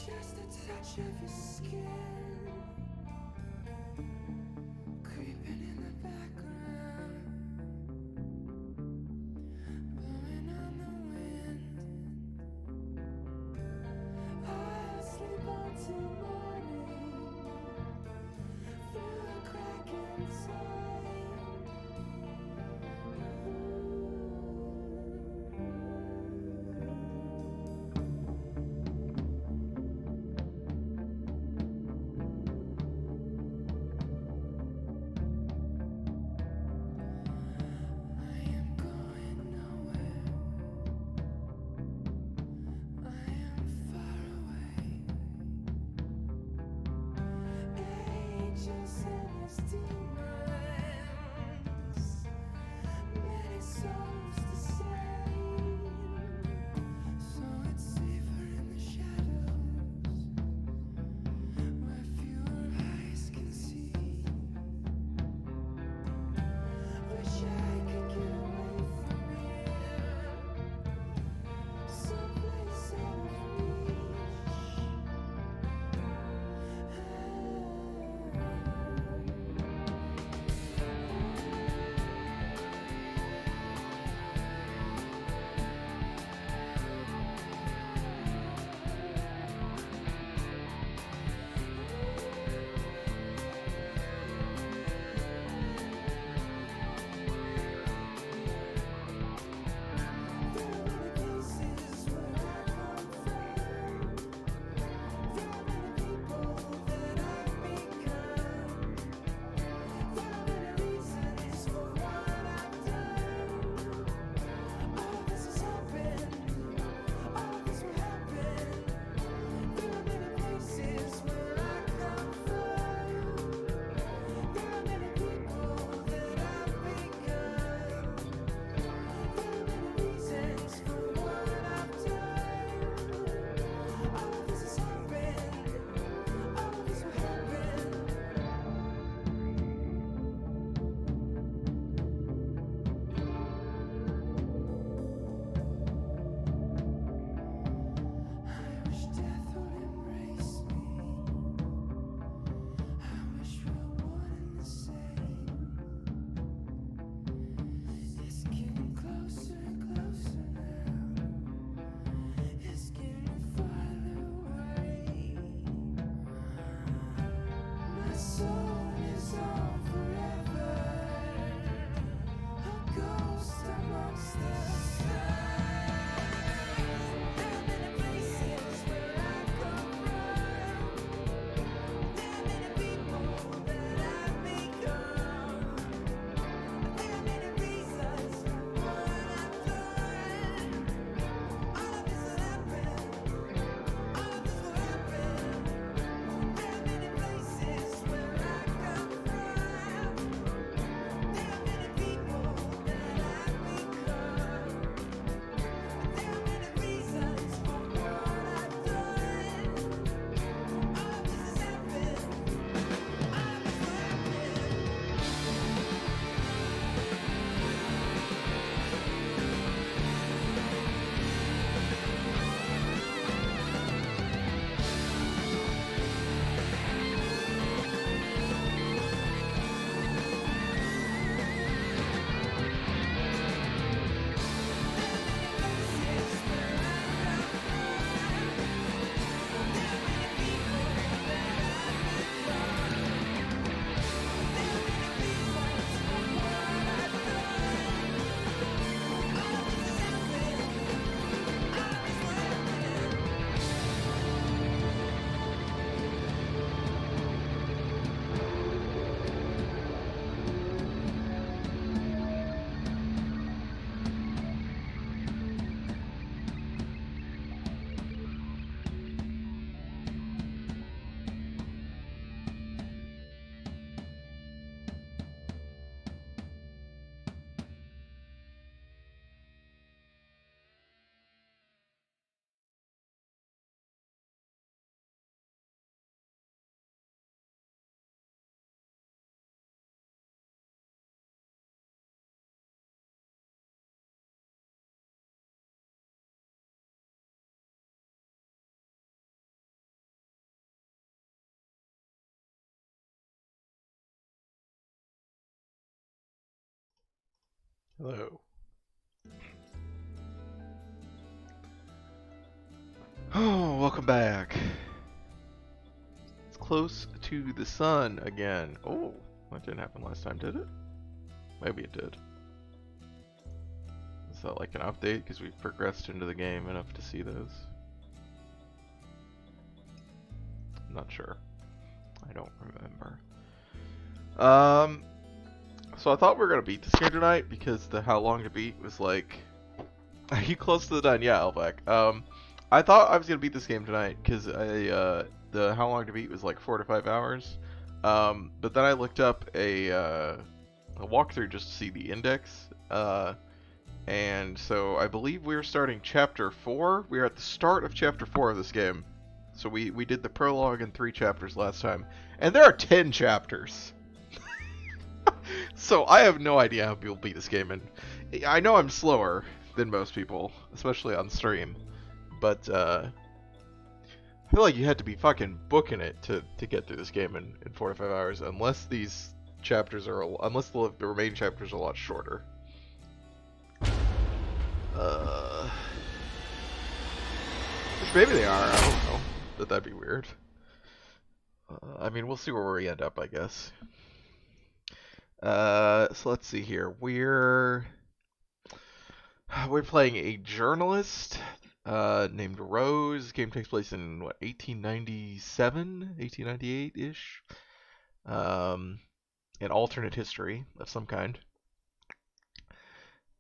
Just a touch of your skin creeping in the background, blowing on the wind. I'll sleep until morning through a crack inside. Hello. Oh, welcome back. It's close to the sun again. Oh, that didn't happen last time, did it? Maybe it did. Is that like an update? Because we've progressed into the game enough to see those. I'm not sure. I don't remember. So I thought we were gonna beat this game tonight because the how long to beat was like. Are you close to the done? Yeah, Elvac. I thought I was gonna beat this game tonight because the how long to beat was like 4 to 5 hours. But then I looked up a walkthrough just to see the index. And so I believe we're starting chapter 4. We're at the start of chapter 4 of this game. So we did the prologue and 3 chapters last time, and there are 10 chapters. So I have no idea how people beat this game, and I know I'm slower than most people, especially on stream. But I feel like you had to be fucking booking it to get through this game in 4 to 5 hours, unless these chapters are, unless the remaining chapters are a lot shorter. Which maybe they are. I don't know. But that'd be weird. I mean, we'll see where we end up, I guess. So let's see here. We're playing a journalist named Rose. The game takes place in what, 1897, 1898-ish. An alternate history of some kind.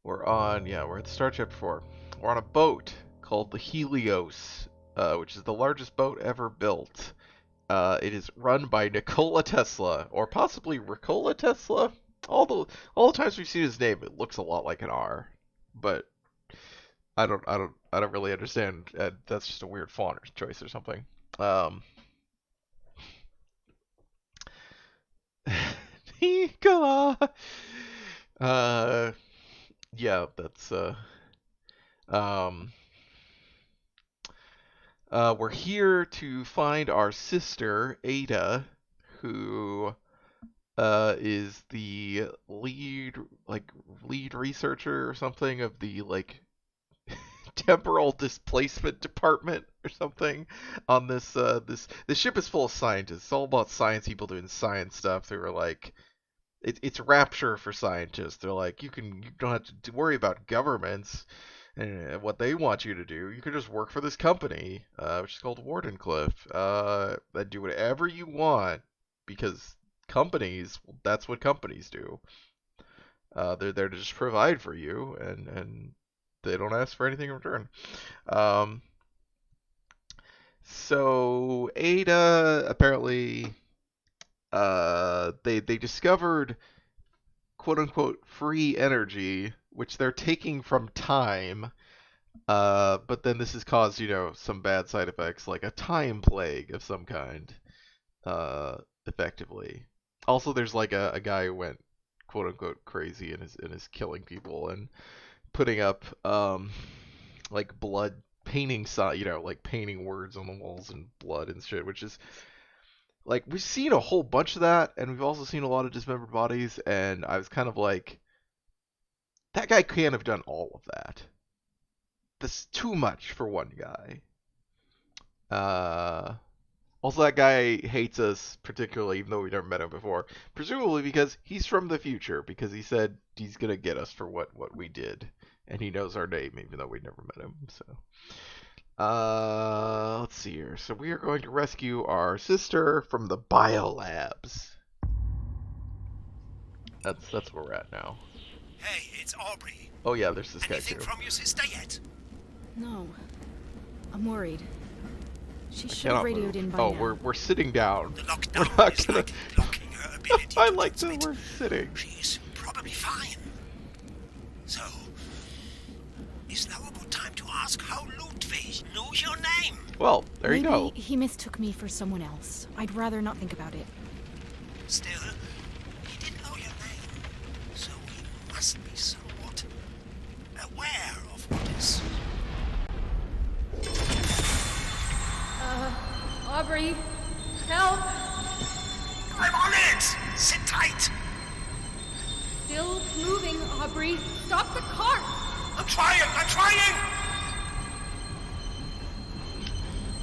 We're at the start of chapter 4. We're on a boat called the Helios, which is the largest boat ever built. It is run by Nikola Tesla, or possibly Ricola Tesla. All the times we've seen his name, it looks a lot like an R, but I don't really understand. That's just a weird font choice or something. Nikola. Yeah, that's we're here to find our sister, Ada, who is the lead researcher or something of the temporal displacement department or something on this this ship is full of scientists. It's all about science people doing science stuff. They were like, it's rapture for scientists. They're like, you don't have to worry about governments and what they want you to do. You can just work for this company, which is called Wardenclyffe, and do whatever you want, because companies, that's what companies do. They're there to just provide for you, and they don't ask for anything in return. So Ada, apparently, they discovered quote unquote free energy, which they're taking from time. But then this has caused, some bad side effects, like a time plague of some kind, effectively. Also, there's like a guy who went quote unquote crazy and is killing people and putting up like blood painting, like painting words on the walls in blood and shit, which is like, we've seen a whole bunch of that, and we've also seen a lot of dismembered bodies, and I was kind of like, that guy can't have done all of that. That's too much for one guy. Also, that guy hates us particularly, even though we've never met him before. Presumably because he's from the future, because he said he's gonna get us for what we did. And he knows our name, even though we never met him, so... let's see here. So we are going to rescue our sister from the biolabs. That's where we're at now. Hey, it's Aubrey. Oh yeah, there's this guy Anything too. from your sister yet? No. I'm worried. She should Cannot have radioed move. in by Oh, now. we're sitting down. The We're lockdown not is gonna. like blocking her ability I to like that transmit. we're sitting. She's probably fine. So, is now a good time to ask how Ludwig knows your name? Well, there you go. Maybe he mistook me for someone else. I'd rather not think about it. Still, he didn't know your name, so he must be somewhat aware of what is. Aubrey, help! I'm on it! Sit tight! Still moving, Aubrey. Stop the cart! I'm trying! I'm trying!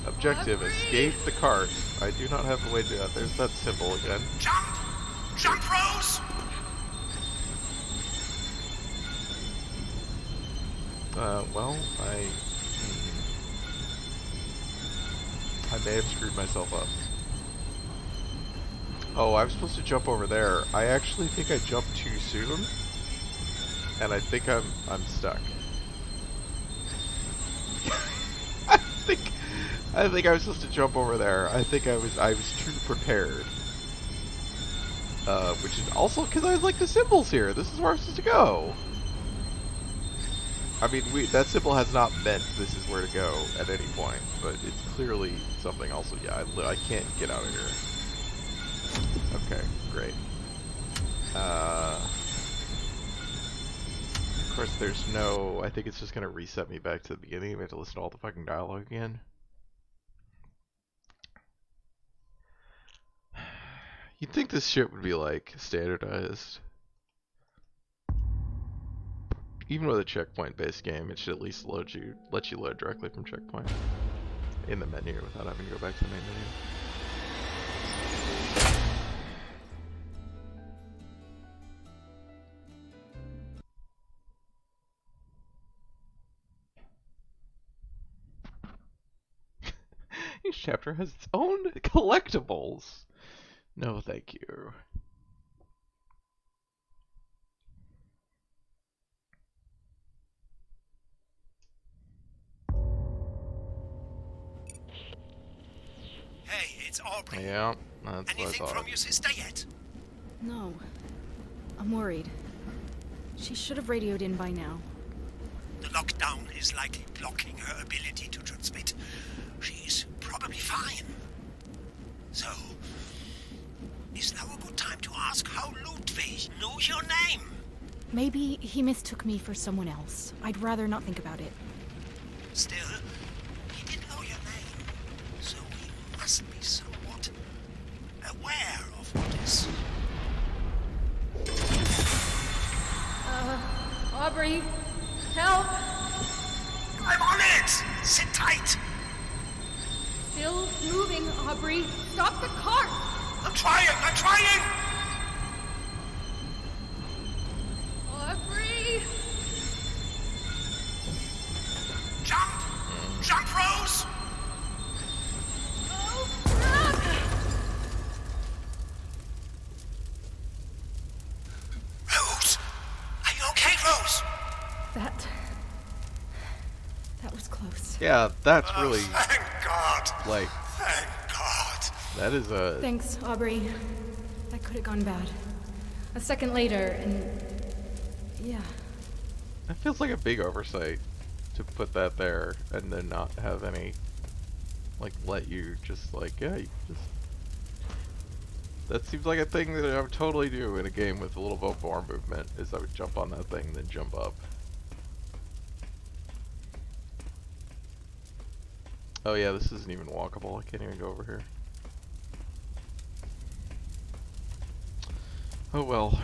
Objective, escape the cart. I do not have the way to do that. There's that symbol again. Jump! Jump, Rose! Well, I may have screwed myself up. Oh, I was supposed to jump over there. I actually think I jumped too soon, and I think I'm stuck. I think I was supposed to jump over there. I think I was too prepared. Which is also because I like the symbols here. This is where I'm supposed to go. I mean, that symbol has not meant this is where to go at any point, but it's clearly something. Also, yeah, I can't get out of here. Okay, great. Of course, there's no... I think it's just going to reset me back to the beginning. We have to listen to all the fucking dialogue again. You'd think this shit would be, like, standardized. Even with a checkpoint-based game, it should at least let you load directly from checkpoint in the menu without having to go back to the main menu. Each chapter has its own collectibles. No, thank you. Hey, it's Aubrey. Yeah, that's what I Anything thought. from your sister yet? No. I'm worried. She should have radioed in by now. The lockdown is likely blocking her ability to transmit. She's probably fine. So, is now a good time to ask how Ludwig knew your name? Maybe he mistook me for someone else. I'd rather not think about it. Still, he didn't know your name, so he must be somewhat aware of what is. Aubrey, help! I'm on it! Sit tight! Still moving, Aubrey. Stop the cart! I'm trying! I'm trying! Aubrey! Jump! Jump, Rose! Oh, crap! Rose! Are you okay, Rose? That was close. Yeah, that's really, Thank God! like, Thank God! that is a... Thanks, Aubrey. That could have gone bad. A second later, and... yeah. That feels like a big oversight to put that there and then not have any, like, let you just, like, yeah, you just... That seems like a thing that I would totally do in a game with a little bit more movement, is I would jump on that thing and then jump up. Oh yeah, this isn't even walkable. I can't even go over here. Oh well.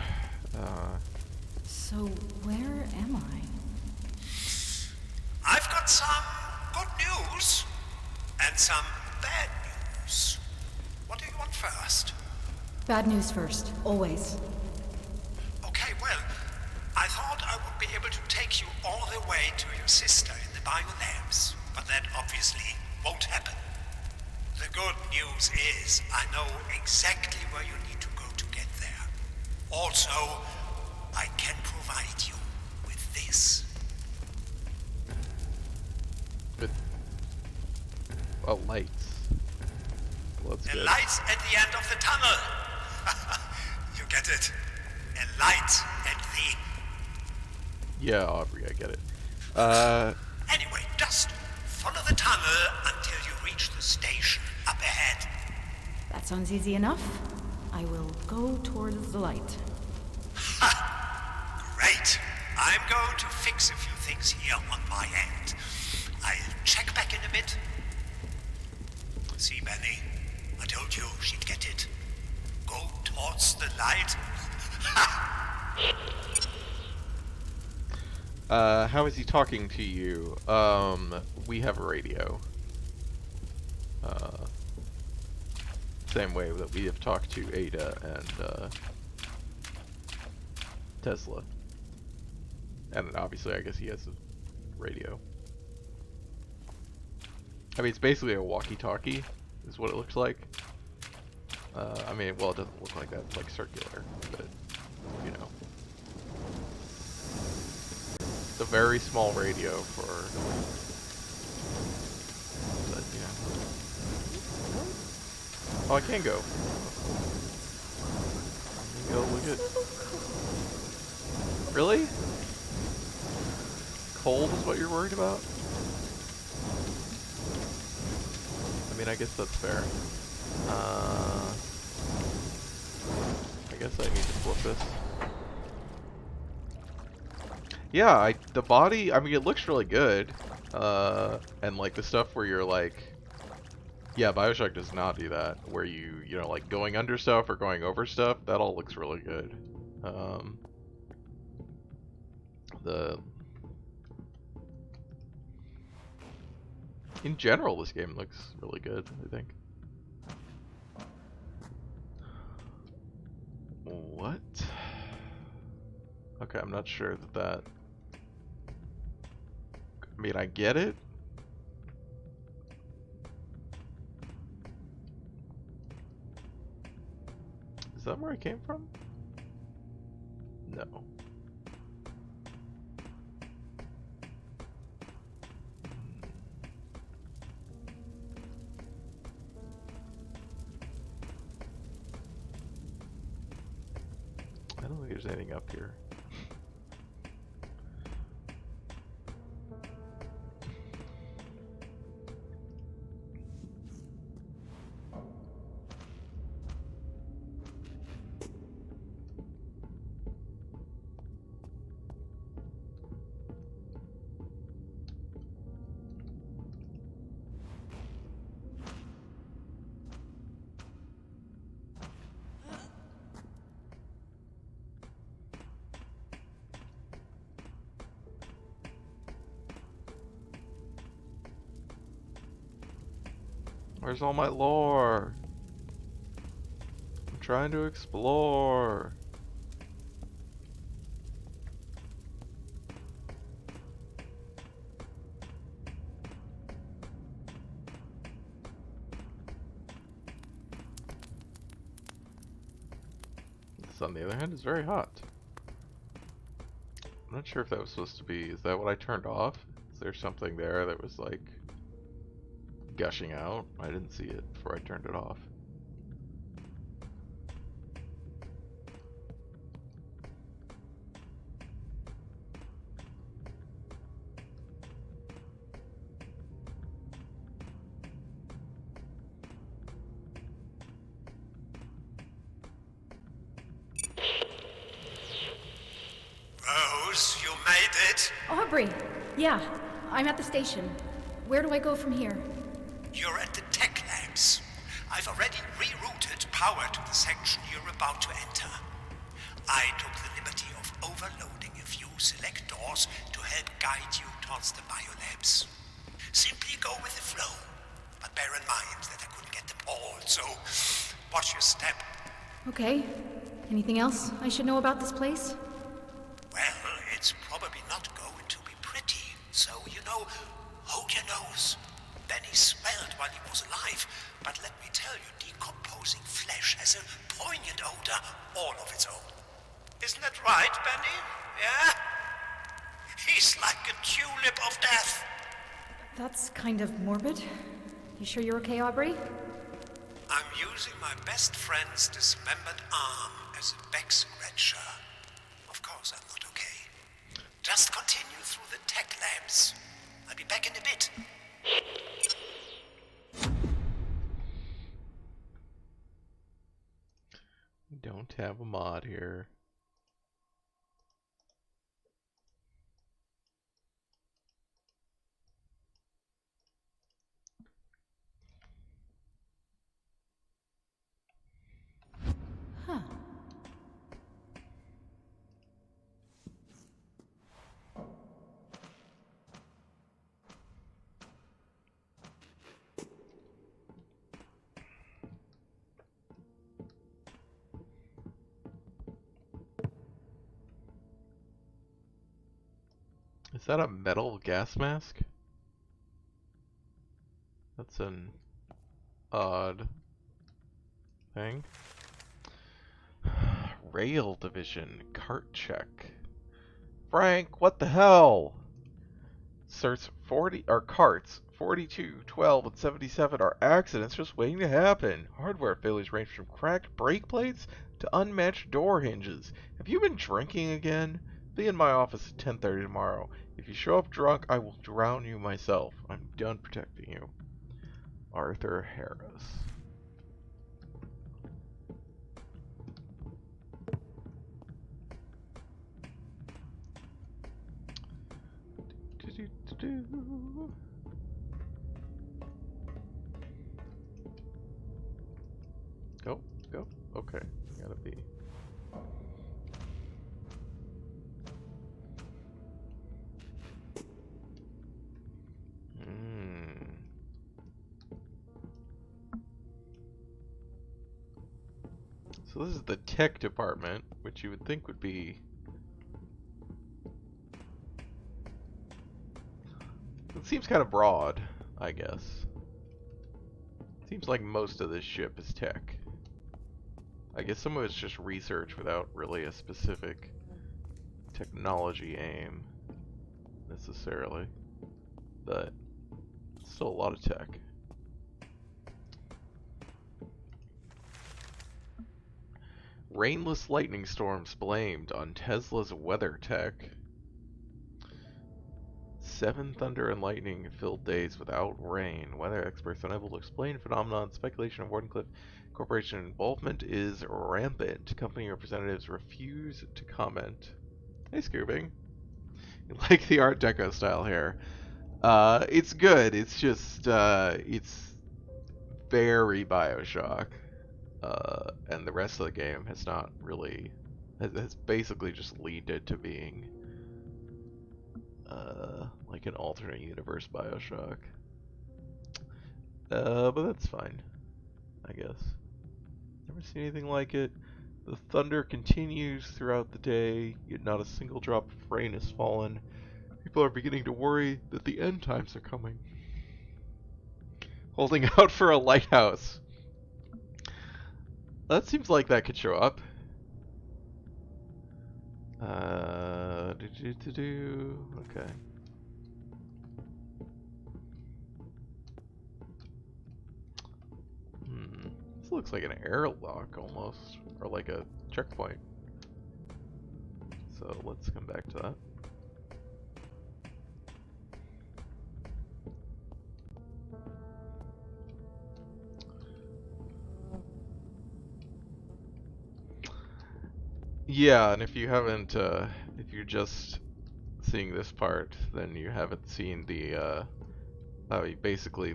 So, where am I? I've got some good news and some bad news. What do you want first? Bad news first, always. Okay, well, I thought I would be able to take you all the way to your sister in the biolabs, but that obviously won't happen. The good news is I know exactly where you need to go to get there. Also, I can provide you with this. With... oh, lights. Well, that's The good. lights at the end of the tunnel. You get it? A light at the... Yeah, Aubrey, I get it. Anyway, just follow the tunnel until you reach the station up ahead. That sounds easy enough. I will go towards the light. Great. I'm going to fix a few things here on my end. I'll check back in a bit. See, Benny, I told you she'd get it. Go towards the light. How is he talking to you? We have a radio. Same way that we have talked to Ada and Tesla. And obviously, I guess he has a radio. I mean, it's basically a walkie-talkie, is what it looks like. I mean, well, it doesn't look like that. It's like circular, but, you know. It's a very small radio for, but, yeah. Oh, I can go. Go look at. Really? Cold is what you're worried about? I mean, I guess that's fair. I guess I need to flip this. Yeah, the body, I mean, it looks really good. And like the stuff where you're like, yeah, BioShock does not do that. Where you know, like going under stuff or going over stuff, that all looks really good. In general, this game looks really good, I think. What? Okay, I'm not sure that. I mean, I get it. Is that where I came from? No. I don't think there's anything up here. Where's all my lore? I'm trying to explore. This, on the other hand, is very hot. I'm not sure if that was supposed to be. Is that what I turned off? Is there something there that was like gushing out? I didn't see it before I turned it off. Rose, you made it. Aubrey! Yeah, I'm at the station. Where do I go from here? You're at the tech labs. I've already rerouted power to the section you're about to enter. I took the liberty of overloading a few select doors to help guide you towards the biolabs. Simply go with the flow, but bear in mind that I couldn't get them all, so watch your step. Okay. Anything else I should know about this place? Well, it's probably not going to be pretty, so, you know, hold your nose. Benny smelled while he was alive, but let me tell you, decomposing flesh has a poignant odor all of its own. Isn't that right, Benny? Yeah? He's like a tulip of death. That's kind of morbid. You sure you're okay, Aubrey? I'm using my best friend's dismembered arm as a back scratcher. Of course I'm not okay. Just continue through the tech labs. I'll be back in a bit. We don't have a mod here. Huh. Is that a metal gas mask? That's an odd thing. Rail division, cart check. Frank, what the hell? Certs 40 are carts 42, 12, and 77 are accidents just waiting to happen. Hardware failures range from cracked brake plates to unmatched door hinges. Have you been drinking again? Be in my office at 10:30 tomorrow. If you show up drunk, I will drown you myself. I'm done protecting you. Arthur Harris. Do-do-do-do. Go, go. Okay, gotta be. So this is the tech department, which you would think would be... It seems kind of broad, I guess. Seems like most of this ship is tech. I guess some of it's just research without really a specific technology aim, necessarily. But still a lot of tech. Rainless lightning storms blamed on Tesla's weather tech. 7 thunder and lightning filled days without rain. Weather experts unable to explain phenomenon. Speculation of Wardenclyffe Corporation involvement is rampant. Company representatives refuse to comment. Hey, Scoobing. You like the Art Deco style here. It's good. It's just, it's very Bioshock. And the rest of the game has not really, has basically just leaned into being like an alternate universe Bioshock. But that's fine, I guess. Never seen anything like it. The thunder continues throughout the day, yet not a single drop of rain has fallen. People are beginning to worry that the end times are coming. Holding out for a lighthouse. That seems like that could show up. Okay. This looks like an airlock almost, or like a checkpoint. So let's come back to that. Yeah, and if you haven't, if you're just seeing this part, then you haven't seen the, basically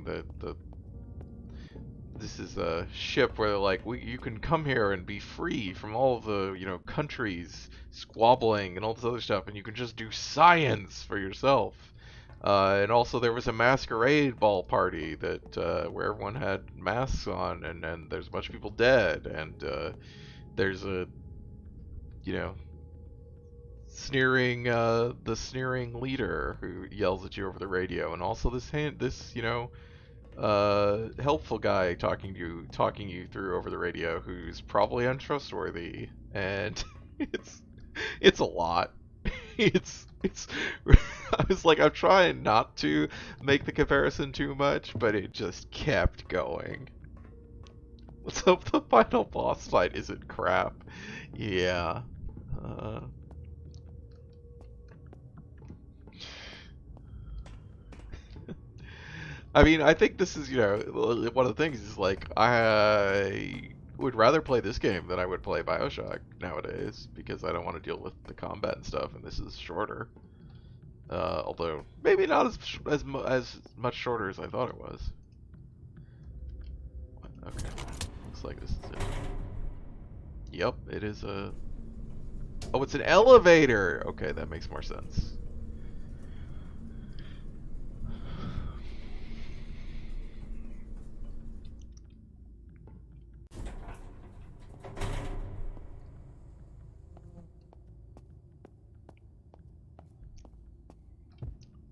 this is a ship where they're like, you can come here and be free from all of the, you know, countries squabbling and all this other stuff, and you can just do science for yourself. And also there was a masquerade ball party that, where everyone had masks on, and there's a bunch of people dead, and, there's a, you know, sneering, the sneering leader who yells at you over the radio, and also this, you know, helpful guy talking you through over the radio who's probably untrustworthy, and it's a lot. It's I was like, I'm trying not to make the comparison too much, but it just kept going. Let's hope the final boss fight isn't crap. Yeah. I mean, I think this is, you know, one of the things is like, I would rather play this game than I would play Bioshock nowadays, because I don't want to deal with the combat and stuff, and this is shorter. Although, maybe not as much shorter as I thought it was. Okay, looks like this is it. Yep, it is a... Oh, it's an elevator! Okay, that makes more sense.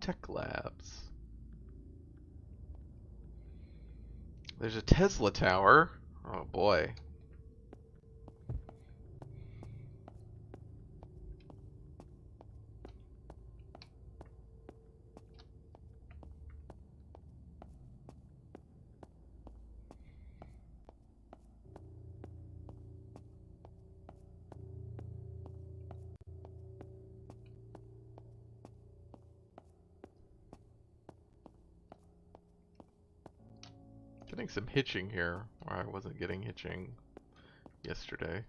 Tech Labs. There's a Tesla tower. Oh boy. Getting some hitching here, where I wasn't getting hitching yesterday.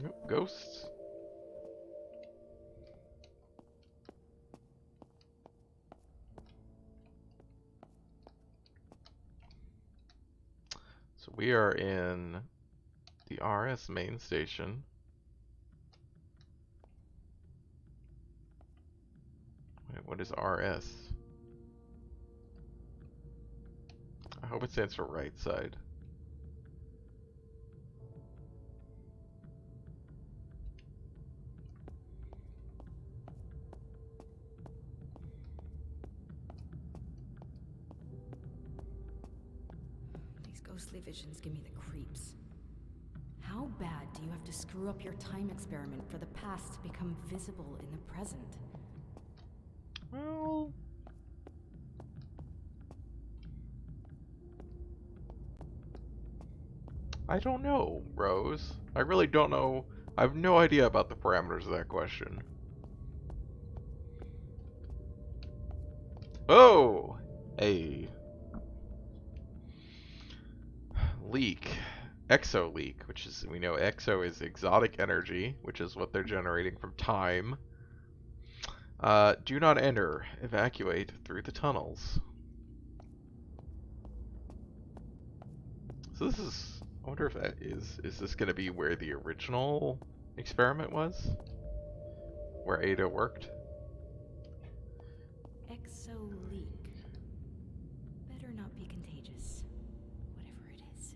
Nope, ghosts. So we are in the RS main station. Wait, what is RS? I hope it stands for right side. These ghostly visions give me the creeps. How bad do you have to screw up your time experiment for the past to become visible in the present? Well, I don't know, Rose. I really don't know. I have no idea about the parameters of that question. Oh! A leak. Exo leak, which is, we know exo is exotic energy, which is what they're generating from time. Do not enter. Evacuate through the tunnels. So this is, I wonder if that is this going to be where the original experiment was? Where Ada worked? Exo leak. Better not be contagious. Whatever it is.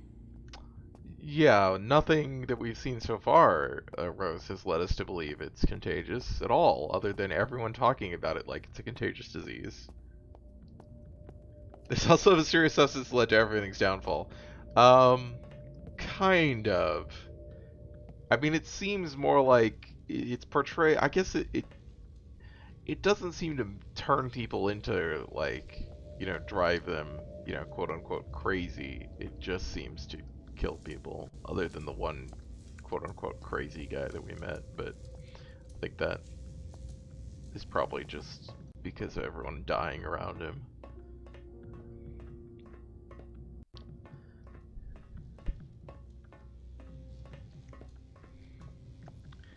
Yeah, nothing that we've seen so far, Rose, has led us to believe it's contagious at all, other than everyone talking about it like it's a contagious disease. There's also a serious substance that led to everything's downfall. Kind of. I mean, it seems more like it's portrayed. I guess it doesn't seem to turn people into, like, you know, drive them, you know, quote unquote crazy. It just seems to kill people, other than the one quote unquote crazy guy that we met. But I think that is probably just because of everyone dying around him.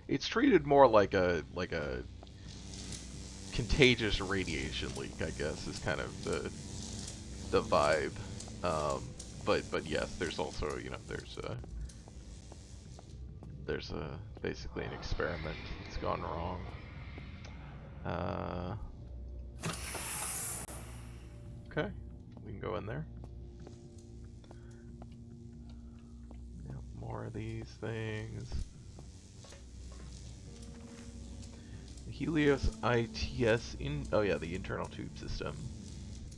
It's treated more like a contagious radiation leak, I guess, is kind of the vibe. But yes, there's also, you know, there's basically an experiment that's gone wrong. Okay, we can go in there. Yeah, more of these things. Helios ITS oh yeah, the internal tube system.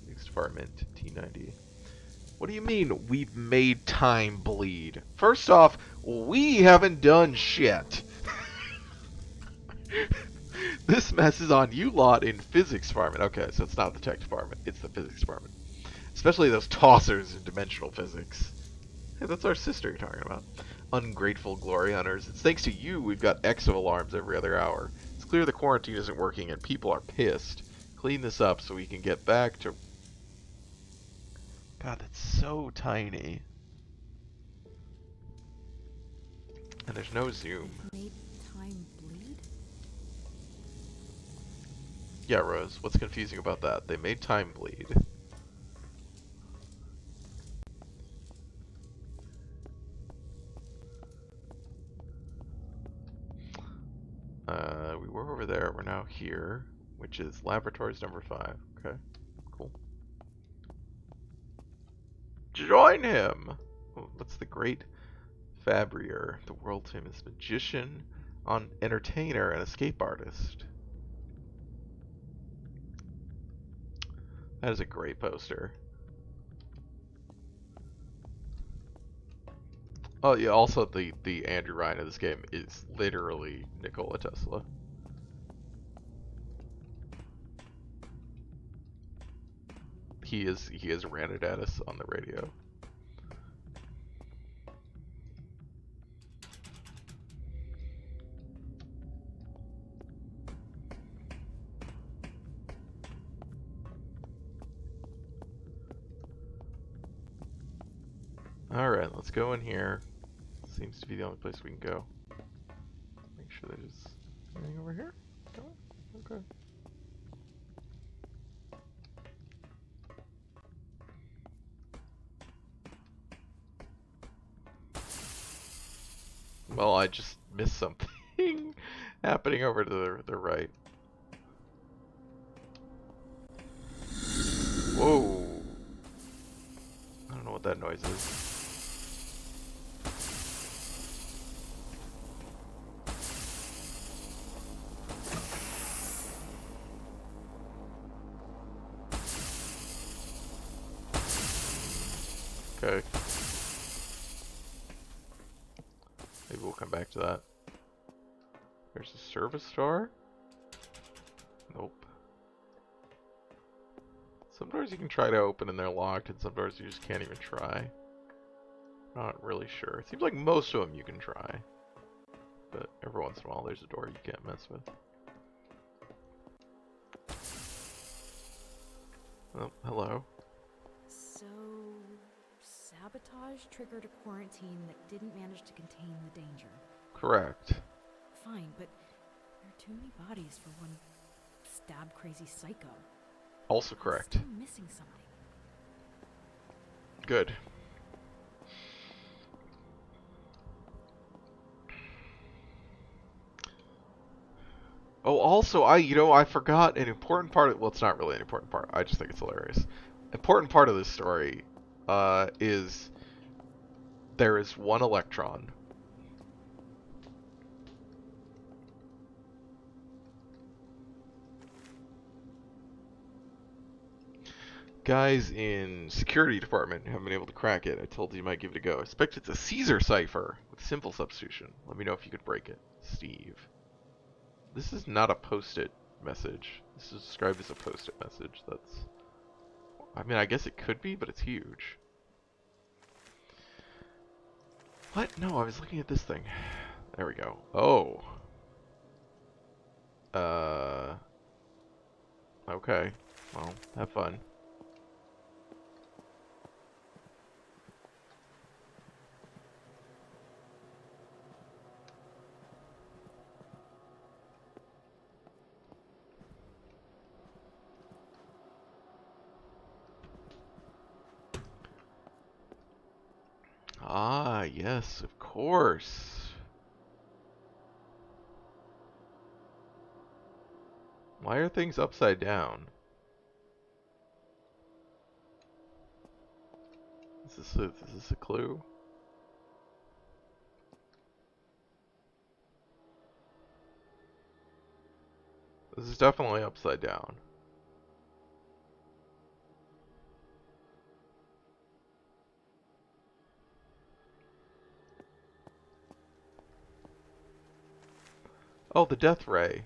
Next department, T90. What do you mean we've made time bleed? First off, we haven't done shit. This mess is on you lot in physics department. Okay, so it's not the tech department, it's the physics department. Especially those tossers in dimensional physics. Hey, that's our sister you're talking about. Ungrateful glory hunters. It's thanks to you we've got exo alarms every other hour. It's clear the quarantine isn't working and people are pissed. Clean this up so we can get back to... God, that's so tiny. And there's no zoom. Made time bleed? Yeah, Rose, what's confusing about that? They made time bleed. We were over there, we're now here, which is laboratories number 5. Okay, cool. Join him! Oh, what's the Great Fabrier, the world famous magician, entertainer, and escape artist. That is a great poster. Oh yeah, also the Andrew Ryan of this game is literally Nikola Tesla. He has ranted at us on the radio. Alright, let's go in here. Seems to be the only place we can go. Make sure there's anything over here? No? Okay. Well, I just missed something happening over to the right. Whoa. I don't know what that noise is. Okay. Maybe we'll come back to that. There's a service star? Nope. Some doors you can try to open and they're locked, and some doors you just can't even try. Not really sure. It seems like most of them you can try. But every once in a while there's a door you can't mess with. Oh, hello. So, sabotage triggered a quarantine that didn't manage to contain the danger. Correct. Fine, but there are too many bodies for one stab-crazy psycho. Also correct. Still missing something. Good. Oh, also, I forgot an important part of, well, it's not really an important part. I just think it's hilarious. Important part of this story, is there is one electron. Guys in security department haven't been able to crack it. I told you might give it a go. I expect it's a Caesar cipher with simple substitution. Let me know if you could break it. Steve. This is not a post-it message. This is described as a post-it message. That's... I mean, I guess it could be, but it's huge. What? No, I was looking at this thing. There we go. Oh. Okay. Well, have fun. Ah, yes, of course. Why are things upside down? Is this a clue? This is definitely upside down. Oh, the death ray.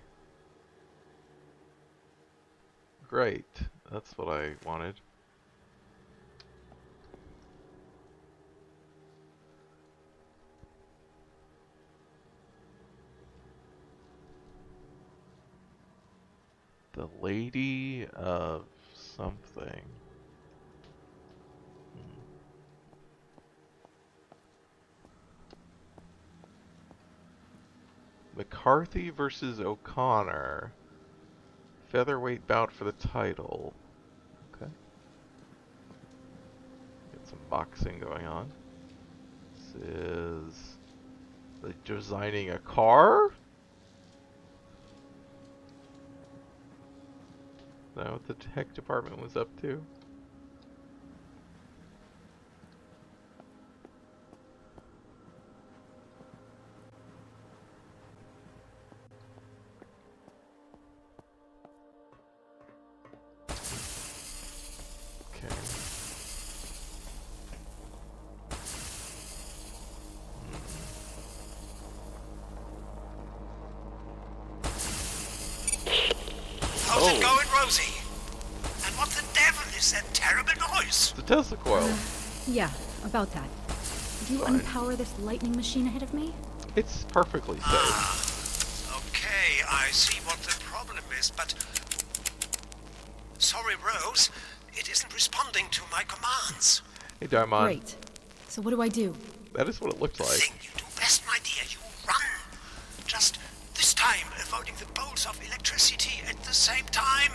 Great. That's what I wanted. The Lady of something. McCarthy versus O'Connor. Featherweight bout for the title. Okay. Get some boxing going on. This is like designing a car? Is that what the tech department was up to? How's it Oh. going, Rosie? And what the devil is that terrible noise? The Tesla coil. Yeah, about that. Do you Fine. unpower this lightning machine ahead of me? It's perfectly safe. Okay, I see what the problem is, but... Sorry, Rose. It isn't responding to my commands. Hey, Daimon. Great. So what do I do? That is what it looked The like. thing you do best, my dear, you run. Just this time avoiding the bolts of electricity at the same time.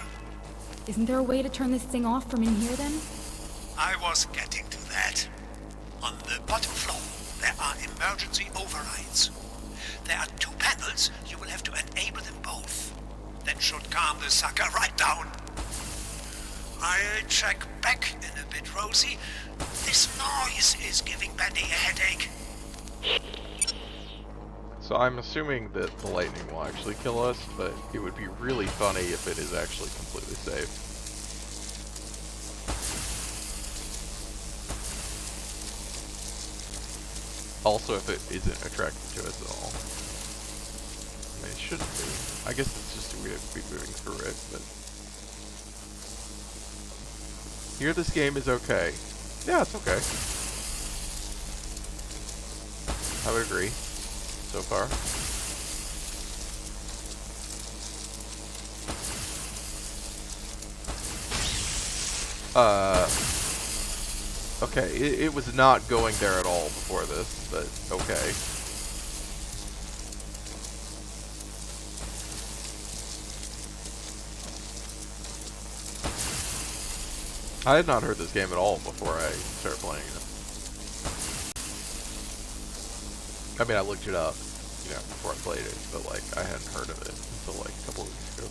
Isn't there a way to turn this thing off from in here then? I was getting to that. On the bottom floor, there are emergency overrides. There are 2 panels. You will have to enable them both. That should calm the sucker right down. I'll check back in a bit, Rosie. This noise is giving Benny a headache. So I'm assuming that the lightning will actually kill us, but it would be really funny if it is actually completely safe. Also, if it isn't attracted to us at all. I mean, it shouldn't be. I guess it's just weird to be moving through it, but... Here, this game is okay. Yeah, it's okay. I would agree. So far. Okay, it was not going there at all before this, but okay. I had not heard this game at all before I started playing it. I mean, I looked it up, you know, before I played it, but like, I hadn't heard of it until like a couple of weeks ago.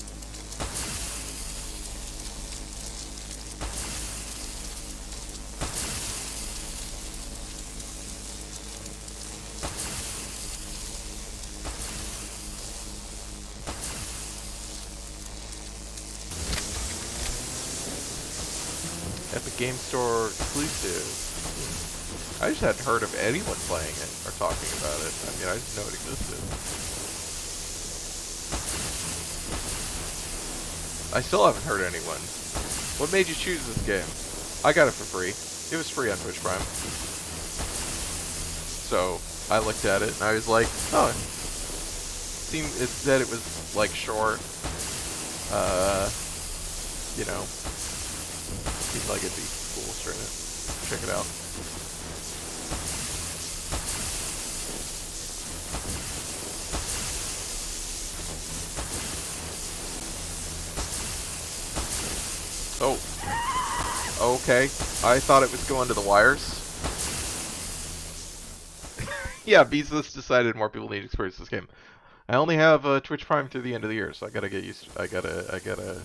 Epic Game Store exclusive. I just hadn't heard of anyone playing it or talking about it. I mean, I didn't know it existed. I still haven't heard anyone. What made you choose this game? I got it for free. It was free on Twitch Prime. So I looked at it and I was like, oh, it said it was like short. You know, seemed like it'd be cool. Check it out. Oh. Okay. I thought it was going to the wires. Yeah, Beezus decided more people need to experience this game. I only have Twitch Prime through the end of the year, so I gotta get used to, I gotta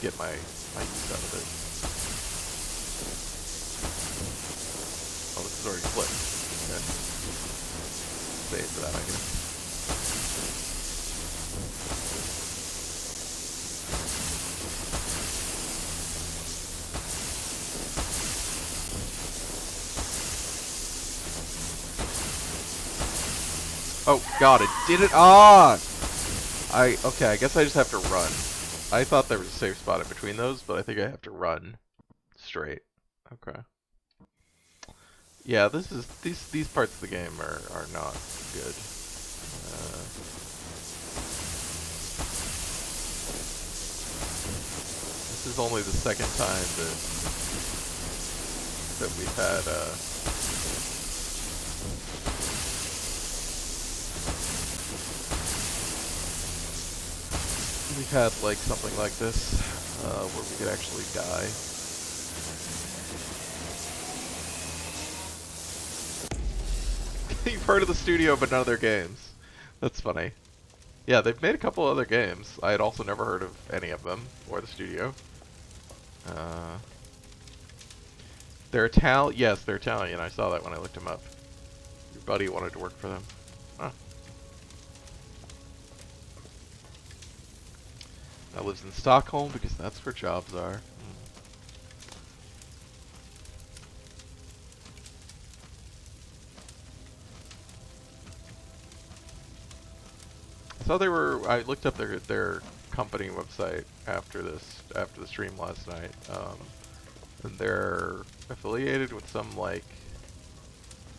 get my use out of it. Oh, this is already flipped. Okay. Save for that, I guess. Oh god, it did it! Ah! Okay, I guess I just have to run. I thought there was a safe spot in between those, but I think I have to run straight. Okay. Yeah, these parts of the game are not good. This is only the second time that we've had like something like this, where we could actually die. You've heard of the studio, but none of their games. That's funny. Yeah, they've made a couple other games. I had also never heard of any of them, or the studio. They're Italian. Yes, they're Italian. I saw that when I looked them up. Your buddy wanted to work for them. Huh. I lives in Stockholm because that's where jobs are. I So they were. I looked up their company website after the stream last night, and they're affiliated with some like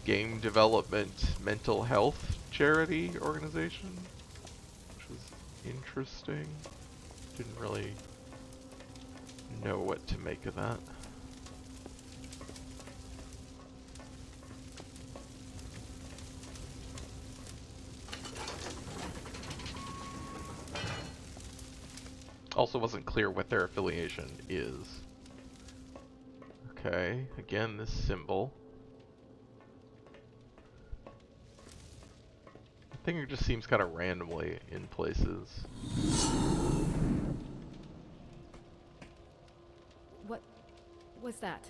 game development mental health charity organization, which was interesting. Didn't really know what to make of that. Also wasn't clear what their affiliation is. Okay, again, this symbol. I think it just seems kind of randomly in places. What was that?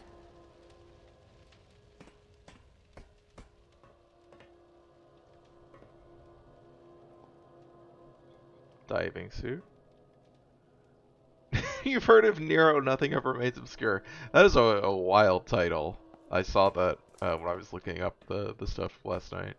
Diving suit. You've heard of Nero, Nothing Ever Remains Obscure. That is a wild title. I saw that when I was looking up the stuff last night.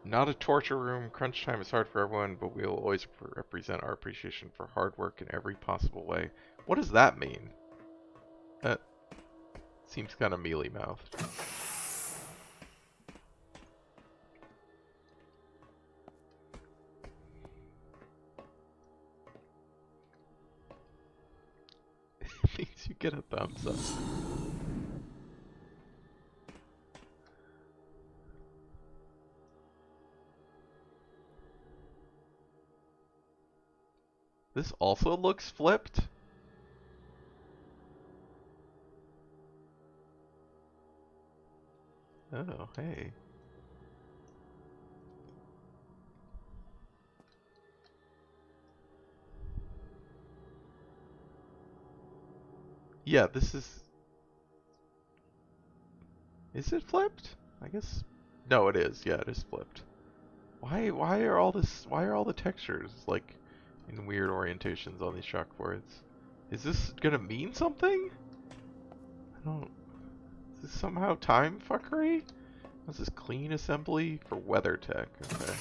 Not a torture room. Crunch time is hard for everyone, but we'll always represent our appreciation for hard work in every possible way. What does that mean? That seems kind of mealy-mouthed. It means you get a thumbs up. This also looks flipped. Oh, hey. Yeah, this is... Is it flipped? I guess... No, it is. Yeah, it is flipped. Why are all the textures, like, in weird orientations on these chalkboards? Is this gonna mean something? I don't... Is this somehow time fuckery? What's this? Clean assembly for WeatherTech. Okay.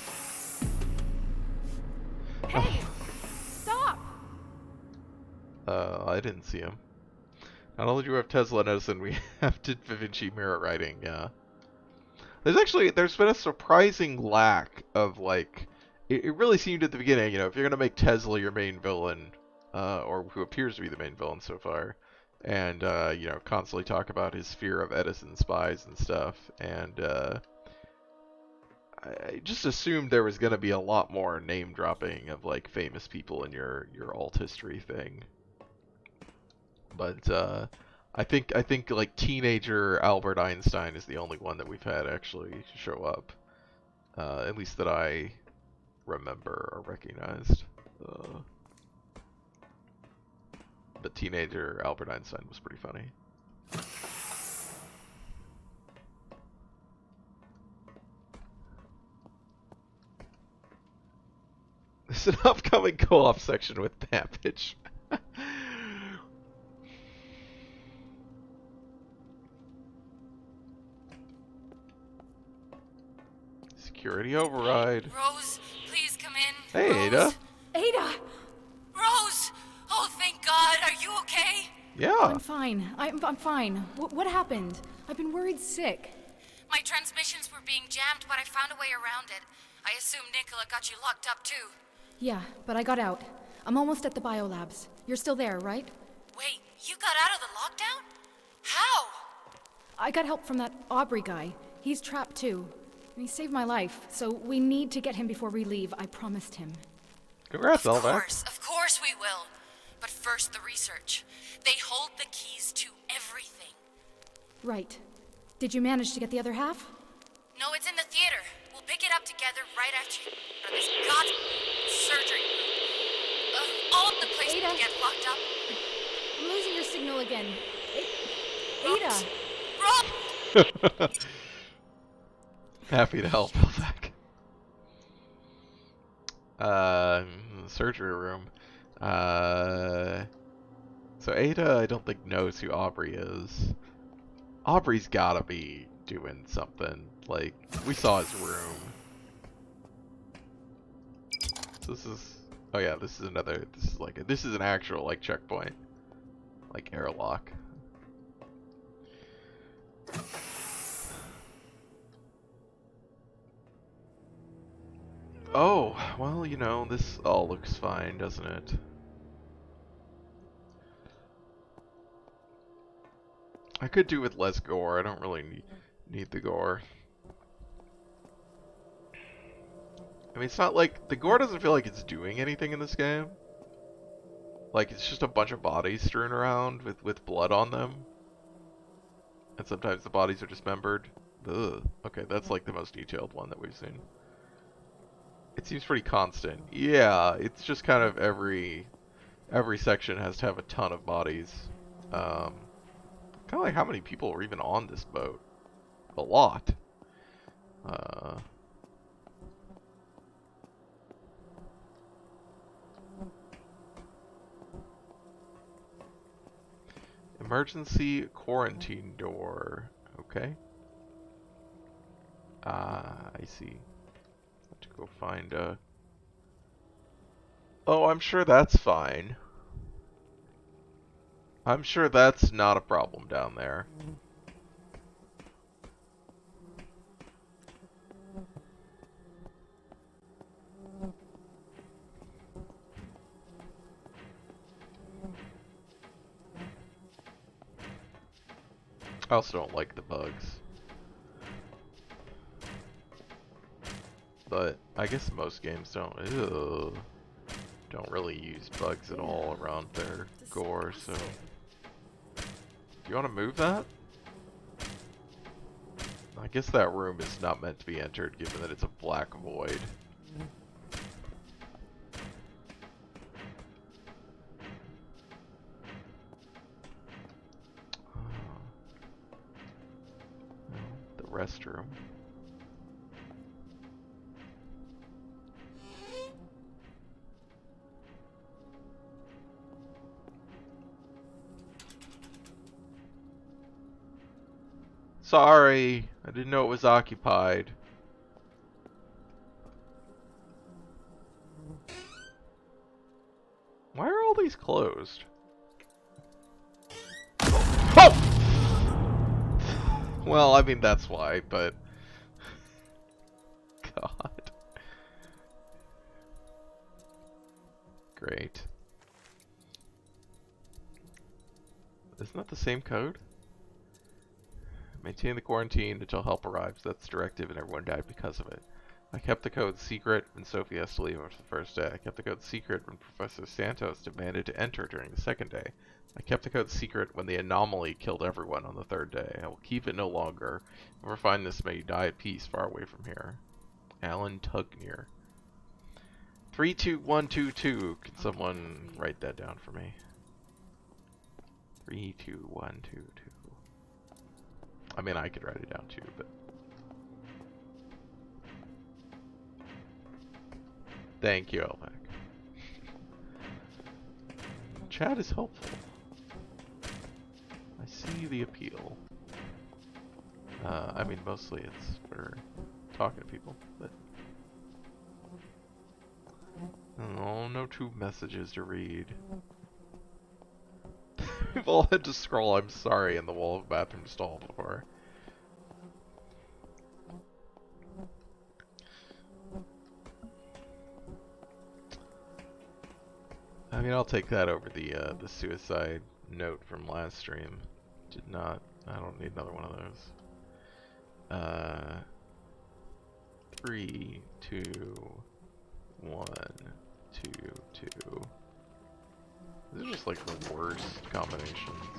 Hey! Stop! I didn't see him. Not only do we have Tesla and Edison, we have Da Vinci mirror writing, yeah. There's been a surprising lack of, like, it really seemed at the beginning, you know, if you're gonna make Tesla your main villain, or who appears to be the main villain so far, and, you know, constantly talk about his fear of Edison spies and stuff, and, I just assumed there was gonna be a lot more name dropping of, like, famous people in your alt history thing. But, I think like teenager Albert Einstein is the only one that we've had actually show up, at least that I remember or recognized. But teenager Albert Einstein was pretty funny. There's an upcoming co-op section with Babbage. Security override. Rose, please come in. Hey, Rose. Ada. Ada! Rose! Oh, thank God. Are you okay? Yeah. I'm fine. I'm fine. What happened? I've been worried sick. My transmissions were being jammed, but I found a way around it. I assume Nicola got you locked up too. Yeah, but I got out. I'm almost at the biolabs. You're still there, right? Wait, you got out of the lockdown? How? I got help from that Aubrey guy. He's trapped too. He saved my life, so we need to get him before we leave. I promised him. Congrats, Of Elvac. course we will. But first, the research. They hold the keys to everything. Right. Did you manage to get the other half? No, it's in the theater. We'll pick it up together right after this surgery. Of all the places Ada. to get locked up. I'm losing your signal again. Ada! Rose! Happy to help, Elvac. Surgery room. So Ada, I don't think knows who Aubrey is. Aubrey's gotta be doing something. Like, we saw his room. So this is, oh yeah, this is another, this is an actual, like, checkpoint. Like, airlock. Oh, well, you know, this all looks fine, doesn't it? I could do with less gore. I don't really need the gore. I mean, it's not like... The gore doesn't feel like it's doing anything in this game. Like, it's just a bunch of bodies strewn around with blood on them. And sometimes the bodies are dismembered. Ugh. Okay, that's like the most detailed one that we've seen. It seems pretty constant. Yeah, it's just kind of every section has to have a ton of bodies. Kind of like how many people are even on this boat. A lot. Emergency quarantine door. Okay. I see. Have to go find a... Oh, I'm sure that's fine. I'm sure that's not a problem down there. I also don't like the bugs. But I guess most games don't really use bugs at all around their gore, so... Do you want to move that? I guess that room is not meant to be entered, given that it's a black void. The restroom. Sorry, I didn't know it was occupied. Why are all these closed? Oh! Well, I mean, that's why, but... God. Great. Isn't that the same code? Maintain the quarantine until help arrives. That's the directive, and everyone died because of it. I kept the code secret when Sophie has to leave after the first day. I kept the code secret when Professor Santos demanded to enter during the second day. I kept the code secret when the anomaly killed everyone on the third day. I will keep it no longer. Whoever find this may die at peace far away from here. Alan Tugnier. 32122. Can someone write that down for me? 32122. I mean, I could write it down too, but... Thank you, Elvac. Chat is helpful. I see the appeal. I mean, mostly it's for talking to people, but... Oh, no two messages to read. We've all had to scroll "I'm sorry" in the wall of a bathroom stall before. I mean, I'll take that over the suicide note from last stream. Did not. I don't need another one of those. 3, 2, 1, 2, 2. These are just like the worst combinations.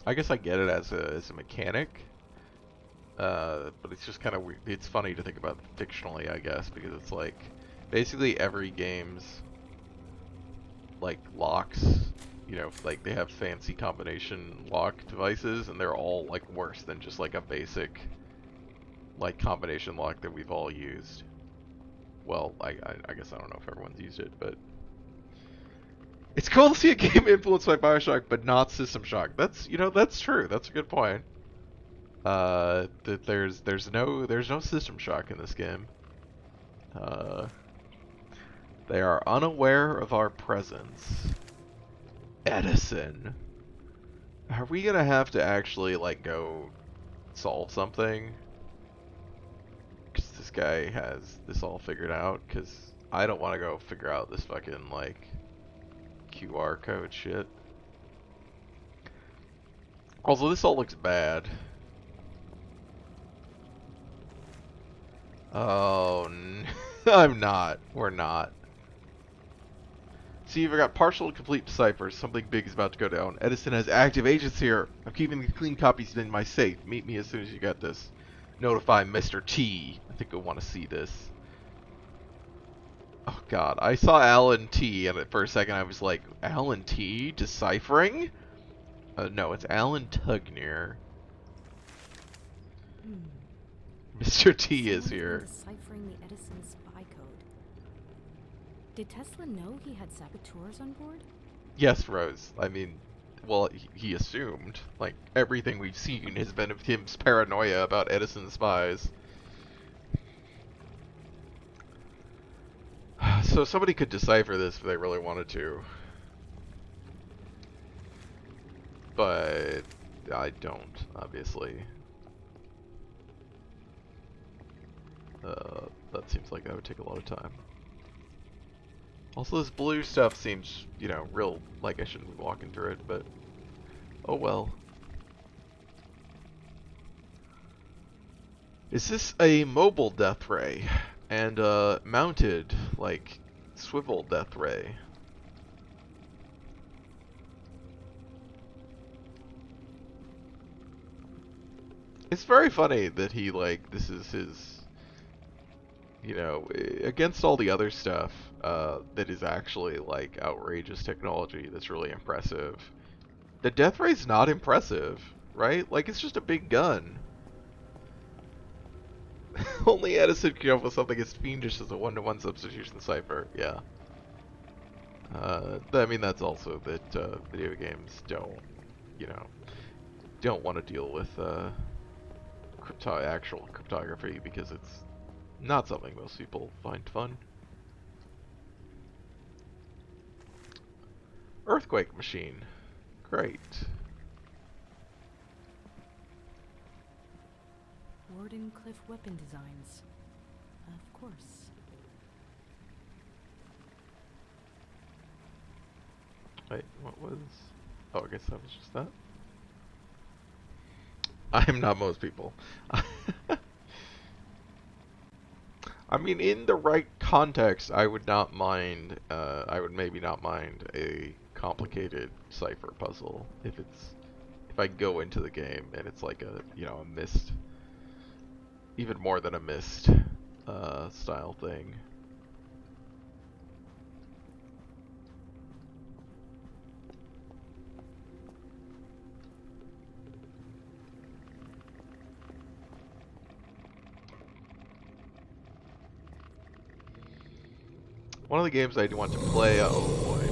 I guess I get it as a mechanic, but it's just kind of weird. It's funny to think about fictionally, I guess, because it's like basically every game's like locks. You know, like they have fancy combination lock devices, and they're all like worse than just like a basic like combination lock that we've all used. Well, I guess I don't know if everyone's used it, but it's cool to see a game influenced by BioShock, but not System Shock. That's, you know, that's true. That's a good point. That there's no System Shock in this game. They are unaware of our presence. Edison. Are we gonna have to actually like go solve something? Cause this guy has this all figured out. Cause I don't want to go figure out this fucking like QR code shit. Also, this all looks bad. Oh, I'm not. We're not. See, you've got partial and complete ciphers. Something big is about to go down. Edison has active agents here. I'm keeping the clean copies in my safe. Meet me as soon as you get this. Notify Mr. T. I think you'll want to see this. Oh god, I saw Alan T, and for a second I was like, Alan T deciphering? No, it's Alan Tugnier. Mr. T is here. Deciphering the Edison spy code. Did Tesla know he had saboteurs on board? Yes, Rose. I mean, well, he assumed. Like, everything we've seen has been of him's paranoia about Edison spies. So somebody could decipher this if they really wanted to. But I don't, obviously. That seems like that would take a lot of time. Also, this blue stuff seems, you know, real, like I shouldn't be walking through it, but oh well. Is this a mobile death ray? And mounted, like, swivel death ray? It's very funny that he, like, this is his, you know, against all the other stuff that is actually, like, outrageous technology that's really impressive. The death ray's not impressive, right? Like, it's just a big gun. Only Edison can come up with something as fiendish as a one-to-one substitution cipher. Yeah. I mean, that's also that video games don't, you know, don't want to deal with actual cryptography because it's not something most people find fun. Earthquake machine. Great. Wardenclyffe weapon designs. Of course. Wait, what was... Oh, I guess that was just that. I am not most people. I mean, in the right context, I would not mind, I would maybe not mind a complicated cipher puzzle if I go into the game and it's like a, you know, a Myst, even more than a Myst style thing. One of the games I do want to play, oh boy.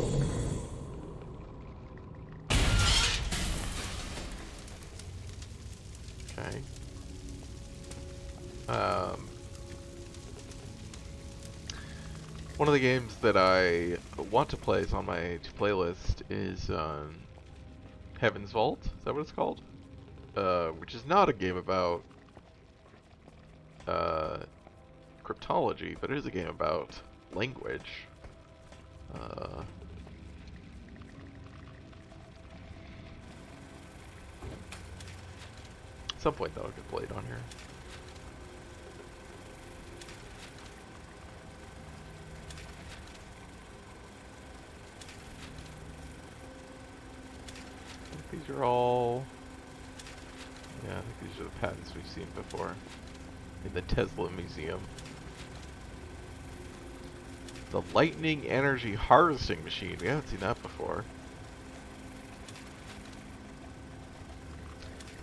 Okay. One of the games that I want to play is on my playlist is Heaven's Vault. Is that what it's called? Which is not a game about cryptology, but it is a game about language. At some point though, I could play it on here. I think these are all... Yeah, I think these are the patents we've seen before in the Tesla Museum. The lightning energy harvesting machine. We haven't seen that before.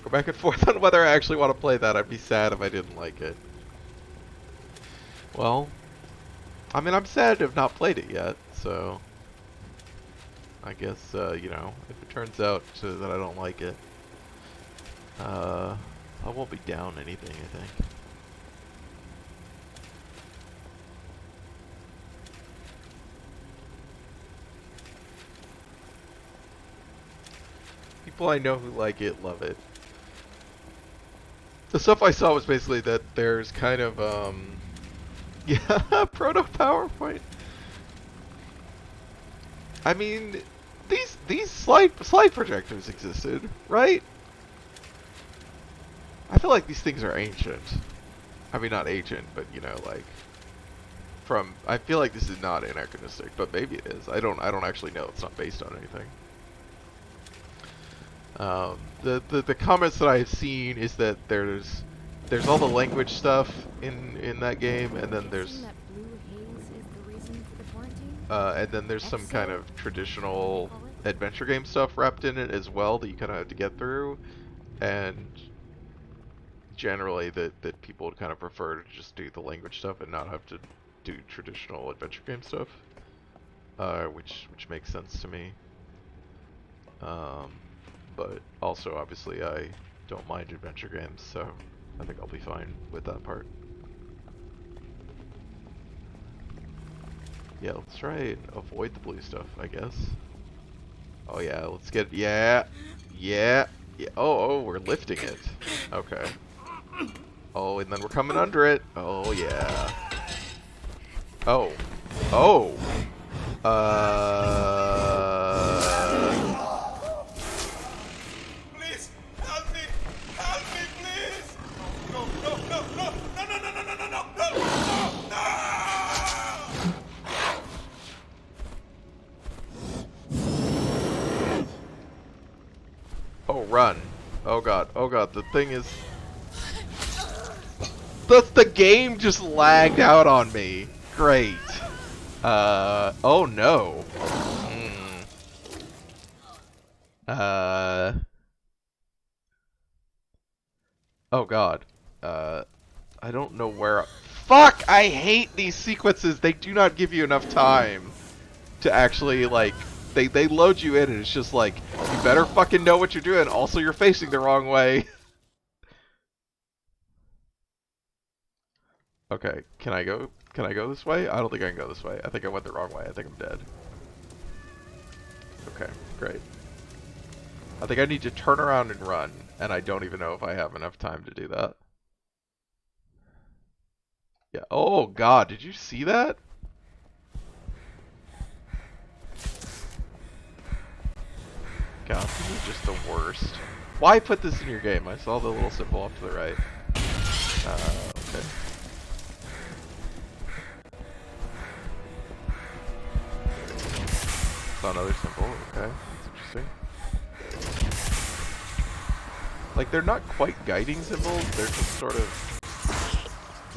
Go back and forth on whether I actually want to play that. I'd be sad if I didn't like it. Well, I mean, I'm sad to have not played it yet, so I guess, you know, if it turns out that I don't like it, I won't be down anything, I think. People I know who like it love it. The stuff I saw was basically that there's kind of, yeah, proto PowerPoint. I mean, these slide projectors existed, right? I feel like these things are ancient. I mean, not ancient, but you know, like from. I feel like this is not anachronistic, but maybe it is. I don't actually know. It's not based on anything. The comments that I've seen is that there's all the language stuff in that game, and then there's That blue haze is the reason for the quarantine? and then there's some kind of traditional adventure game stuff wrapped in it as well that you kind of have to get through, and generally that people would kind of prefer to just do the language stuff and not have to do traditional adventure game stuff, which makes sense to me. But also, obviously, I don't mind adventure games, so I think I'll be fine with that part. Yeah, let's try and avoid the blue stuff, I guess. Oh yeah, let's get, yeah. Oh, we're lifting it. Okay. Oh, and then we're coming under it. Oh yeah. Oh. Please, help me! Help me, please! No, no, no, no, no, no, no, no, no, no, no, no, no! Oh, run. Oh god, the thing is... The game just lagged out on me. Great. Oh no. Oh god. I don't know where... Fuck! I hate these sequences! They do not give you enough time to actually, like... They load you in and it's just like, you better fucking know what you're doing, also you're facing the wrong way. Okay, can I go this way? I don't think I can go this way. I think I went the wrong way. I think I'm dead. Okay, great. I think I need to turn around and run, and I don't even know if I have enough time to do that. Yeah, oh god, did you see that? God, this is just the worst. Why put this in your game? I saw the little symbol off to the right. Okay. Saw another symbol, okay. That's interesting. Like, they're not quite guiding symbols, they're just sort of...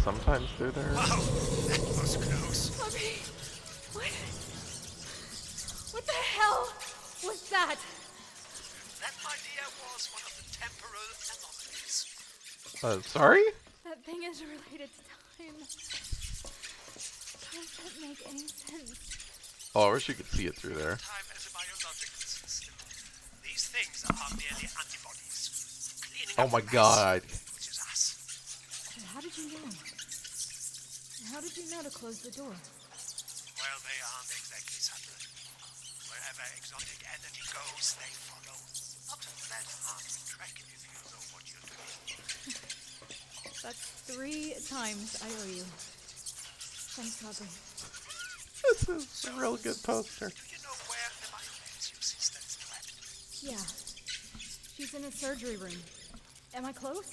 Sometimes they're there. Wow, that was close. Bobby! What the hell was that? That, my dear, was one of the temporal anomalies. Sorry? That thing is related to time. How does that make any sense? Oh, I wish you could see it through there. Time as a biological system. These things are merely antibodies. Cleaning Oh up my the mess, god. which is us. But how did you know? How did you know to close the door? Well, they aren't exactly subtle. Wherever exotic energy goes, they follow. Not that hard to track if you know what you're doing. That's 3 times I owe you. Thanks, Aubrey. This is a real good poster. Do you know where the biolabs your sister is trapped? Yeah. She's in a surgery room. Am I close?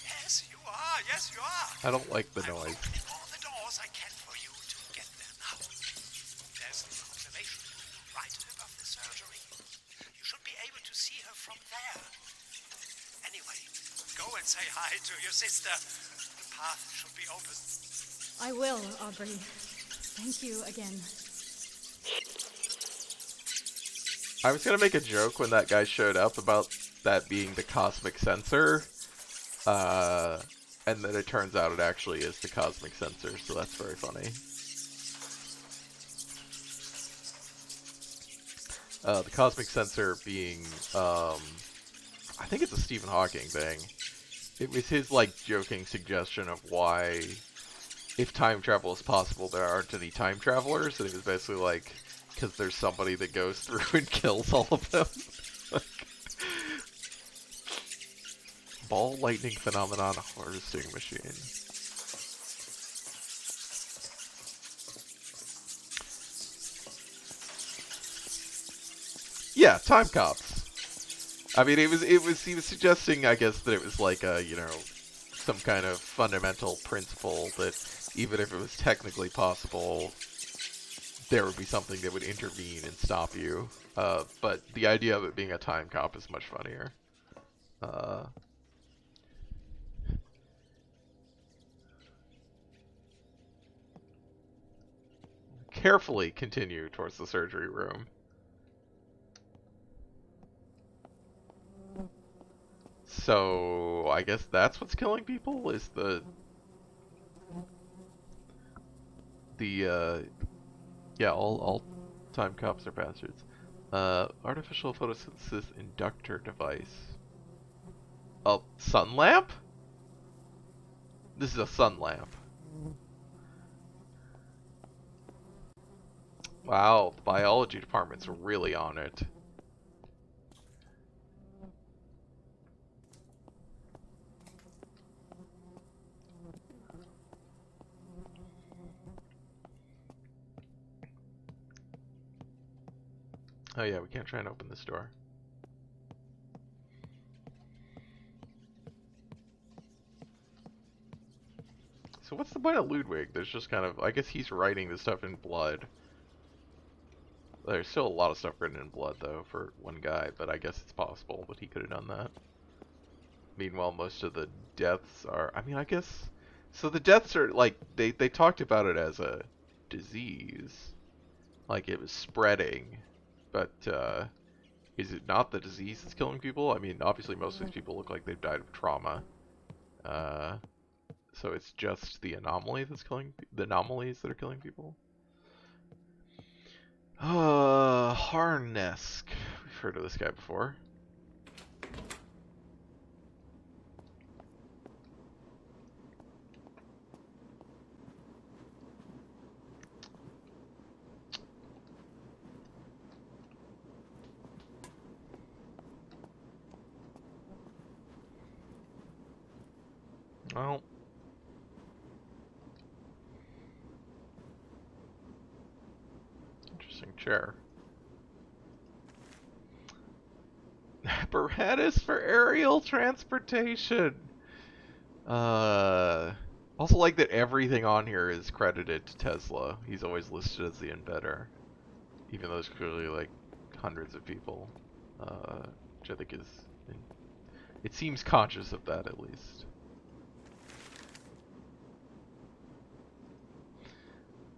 Yes, you are. Yes, you are. I don't like the I'm noise. opening all the doors I can for you to get there now. There's an observation room right above the surgery. You should be able to see her from there. Anyway, go and say hi to your sister. The path should be open. I will, Aubrey. Thank you again. I was gonna make a joke when that guy showed up about that being the cosmic sensor, and then it turns out it actually is the cosmic sensor, so that's very funny. The cosmic sensor being, I think it's a Stephen Hawking thing. It was his, like, joking suggestion of why, if time travel is possible, there aren't any time travelers, and it was basically like, because there's somebody that goes through and kills all of them. Like, ball lightning phenomenon harvesting machine. Yeah, time cops. I mean, he was suggesting, I guess, that it was like a, you know, some kind of fundamental principle that even if it was technically possible, there would be something that would intervene and stop you. But the idea of it being a time cop is much funnier. Carefully continue towards the surgery room. So, I guess that's what's killing people, is yeah, all time cops are bastards. Artificial photosynthesis inductor device. A sun lamp? This is a sun lamp. Wow, the biology department's really on it. Oh yeah, we can't try and open this door. So what's the point of Ludwig? There's just kind of, I guess he's writing this stuff in blood. There's still a lot of stuff written in blood though for one guy, but I guess it's possible that he could have done that. Meanwhile, most of the deaths are, I mean, I guess, so the deaths are like, they talked about it as a disease. Like it was spreading. But, is it not the disease that's killing people? I mean, obviously most of these people look like they've died of trauma. So it's just the anomaly that's killing, the anomalies that are killing people? Harnesk. We've heard of this guy before. Well, interesting chair. Apparatus for aerial transportation. Also like that everything on here is credited to Tesla. He's always listed as the inventor, even though there's clearly like hundreds of people, which I think is, it seems conscious of that at least.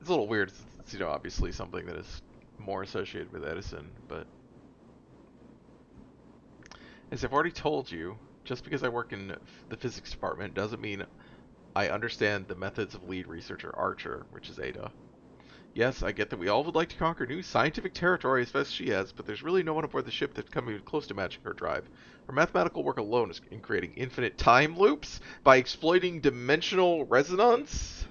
It's a little weird. It's, you know, obviously something that is more associated with Edison, but as I've already told you, just because I work in the physics department doesn't mean I understand the methods of lead researcher Archer, which is Ada. Yes, I get that we all would like to conquer new scientific territory as best she has, but there's really no one aboard the ship that come even close to matching her drive. Her mathematical work alone is in creating infinite time loops by exploiting dimensional resonance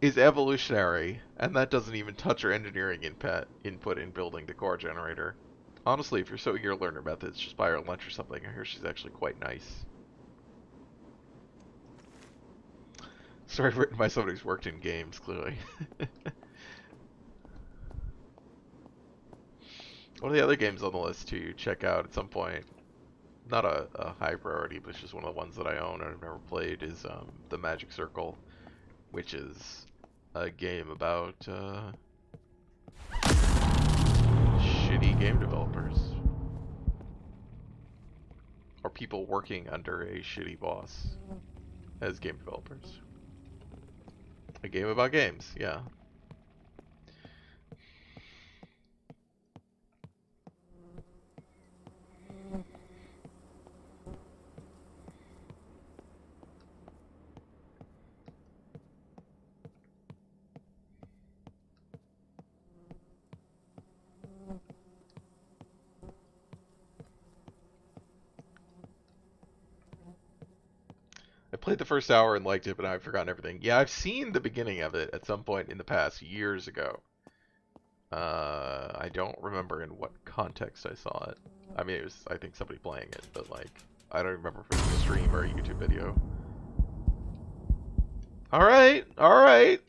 is evolutionary, and that doesn't even touch her engineering input in building the core generator. Honestly, if you're so eager to learn her methods, just buy her lunch or something. I hear she's actually quite nice. Story written by somebody who's worked in games, clearly. One of the other games on the list to check out at some point, not a high priority, but it's just one of the ones that I own and I've never played, is The Magic Circle, which is a game about shitty game developers. Or people working under a shitty boss as game developers. A game about games, yeah. played the first hour and liked it, but I've forgotten everything. Yeah, I've seen the beginning of it at some point in the past, years ago. I don't remember in what context I saw it. I mean, it was, I think, somebody playing it, but like, I don't remember if it was a stream or a YouTube video. Alright, alright.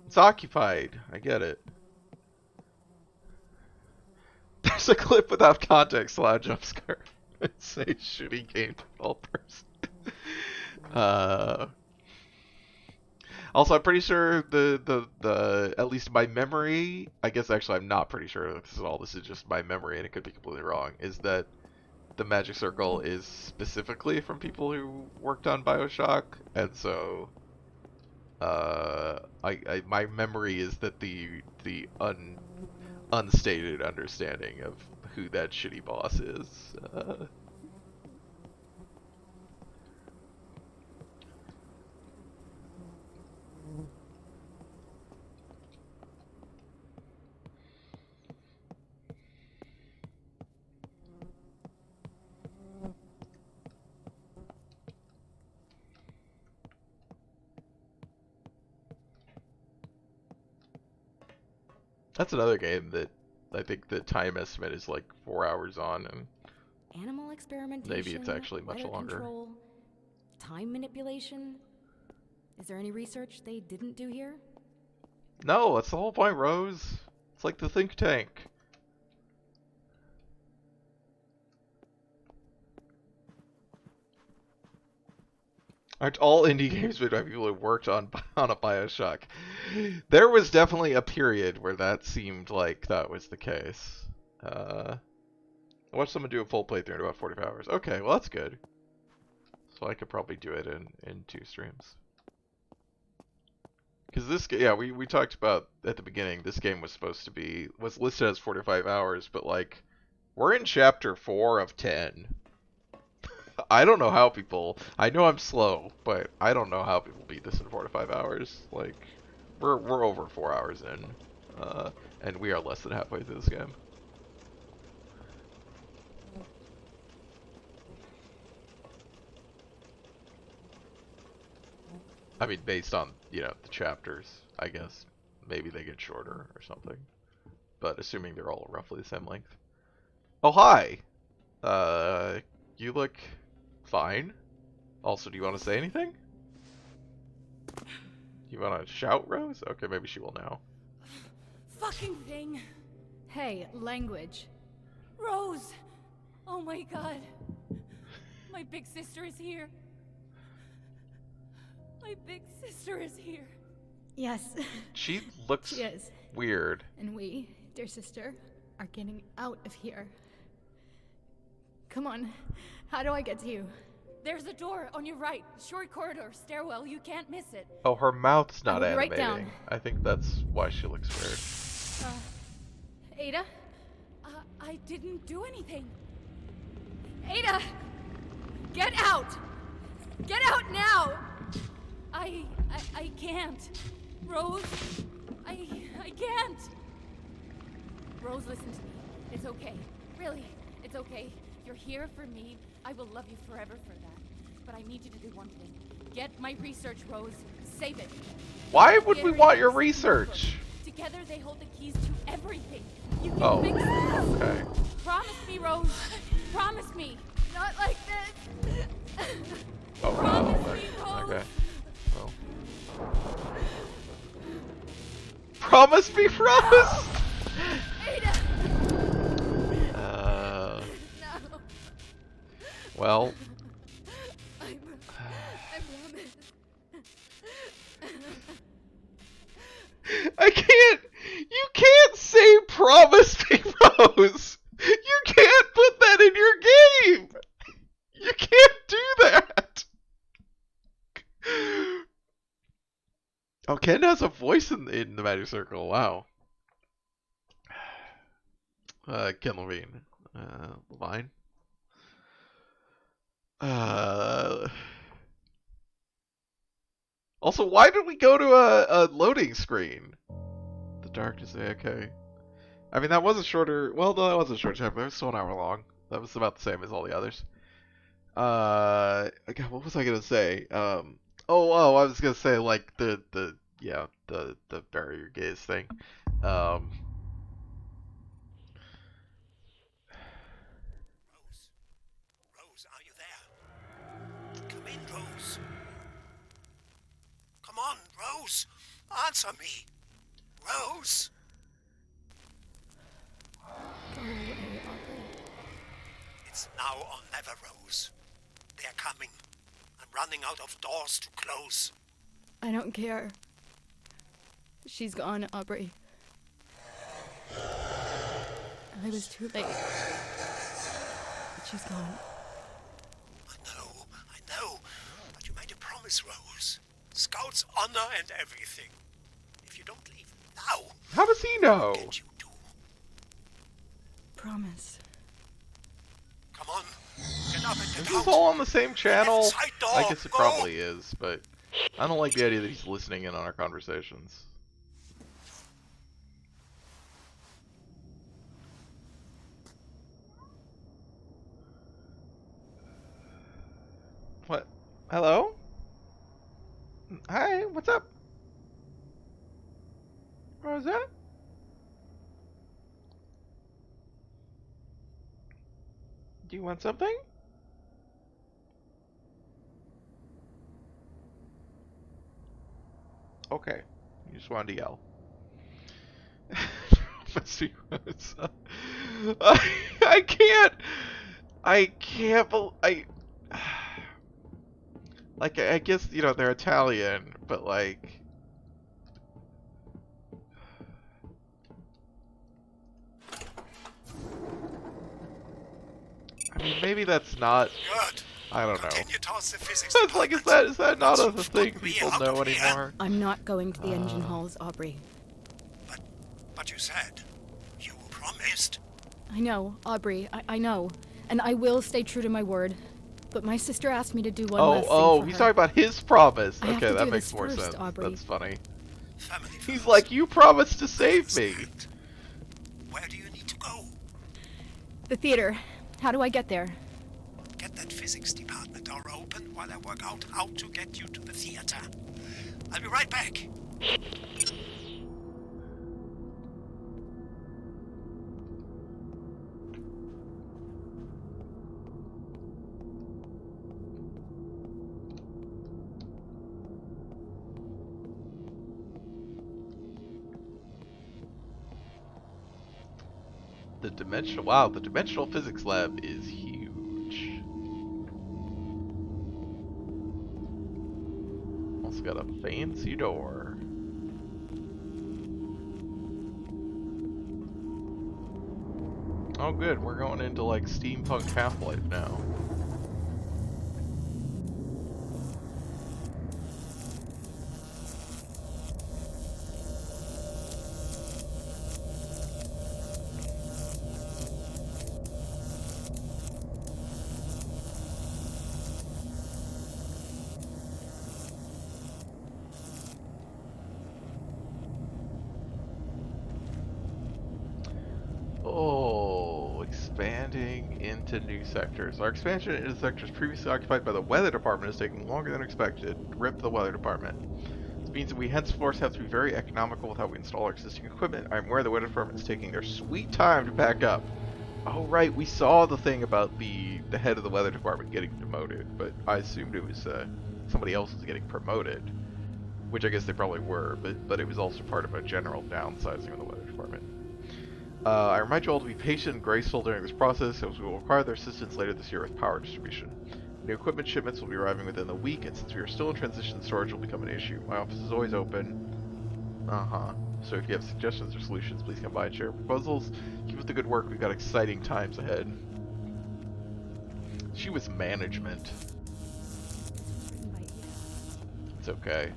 It's occupied. I get it. There's a clip without context, loud jump scare. It's a shitty game developers. Also, I'm pretty sure the at least my memory, I guess actually I'm not pretty sure this is just my memory and it could be completely wrong, is that the Magic Circle is specifically from people who worked on BioShock, and so my memory is that the unstated understanding of who that shitty boss is. That's another game that I think the time estimate is like 4 hours on, and Animal experimentation. maybe it's actually much weather longer. Control, time manipulation. Is there any research they didn't do here? No, that's the whole point, Rose. It's like the think tank. Aren't all indie games made by people who worked on a BioShock? There was definitely a period where that seemed like that was the case. I watched someone do a full playthrough in about 45 hours. Okay, well that's good. So I could probably do it in 2 streams. Because this, yeah, we talked about at the beginning, this game was listed as 45 hours, but like, we're in chapter 4 of 10. I don't know how people, I know I'm slow, but I don't know how people beat this in 4 to 5 hours. Like, we're over 4 hours in, and we are less than halfway through this game. I mean, based on, you know, the chapters, I guess. Maybe they get shorter or something. But assuming they're all roughly the same length. Oh, hi! You look fine. Also, do you want to say anything? You want to shout, Rose? Okay, maybe she will now. Fucking thing. Hey, language. Rose! Oh my god. My big sister is here. My big sister is here. Yes, She looks she is. weird. And we, dear sister, are getting out of here. Come on, how do I get to you? There's a door on your right. Short corridor, stairwell. You can't miss it. Oh, her mouth's not I will write animating. down. I think that's why she looks weird. Ada? I didn't do anything. Ada! Get out! Get out now! I can't. Rose, I can't. Rose, listen to me. It's okay. Really, it's okay. You're here for me. I will love you forever for that. But I need you to do one thing. Get my research, Rose. Save it. Why would we Gary want your and research? Together they hold the keys to everything. You can Oh, fix this. okay. Promise me, Rose. Promise me. Not like this. Oh, Promise wow. me, Rose. Okay. Well. Promise me, Rose! Ada. No. Well. I promise. I can't! You can't say promise me, Rose! You can't put that in your game! You can't do that! Oh, Ken has a voice in the Magic Circle, wow. Ken Levine. Levine? Also, why did we go to a loading screen? The darkness, okay. I mean, that was a shorter, well, no, that was a short chapter. It was still an hour long. That was about the same as all the others. God, what was I gonna say? I was gonna say like the bury your gaze thing. Um, Rose? Rose, are you there? Come in, Rose. Come on, Rose. Answer me. Rose? Go away, Aubrey. It's now or never, Rose. They're coming. I'm running out of doors to close. I don't care. She's gone, Aubrey. I was too late. She's gone. I know. But you made a promise, Rose. Scout's honor and everything. If you don't leave now, how does he know? what you do? Promise. Come on. Get up and Is get this out. all on the same channel? Side door. I guess it Go. probably is, but I don't like the idea that he's listening in on our conversations. What? Hello? Hi, what's up? What was that? Do you want something? Okay. You just wanted to yell. I can't. I can't. Like, I guess, you know, they're Italian, but like. I mean, maybe that's not. Good. I don't know. Continue towards the physics It's like, is that not a thing Put me people out know of here. anymore? I'm not going to the engine halls, Aubrey. But you said you promised. I know, Aubrey. I know. And I will stay true to my word. But my sister asked me to do one last thing for He's her. talking about his promise. I have Okay, to that do makes this more first, sense. Aubrey. That's funny. Family He's first. like, you promised to save me. Stand. Where do you need to go? The theater. How do I get there? Get that physics department door open while I work out how to get you to the theater. I'll be right back. The dimensional physics lab is huge. Also got a fancy door. Oh good, we're going into like steampunk Half-Life now. Oh, expanding into new sectors. Our expansion into sectors previously occupied by the weather department is taking longer than expected. RIP the weather department. This means that we henceforth have to be very economical with how we install our existing equipment. I'm aware the weather department is taking their sweet time to pack up. Oh right, we saw the thing about the head of the weather department getting demoted, but I assumed it was somebody else was getting promoted, which I guess they probably were, but it was also part of a general downsizing of the weather department. I remind you all to be patient and graceful during this process, as we will require their assistance later this year with power distribution. New equipment shipments will be arriving within the week, and since we are still in transition, storage will become an issue. My office is always open. So if you have suggestions or solutions, please come by and share proposals. Keep up the good work, we've got exciting times ahead. She was management. It's okay.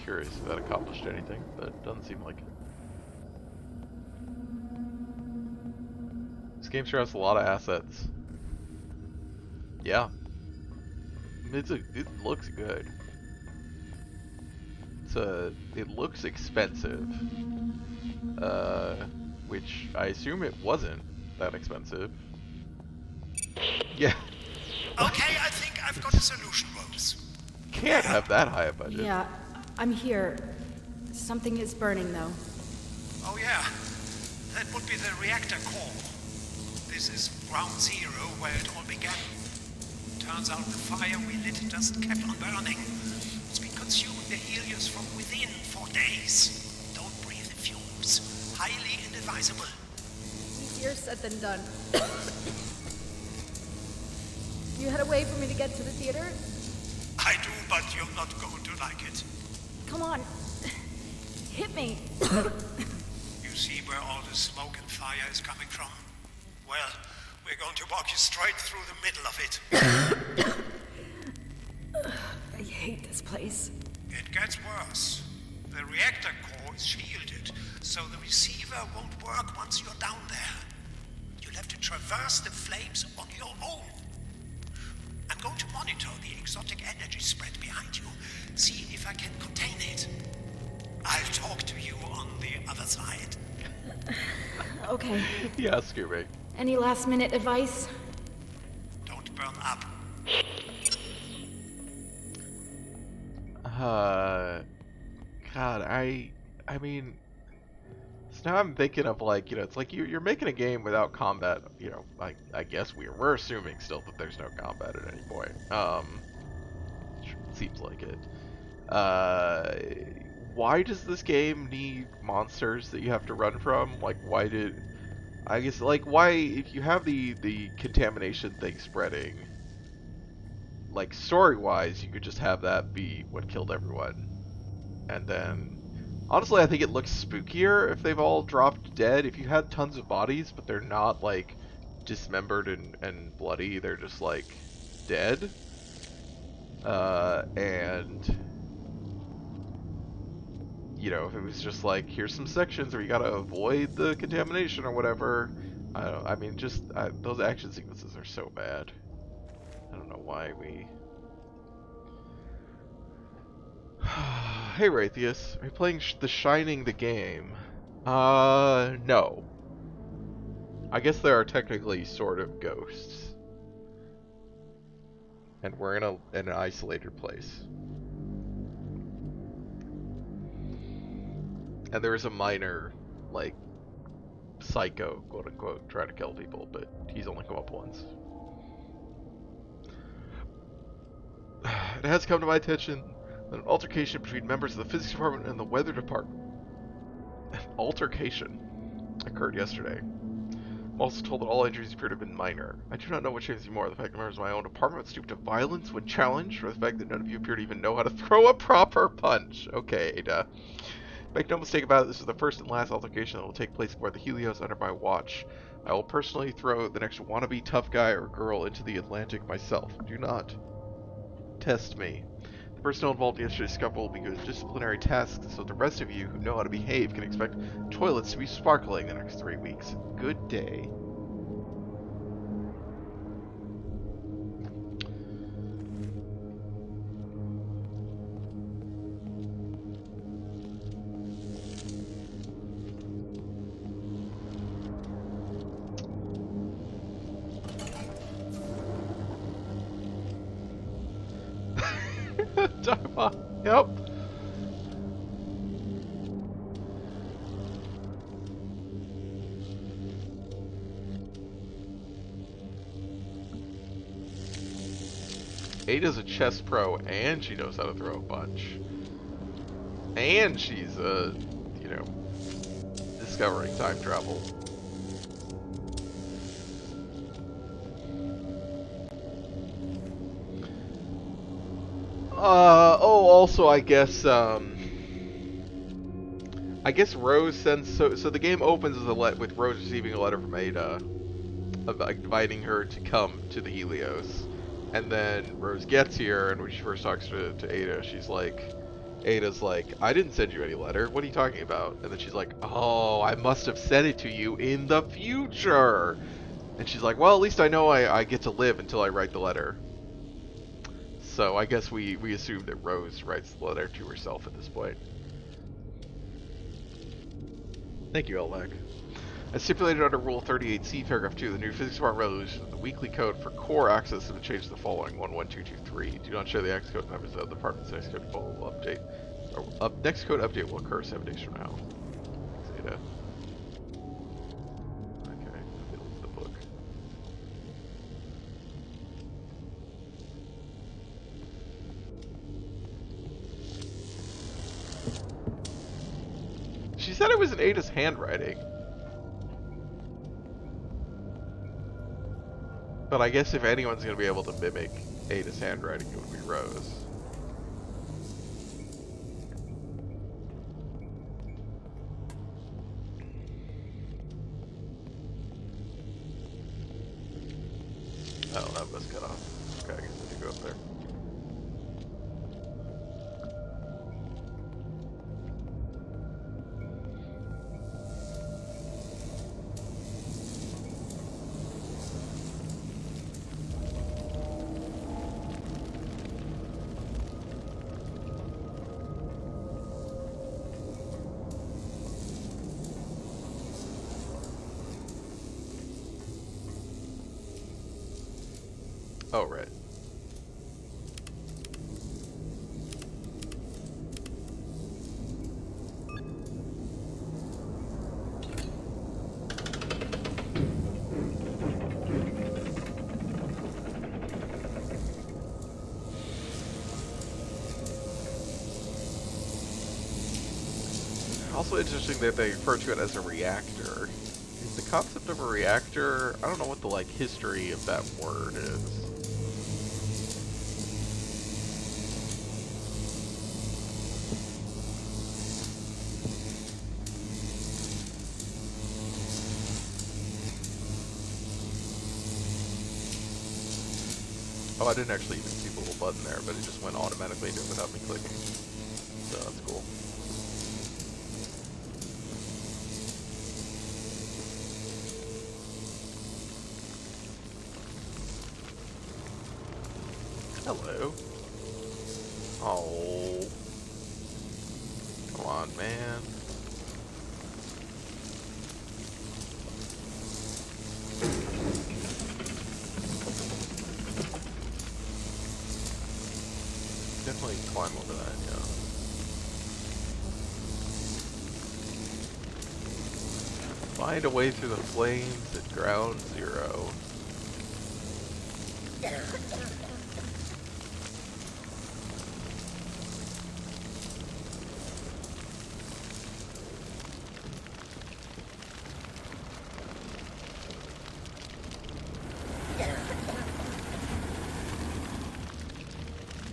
curious if that accomplished anything, but it doesn't seem like it. This game sure has a lot of assets. Yeah. It looks good. It looks expensive. Which I assume it wasn't that expensive. Yeah. Okay, I think I've got a solution, Rose. Can't have that high a budget. Yeah, I'm here. Something is burning though. Oh yeah, that would be the reactor core. This is ground zero where it all began. Turns out the fire we lit just kept on burning. It's been consuming the Helios from within for days. Don't breathe the fumes. Highly inadvisable. Easier said than done. You had a way for me to get to the theater? I do, but you're not going to like it. Come on. Hit me. You see where all the smoke and fire is coming from? Well, we're going to walk you straight through the middle of it. I hate this place. It gets worse. The reactor core is shielded, so the receiver won't work once you're down there. You'll have to traverse the flames on your own. I'm going to monitor the exotic energy spread behind you, see if I can contain it. I'll talk to you on the other side. Okay. Yeah, Scooby. Any last minute advice? Don't burn up. God, I mean, so now I'm thinking of like, it's like you're making a game without combat. I guess we're assuming still that there's no combat at any point. Seems like it. Why does this game need monsters that you have to run from? Like, why if you have the contamination thing spreading, like story-wise, you could just have that be what killed everyone. And then, honestly, I think it looks spookier if they've all dropped dead. If you had tons of bodies, but they're not, like, dismembered and bloody, they're just, like, dead. And, if it was just like, here's some sections where you gotta avoid the contamination or whatever. Those action sequences are so bad. I don't know why we... Hey Raytheus, are you playing The Shining the game? No. I guess there are technically sort of ghosts. And we're in an isolated place. And there is a minor, like, psycho, quote unquote, trying to kill people, but he's only come up once. It has come to my attention that an altercation between members of the physics department and the weather department occurred yesterday. I'm also told that all injuries appear to have been minor. I do not know what shames me more, the fact that members of my own department stoop to violence when challenged, or the fact that none of you appear to even know how to throw a proper punch. Okay, Ada. Make no mistake about it, this is the first and last altercation that will take place aboard the Helios under my watch. I will personally throw the next wannabe tough guy or girl into the Atlantic myself. Do not test me. The personnel involved in yesterday's scuffle will be given disciplinary tasks, so the rest of you who know how to behave can expect toilets to be sparkling the next 3 weeks. Good day. Yep. Ada's a chess pro, and she knows how to throw a punch. And she's, discovering time travel. Also, I guess Rose sends, so the game opens with Rose receiving a letter from Ada inviting her to come to the Helios. And then Rose gets here, and when she first talks to Ada, she's like, Ada's like, I didn't send you any letter. What are you talking about? And then she's like, oh, I must have sent it to you in the future. And she's like, well, at least I know I get to live until I write the letter. So I guess we assume that Rose writes the letter to herself at this point. Thank you, Elvac. As stipulated under Rule 38C, Paragraph 2, the new Physics Department resolution, the weekly code for core access has been changed to the following: 11223. Do not share the access code numbers of the department's next code will update. Next code update will occur 7 days from now. Zeta. Okay, middle of the book. She said it was in Ada's handwriting. But I guess if anyone's going to be able to mimic Ada's handwriting, it would be Rose. Oh, that was cut off. Okay, I guess I need to go up there. Oh, right. Also interesting that they refer to it as a reactor. Is the concept of a reactor, I don't know what the like history of that word is. Oh, I didn't actually even see the little button there, but it just went automatically into it without me clicking. So that's cool. Hello. Oh. Come on, man. Definitely climb over that, yeah. Find a way through the flames at ground zero.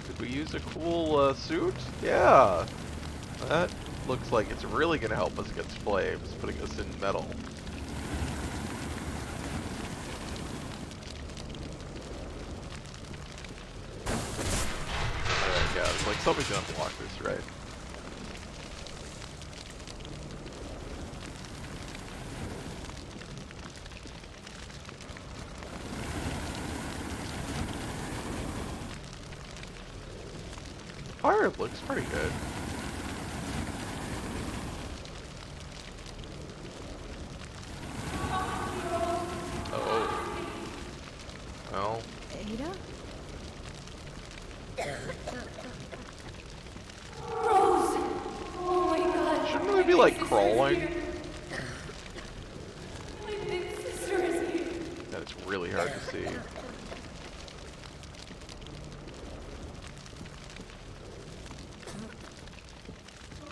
Did we use a cool suit? Yeah. That looks like it's really going to help us against flames, putting us in metal. Alright, yeah, it's like somebody's going to block this, right? Fire looks pretty good. Oh. Well. Ada? Rose! Oh my god. Shouldn't we be like My sister is crawling? here. My big sister is here. That's really hard to see.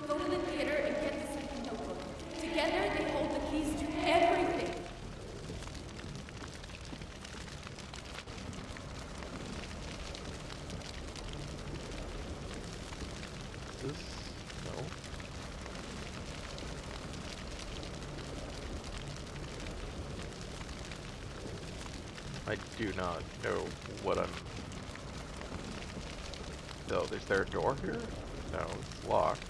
Go to the theater and get the second notebook. Together they hold the keys to everything. This? No. I do not know what I'm... No, is there a door here? No, it's locked.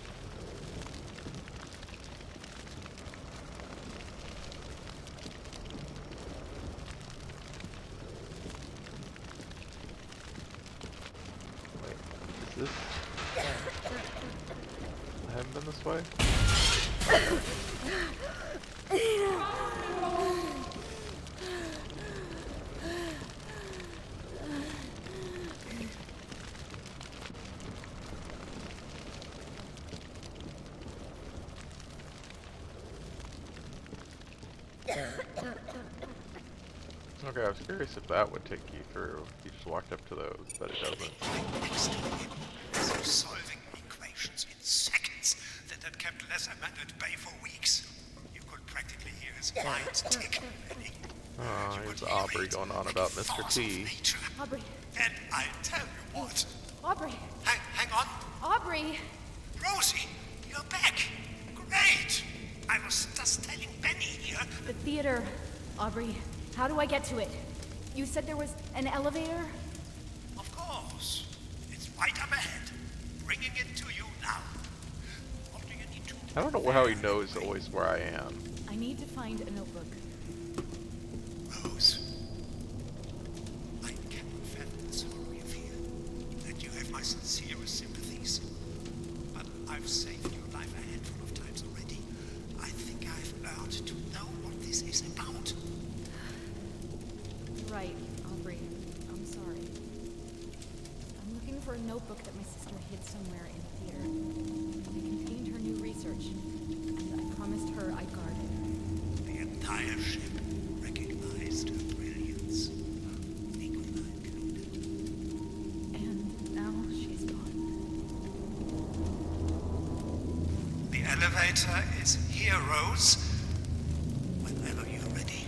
Wait, is this? I haven't been this way? Okay, I was curious if that would take you through. You just walked up to those, but it doesn't. Next to him, as if solving equations in seconds that had kept Les Amanda at bay for weeks. You could practically hear his mind tick. Oh, here's Aubrey going on about Mr. T. Aubrey. And I tell you what, Aubrey. hang on, Aubrey. Rosie, you're back. Great. I was just telling Benny here. The theater. Aubrey, how do I get to it? You said there was an elevator? Of course. It's right up ahead. Bringing it to you now. What do you need to I don't know how he knows always where I am. I need to find a notebook. Rose, I cannot fathom the sorrow you feel, and you have my sincerest sympathies. But I've saved your life a handful of times already. I think I've earned to know what this is about. Right, Aubrey. I'm sorry. I'm looking for a notebook that my sister hid somewhere in the theater. It contained her new research, and I promised her I'd guard it. The entire ship recognized her brilliance, Nicola included. And now she's gone. The elevator is here, Rose. Whenever you're ready.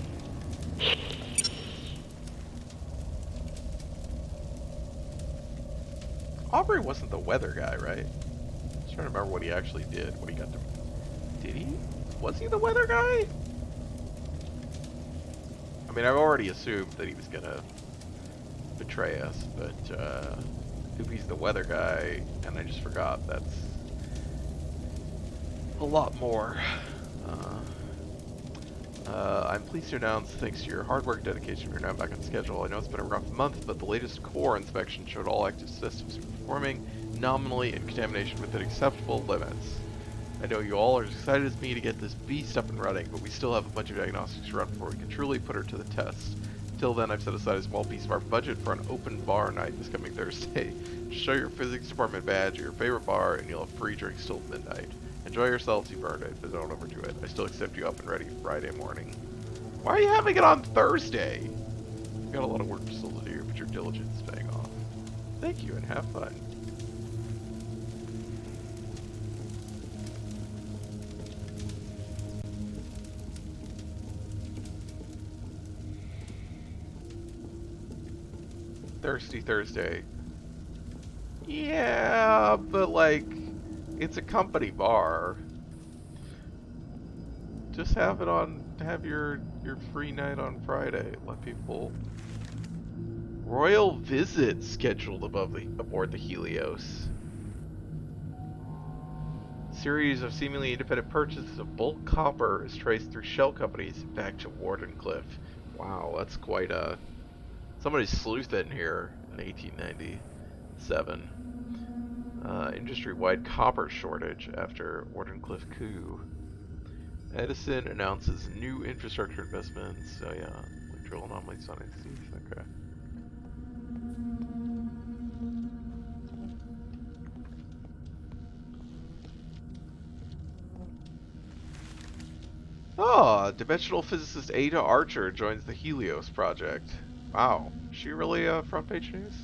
Aubrey wasn't the weather guy, right? I'm trying to remember what he actually did. What he got to... Did he? Was he the weather guy? I mean, I've already assumed that he was gonna betray us, but if he's the weather guy, and I just forgot, that's a lot more. I'm pleased to announce, thanks to your hard work and dedication, we're now back on schedule. I know it's been a rough month, but the latest core inspection showed all active systems performing nominally in contamination within acceptable limits. I know you all are as excited as me to get this beast up and running, but we still have a bunch of diagnostics to run before we can truly put her to the test. Till then, I've set aside a small piece of our budget for an open bar night this coming Thursday. Show your physics department badge at your favorite bar, and you'll have free drinks till midnight. Enjoy yourselves, you've earned it, but don't overdo it. I still accept you up and ready Friday morning. Why are you having it on Thursday? You've got a lot of work still to do, but your diligence is paying off. Thank you, and have fun. Thirsty Thursday. Yeah, but like, it's a company bar. Just have it on, have your free night on Friday. Let people... Royal visit scheduled aboard the Helios. Series of seemingly independent purchases of bulk copper is traced through shell companies back to Wardenclyffe. Wow, that's quite a... Somebody's sleuthing here in 1897. Industry-wide copper shortage after Wardenclyffe coup. Edison announces new infrastructure investments. Oh yeah, like drill anomalies on entities. Okay. Oh, dimensional physicist Ada Archer joins the Helios project. Wow, is she really front page news?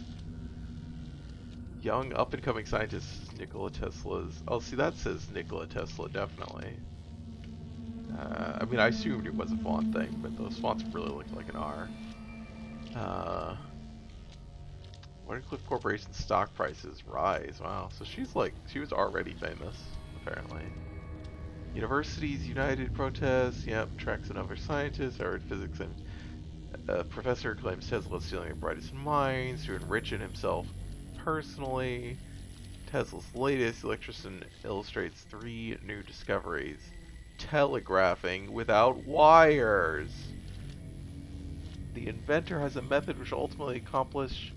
Young up-and-coming scientist Nikola Tesla's... Oh, see, that says Nikola Tesla, definitely. I mean, I assumed it was a font thing, but those fonts really look like an R. Wardenclyffe Corporation stock prices rise. Wow, so she's like, she was already famous, apparently. Universities United protests. Yep, tracks another scientist. Harvard physics and professor claims Tesla is stealing the brightest minds to enrich in himself personally. Tesla's latest electrician illustrates 3 new discoveries. Telegraphing without wires. The inventor has a method which will ultimately accomplish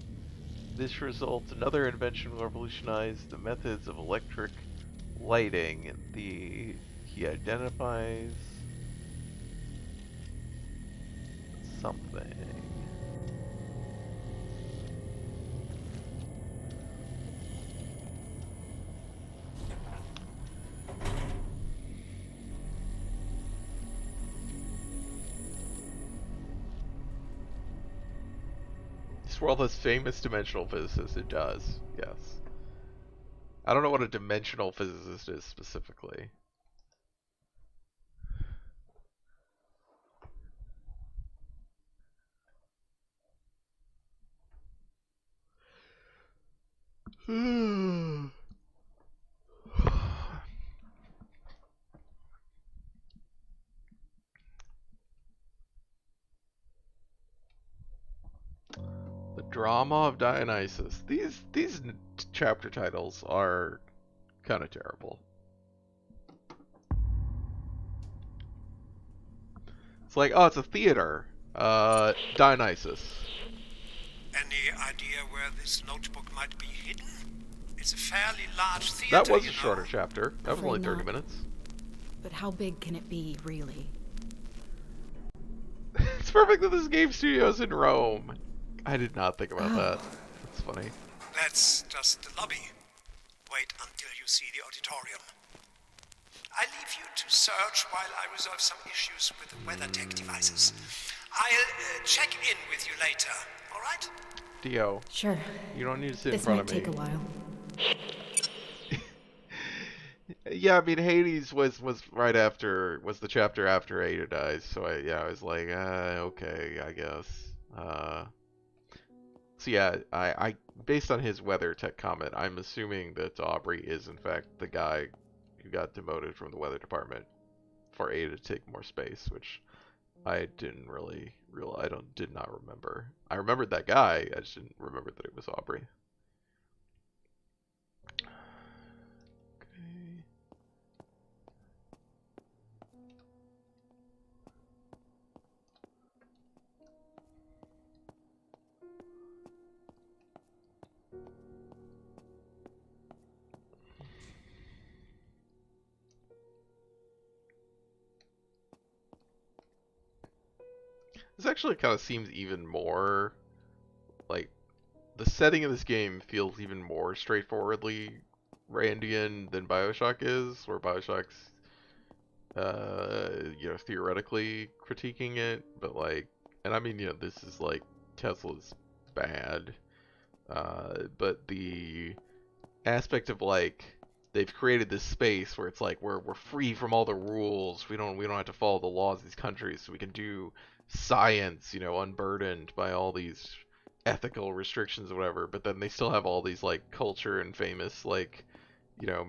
this result. Another invention will revolutionize the methods of electric lighting. He identifies something. This world has famous dimensional physicists. It does, yes. I don't know what a dimensional physicist is specifically. The Drama of Dionysus. These chapter titles are kind of terrible. It's like, oh, it's a theater. Dionysus. Any idea where this notebook might be hidden? It's a fairly large theater. That was you a know. shorter chapter. That was only Afraid 30 not. minutes. But how big can it be, really? It's perfect that this game studio's in Rome. I did not think about Oh. that. That's funny. That's just the lobby. Wait until you see the auditorium. I leave you to search while I resolve some issues with the WeatherTech devices. I'll check in with you later, alright? Dio, Sure. you don't need to sit in This front might of me. take a while. Yeah, I mean Hades was right after, was the chapter after Ada dies, so I was like, okay, I guess. So yeah, I based on his weather tech comment, I'm assuming that Aubrey is in fact the guy who got demoted from the weather department for Ada to take more space, which I didn't really realize. Did not remember. I remembered that guy. I just didn't remember that it was Aubrey. Okay. This actually kind of seems even more like the setting of this game feels even more straightforwardly Randian than BioShock is, where BioShock's theoretically critiquing it, but like, and I mean, this is like Tesla's bad, but the aspect of like they've created this space where it's like we're free from all the rules. We don't have to follow the laws of these countries, so we can do science, unburdened by all these ethical restrictions or whatever. But then they still have all these like culture and famous like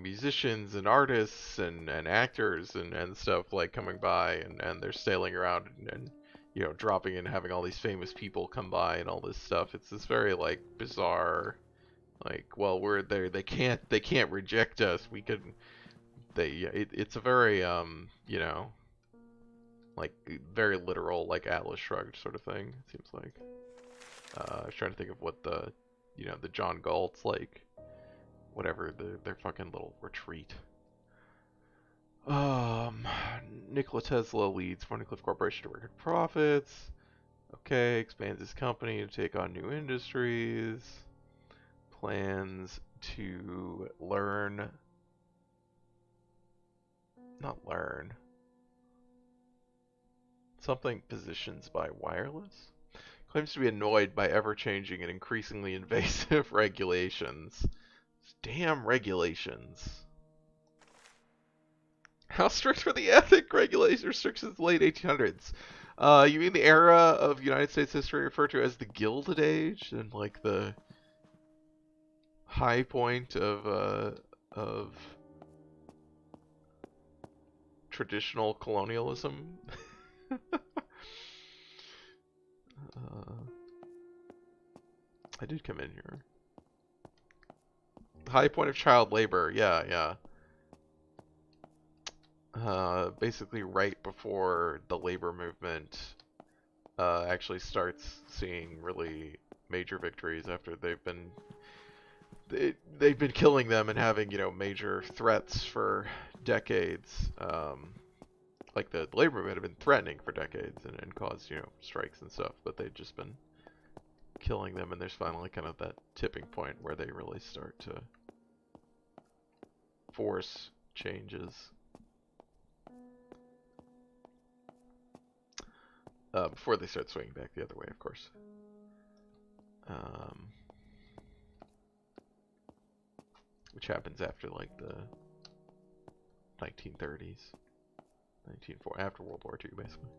musicians and artists and actors and stuff like coming by and they're sailing around and dropping in, having all these famous people come by and all this stuff. It's this very like bizarre, like, well, we're there, they can't reject us, we could, it's a very like very literal, like Atlas Shrugged sort of thing, it seems like. I was trying to think of what the the John Galt's like whatever, their fucking little retreat. Nikola Tesla leads Thornycliffe Corporation to record profits. Okay, expands his company to take on new industries. Plans to something positions by wireless. Claims to be annoyed by ever-changing and increasingly invasive regulations. Damn regulations. How strict were the ethic regulation restrictions in the late 1800s? You mean the era of United States history referred to as the Gilded Age, and like the high point of traditional colonialism? I did come in here. high point of child labor. Yeah, yeah. Basically right before the labor movement actually starts seeing really major victories after they've been killing them and having, you know, major threats for decades. Like the labor movement had been threatening for decades and caused, you know, strikes and stuff, but they've just been killing them, and there's finally kind of that tipping point where they really start to force changes. Before they start swinging back the other way, of course. Which happens after like the 1930s, 1940, after World War II, basically.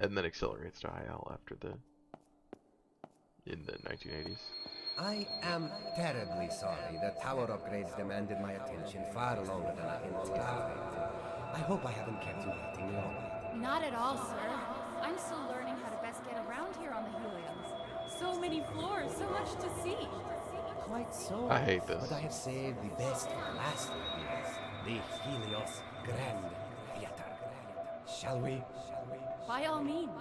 And then accelerates to IL after in the 1980s. I am terribly sorry the tower upgrades demanded my attention far longer than I anticipated. I hope I haven't kept you waiting long. Not at all, sir. I'm still learning how to best get around here on the Helios. So many floors, so much to see. Quite so. I hate this. But I have saved the best for last, the Helios Grand Theater. Shall we? By all means.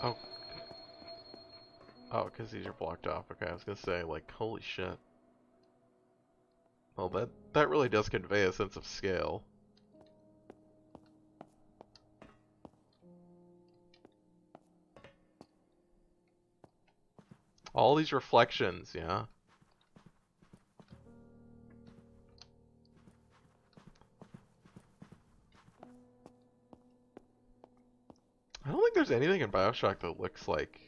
Oh. Oh, because these are blocked off. Okay, I was gonna say, like, holy shit. Well, that really does convey a sense of scale. All these reflections, yeah. I don't think there's anything in BioShock that looks like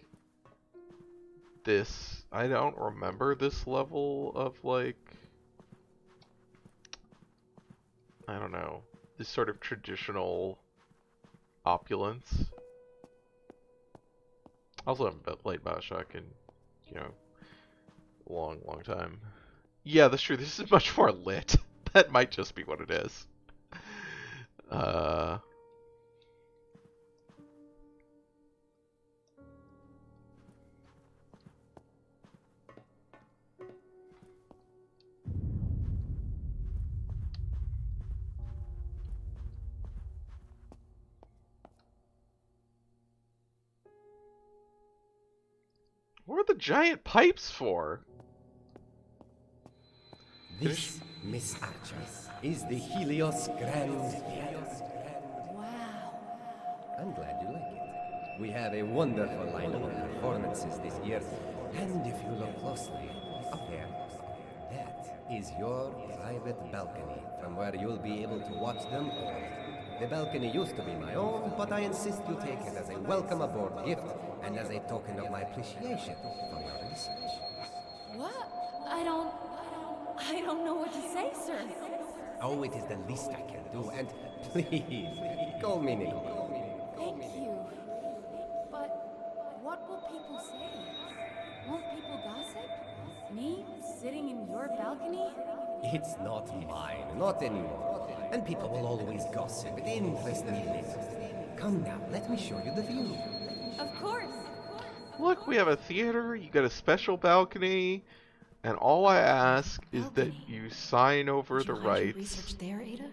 this. I don't remember this level of, like, I don't know, this sort of traditional opulence. Also, I haven't played BioShock in, you know, a long time. Yeah, that's true. This is much more lit. That might just be what it is. What are the giant pipes for? This, Miss Archer, is the Helios Grand Theater. Wow. I'm glad you like it. We have a wonderful lineup of performances this year. And if you look closely, up there, that is your private balcony from where you'll be able to watch them all. The balcony used to be my own, but I insist you take it as a welcome aboard gift and as a token of my appreciation for your research. What? I don't know what to say, sir. Oh, it is the least I can do, and please, call me Nicole. Thank you. But what will people say? Won't people gossip? Me sitting in your balcony? It's not mine, not anymore. And people will always gossip. It interests me little. Come now, let me show you the view. Of course. Look, we have a theater, you got a special balcony, and all I ask is that Balcony. you sign over Did the you hide your rights research there, Ada?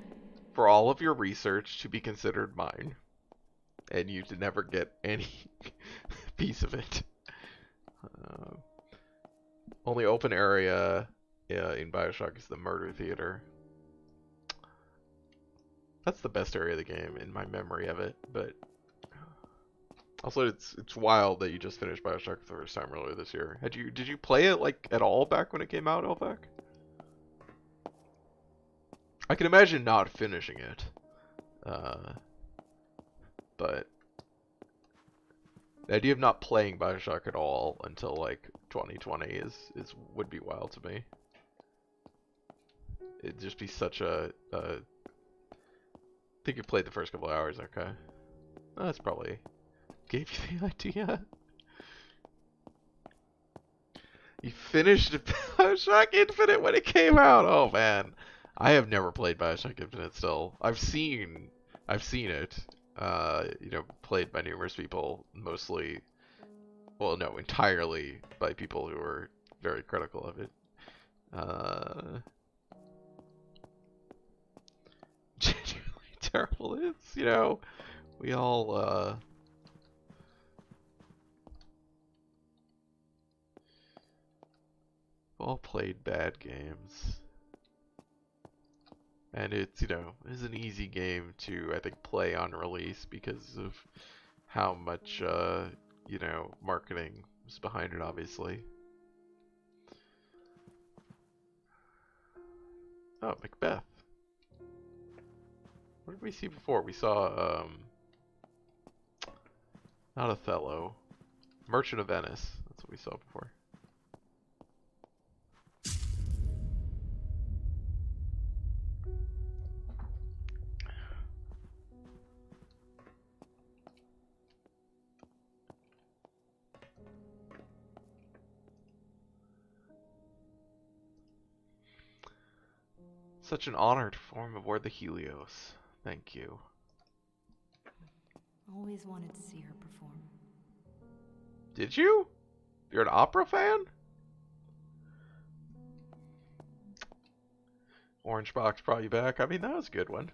for all of your research to be considered mine. And you to never get any piece of it. Only open area in BioShock is the murder theater. That's the best area of the game in my memory of it, but also it's wild that you just finished BioShock for the first time earlier this year. Did you play it like at all back when it came out, Elvac? I can imagine not finishing it. But the idea of not playing BioShock at all until like 2020 would be wild to me. It'd just be such a I think you played the first couple of hours, okay. That's probably gave you the idea. You finished BioShock Infinite when it came out. Oh man. I have never played BioShock Infinite still. I've seen I've seen it. Played by numerous people, mostly, well, no, entirely by people who are very critical of it. Genuinely terrible. It's, we all, played bad games. And it's, it's an easy game to, I think, play on release because of how much, marketing was behind it, obviously. Oh, Macbeth. What did we see before? We saw, not Othello. Merchant of Venice. That's what we saw before. Such an honor to perform aboard the Helios. Thank you. Always wanted to see her perform. Did you? You're an opera fan? Orange Box brought you back. I mean, that was a good one.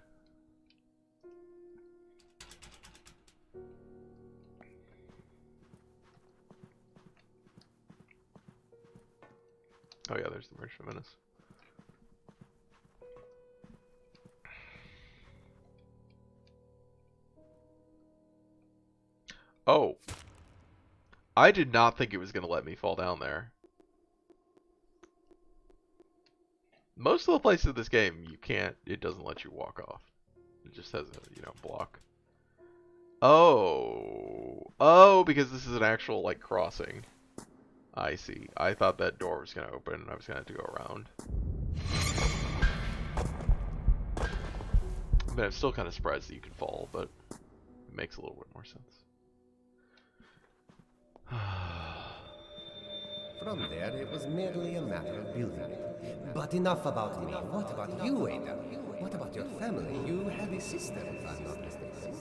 Oh yeah, there's the Merchant of Venice. Oh. I did not think it was going to let me fall down there. Most of the places in this game, it doesn't let you walk off. It just has a, block. Oh, because this is an actual, crossing. I see. I thought that door was going to open and I was going to have to go around. I mean, I'm still kind of surprised that you can fall, but it makes a little bit more sense. From there, it was merely a matter of building it. But enough about me. What about you, Ada? What about your family? You have a sister, if I'm not mistaken.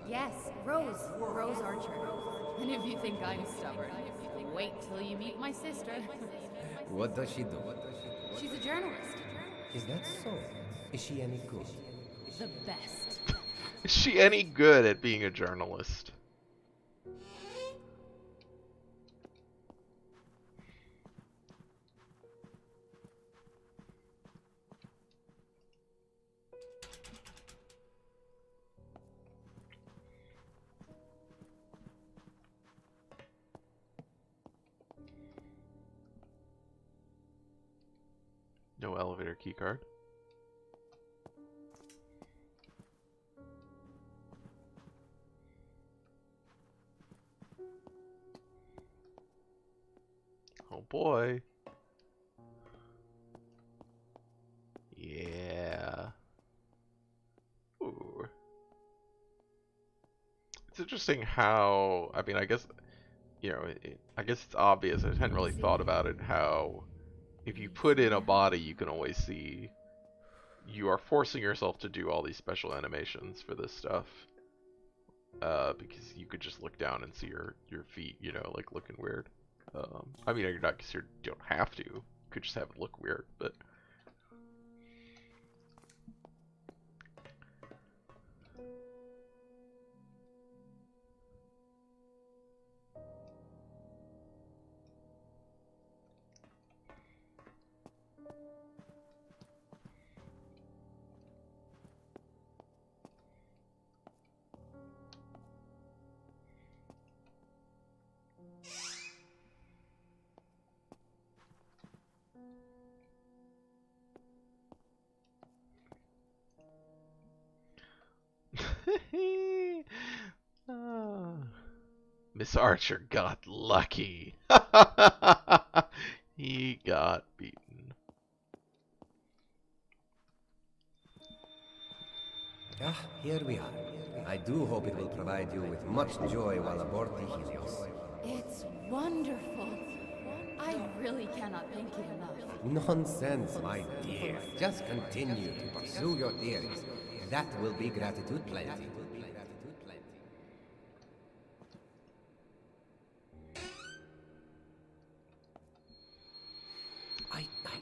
Yes, Rose. Rose Archer. And if you think I'm stubborn, wait till you meet my sister. What does she do? She's a journalist. Is that so? Is she any good? The best. Is she any good at being a journalist? No elevator keycard. Oh boy. Yeah. Ooh. It's interesting how, I mean, I guess, I guess it's obvious. I hadn't really thought about it, how if you put in a body, you can always see you are forcing yourself to do all these special animations for this stuff. Because you could just look down and see your feet, looking weird. I mean, you don't have to. You could just have it look weird, but... Miss Archer got lucky. He got beaten. Ah, here we are. I do hope it will provide you with much joy while aboard the Helios. It's wonderful. I really cannot thank you enough. Nonsense, my dear. Just continue to pursue your theories. That will be gratitude plenty.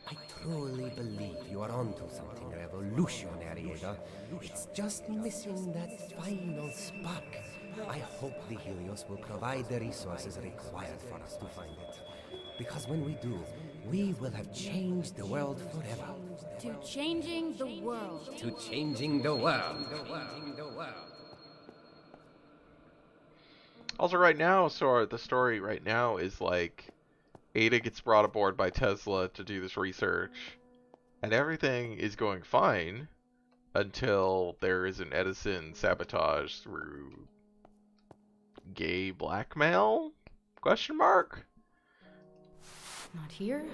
I truly believe you are onto something revolutionary, Ada. It's just missing that final spark. I hope the Helios will provide the resources required for us to find it. Because when we do, we will have changed the world forever. To changing the world. To changing the world. Also, right now, so the story right now is like Ada gets brought aboard by Tesla to do this research, and everything is going fine until there is an Edison sabotage through gay blackmail? Question mark? Not here.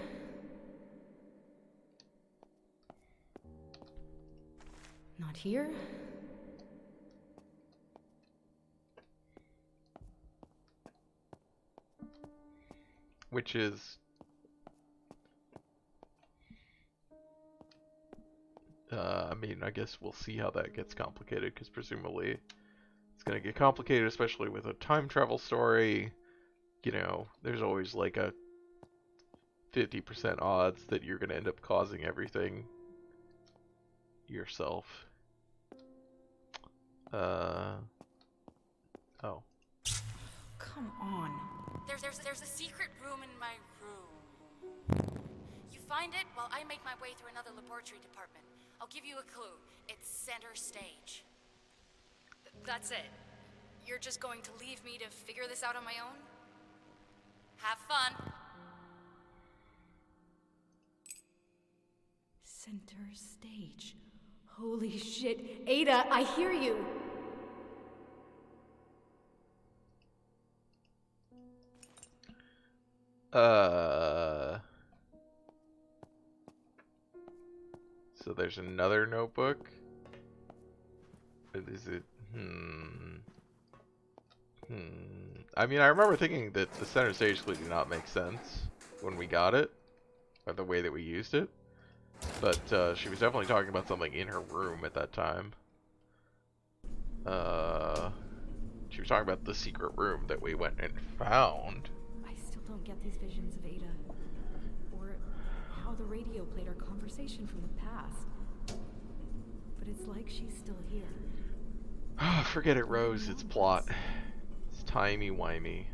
Not here. Which is I mean, I guess we'll see how that gets complicated, because presumably it's going to get complicated, especially with a time travel story. You know, there's always like a 50% odds that you're going to end up causing everything yourself. Oh. Come on. There's a secret room in my room. You find it while I make my way through another laboratory department. I'll give you a clue. It's center stage. That's it. You're just going to leave me to figure this out on my own? Have fun. Center stage. Holy shit. Ada, I hear you. So there's another notebook? Or is it... I mean, I remember thinking that the center stage clue did not make sense when we got it, or the way that we used it. But she was definitely talking about something in her room at that time. She was talking about the secret room that we went and found. I still don't get these visions of Ada. Or how the radio played our conversation from the past. But it's like she's still here. Forget it, Rose. It's plot. It's timey-wimey.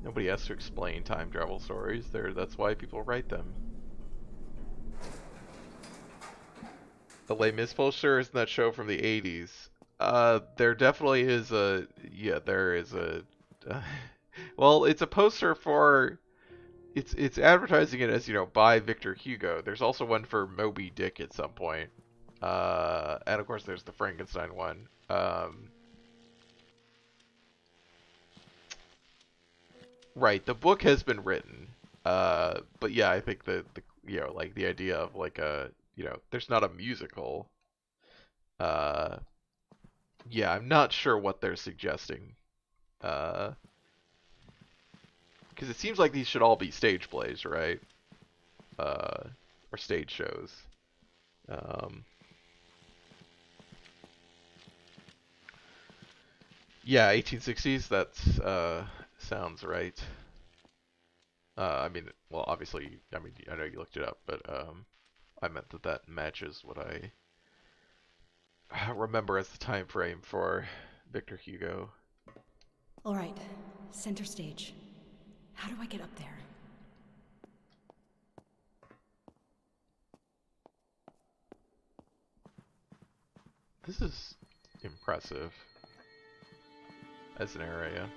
Nobody has to explain time travel stories. That's why people write them. The Les Mis poster is in that show from the 80s. There definitely is a... Yeah, there is a... well, it's a poster for... It's advertising it as, you know, by Victor Hugo. There's also one for Moby Dick at some point. And of course there's the Frankenstein one. Right, the book has been written. But yeah, I think the you know, like the idea of like a, you know, there's not a musical. Yeah, I'm not sure what they're suggesting. Because it seems like these should all be stage plays, right? Or stage shows. Yeah, 1860s, that's, sounds right. I mean, well, obviously, I mean, I know you looked it up, but, I meant that matches what I remember as the time frame for Victor Hugo. Alright, center stage. How do I get up there? This is impressive as an area.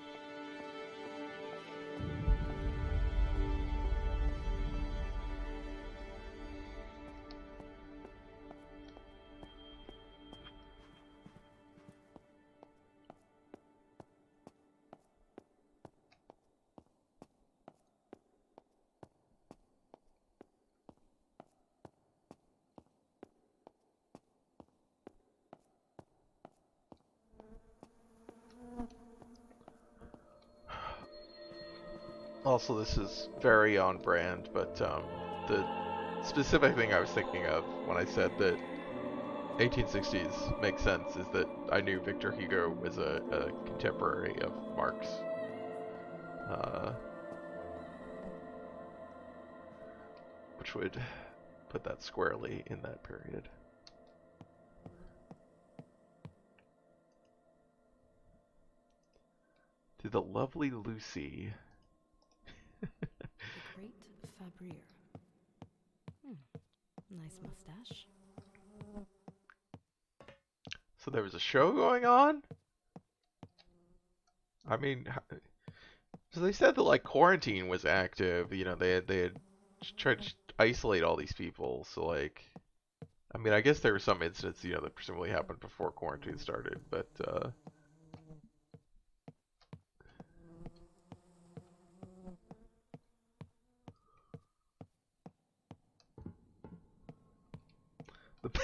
Also, this is very on brand, but the specific thing I was thinking of when I said that 1860s makes sense is that I knew Victor Hugo was a contemporary of Marx. Which would put that squarely in that period. To the lovely Lucy. The great Fabrier. Nice mustache. So there was a show going on? I mean, so they said that like quarantine was active. You know, they had tried to isolate all these people. So like, I mean, I guess there were some incidents, you know, that presumably happened before quarantine started, but the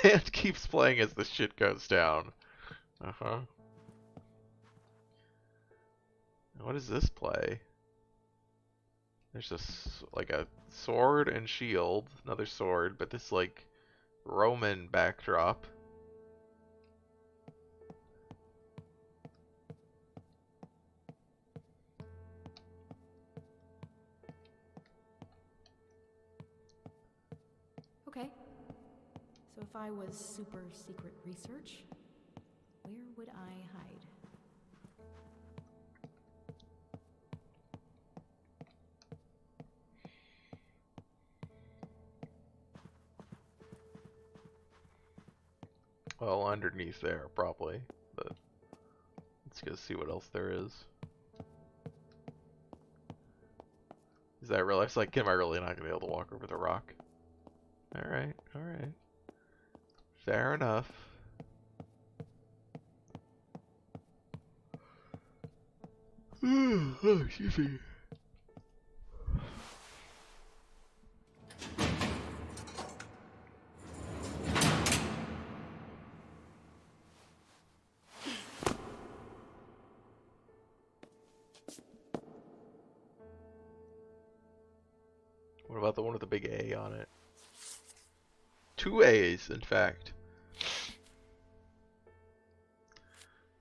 band keeps playing as the shit goes down. Uh-huh. What does this play? There's just like a sword and shield, another sword, but this like Roman backdrop. Okay. So if I was super secret research, where would I hide? Well, underneath there, probably. But let's go see what else there is. Is that real? It's like, am I really not gonna be able to walk over the rock? Alright, alright. Fair enough. Oh, excuse me. What about the one with the big A on it? 2 A's, in fact.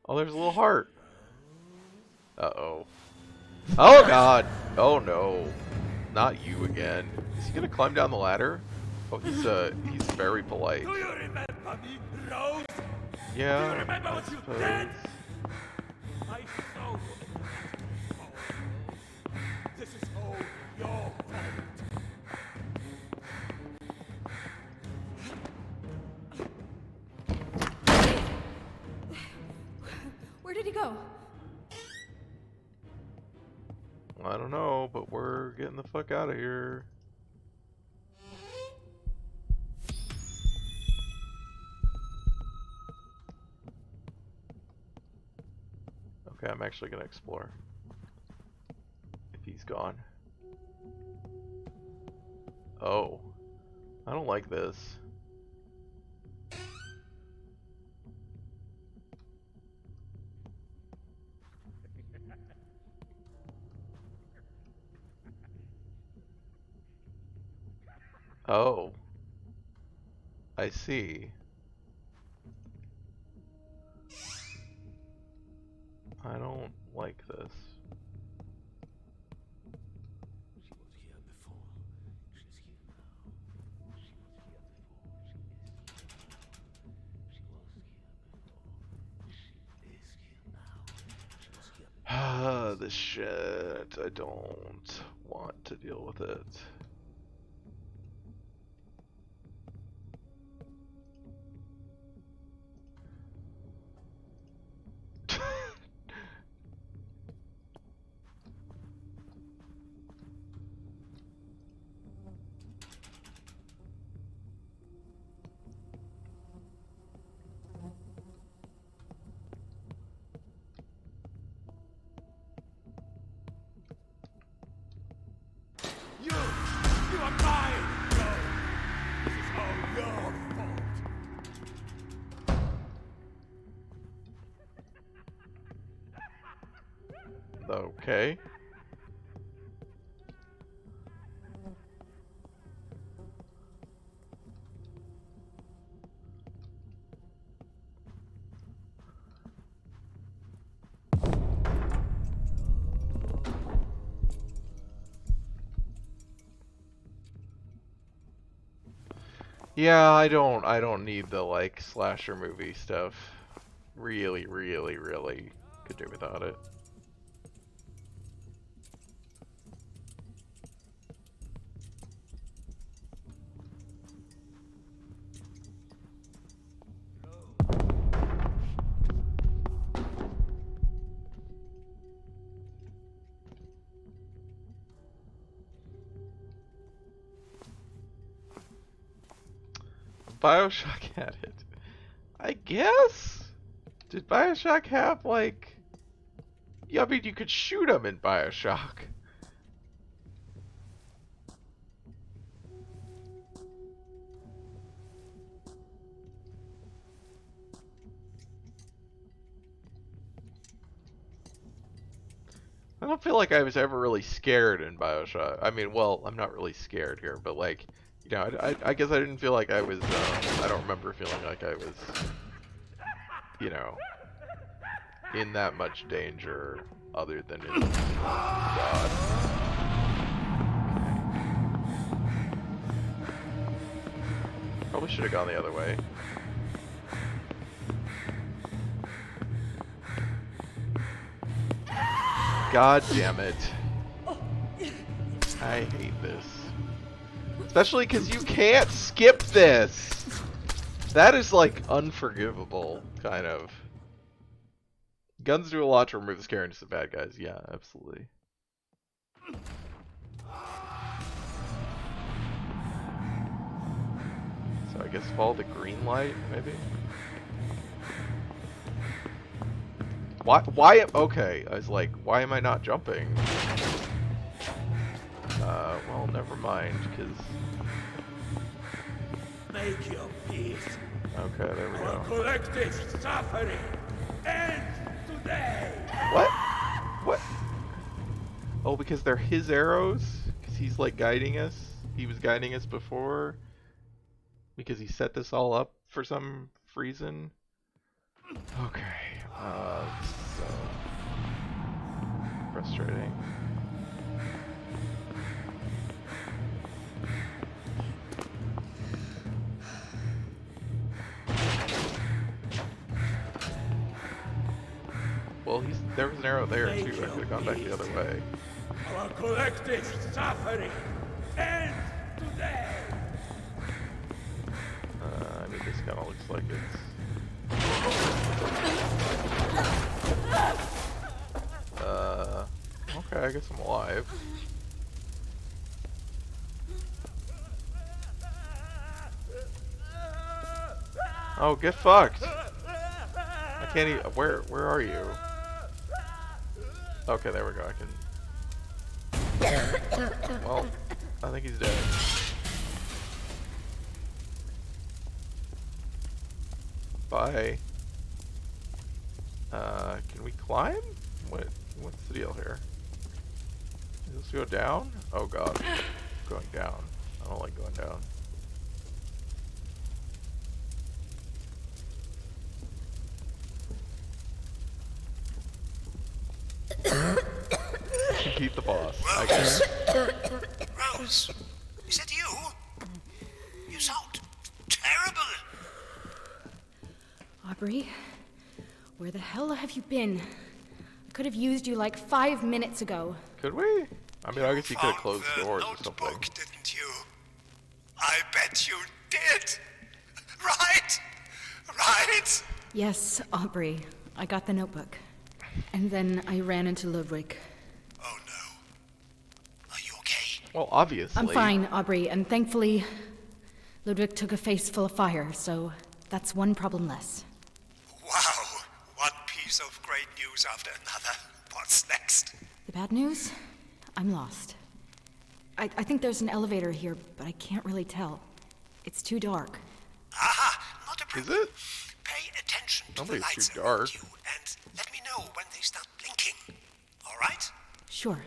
Oh, there's a little heart. Uh-oh. Oh, God! Oh, no. Not you again. Is he gonna climb down the ladder? Oh, he's very polite. Do you remember me, Rose? Yeah, Do you remember I what you suppose. did? I saw you. This is all your fault. Where did he go? I don't know, but we're getting the fuck out of here. Okay, I'm actually gonna explore. If he's gone. Oh. I don't like this. Oh. I see. I don't like this. She was here before. She's here now. She was here before. She is here. She was here before. She is here now. She was here before. Ah, this shit. I don't want to deal with it. You are mine, Rose. This is all your fault. Okay. Yeah, I don't need the like slasher movie stuff. Really, really, really could do without it. BioShock had it. I guess? Did BioShock have like... Yeah, I mean you could shoot them in BioShock. I don't feel like I was ever really scared in BioShock. I mean, well, I'm not really scared here, but like, you know, I guess I didn't feel like I was, I don't remember feeling like I was, you know, in that much danger other than in God. Probably should have gone the other way. God damn it. I hate this. Especially because you can't skip this! That is like unforgivable, kind of. Guns do a lot to remove the scariness of bad guys. Yeah, absolutely. So I guess follow the green light, maybe? Why, okay, I was like, why am I not jumping? Well, never mind, because... Make your peace. Okay, there we Our go. collective suffering ends today. What? What? Oh, because they're his arrows? Because he's like guiding us? He was guiding us before? Because he set this all up for some reason? Okay. So... frustrating. Well, there was an arrow there too. I could have gone back the other way. Our collective suffering ends today. I mean, this kind of looks like it's... okay, I guess I'm alive. Oh, get fucked! I can't even... Where are you? Okay, there we go, I can... Well, I think he's dead. Bye. Can we climb? What's the deal here? Does this go down? Oh god. Going down. I don't like going down. Beat the boss. I guess. Rose, is that you? You sound terrible. Aubrey, where the hell have you been? I could have used you like 5 minutes ago. Could we? I mean, I guess you could have Found closed the doors or something. notebook, didn't you? I bet you did. Right? Right? Yes, Aubrey. I got the notebook. And then I ran into Ludwig. Oh no. Are you okay? Well, obviously. I'm fine, Aubrey, and thankfully, Ludwig took a face full of fire, so that's one problem less. Wow. One piece of great news after another. What's next? The bad news? I'm lost. I think there's an elevator here, but I can't really tell. It's too dark. Aha, not a Is problem. it? Pay attention to Nobody, the it's lights too around dark. you and let me know when they start blinking. All right? Sure.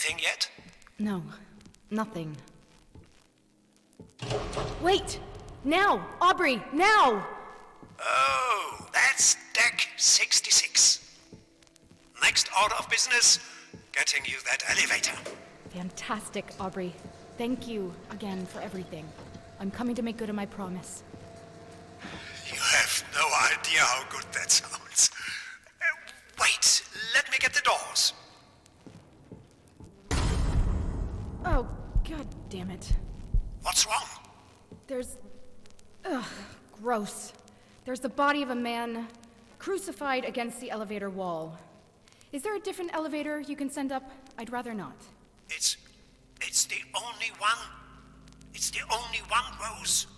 Anything yet? No, nothing. Wait! Now! Aubrey, now! Oh, that's deck 66. Next order of business, getting you that elevator. Fantastic, Aubrey. Thank you again for everything. I'm coming to make good on my promise. You have no idea how good that sounds. Wait, let me get the doors. Oh, god damn it. What's wrong? There's... Ugh, gross. There's the body of a man crucified against the elevator wall. Is there a different elevator you can send up? I'd rather not. It's the only one. It's the only one, Rose.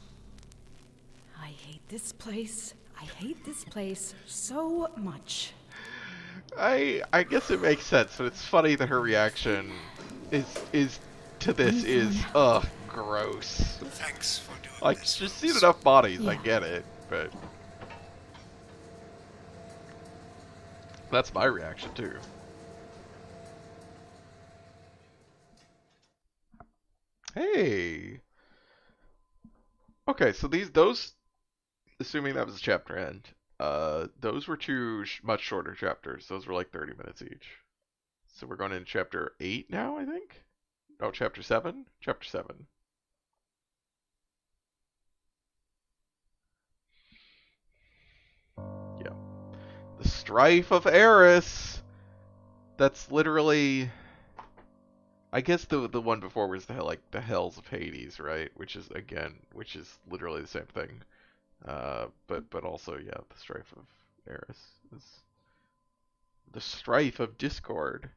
I hate this place. I hate this place so much. I guess it makes sense, but it's funny that her reaction is to this is gross. Thanks for doing Like, this. just seen enough bodies, I Yeah. get it, but that's my reaction too. Hey. Okay, so those, assuming that was a chapter end, those were two much shorter chapters. Those were like 30 minutes each. So we're going into chapter 8 now, I think? Oh, chapter 7? Chapter 7. Yeah. The Strife of Eris! That's literally... I guess the one before was the Hells of Hades, right? Which is literally the same thing. But also, yeah, the Strife of Eris is the Strife of Discord.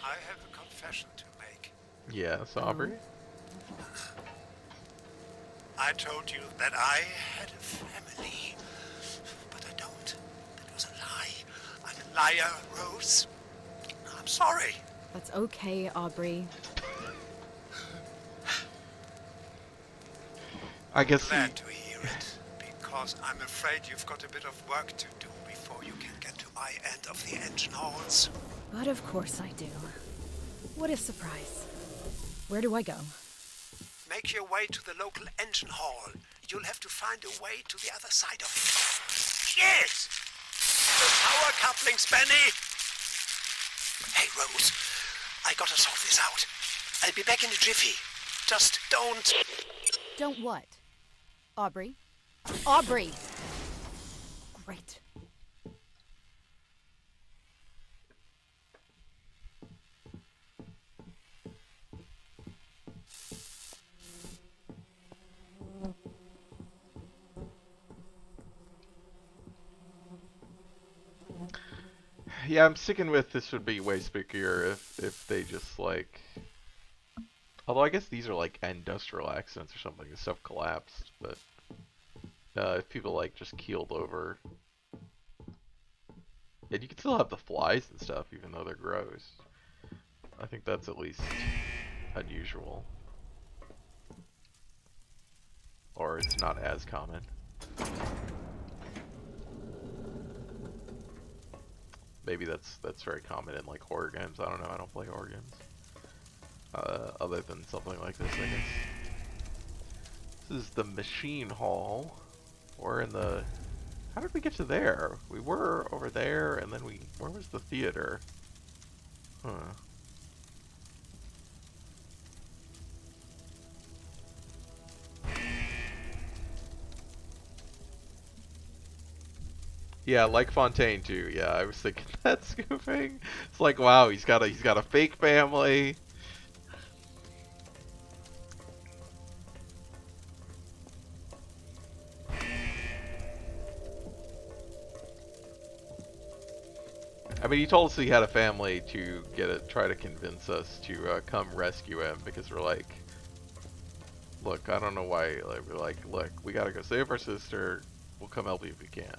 I have a confession to make. Yes, Aubrey? I told you that I had a family, but I don't. That was a lie. I'm a liar, Rose. I'm sorry. That's okay, Aubrey. I guess Glad to hear it, because I'm afraid you've got a bit of work to do before you can get to my end of the engine halls. But of course I do. What a surprise. Where do I go? Make your way to the local engine hall. You'll have to find a way to the other side of it. Yes! The power couplings, Benny! Hey, Rose. I gotta sort this out. I'll be back in a jiffy. Just don't... Don't what? Aubrey? Aubrey! Great. Yeah, I'm sticking with this would be way spookier if they just like... Although I guess these are like industrial accidents or something, and stuff collapsed, but if people like just keeled over, and you can still have the flies and stuff even though they're gross. I think that's at least unusual, or it's not as common. Maybe that's very common in like horror games. I don't know. I don't play horror games. Other than something like this, I guess. This is the machine hall. We're in the... How did we get to there? We were over there, and then we... Where was the theater? Huh. Yeah, like Fontaine too. Yeah, I was thinking that scoofing. It's like, wow, he's got a fake family. I mean, he told us he had a family to try to convince us to come rescue him because we're like, look, I don't know why. Like, we're like, look, we gotta go save our sister. We'll come help you if we can.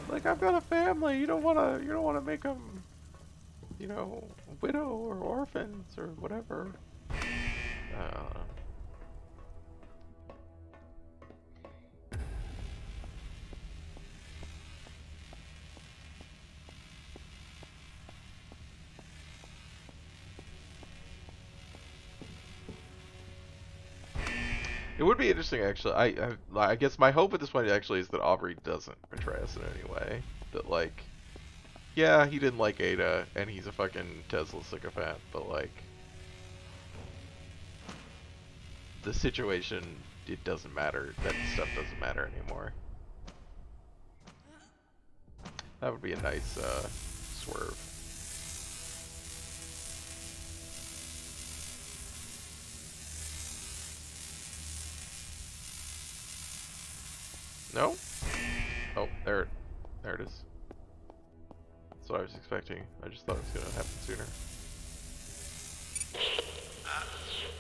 Like, I've got a family. You don't wanna make them, you know, widow or orphans or whatever. I don't know. It would be interesting, actually. I guess my hope at this point actually is that Aubrey doesn't betray us in any way. That, like, yeah, he didn't like Ada, and he's a fucking Tesla sycophant, but, like, the situation, it doesn't matter. That stuff doesn't matter anymore. That would be a nice, swerve. No? Oh, there it is. That's what I was expecting. I just thought it was gonna happen sooner.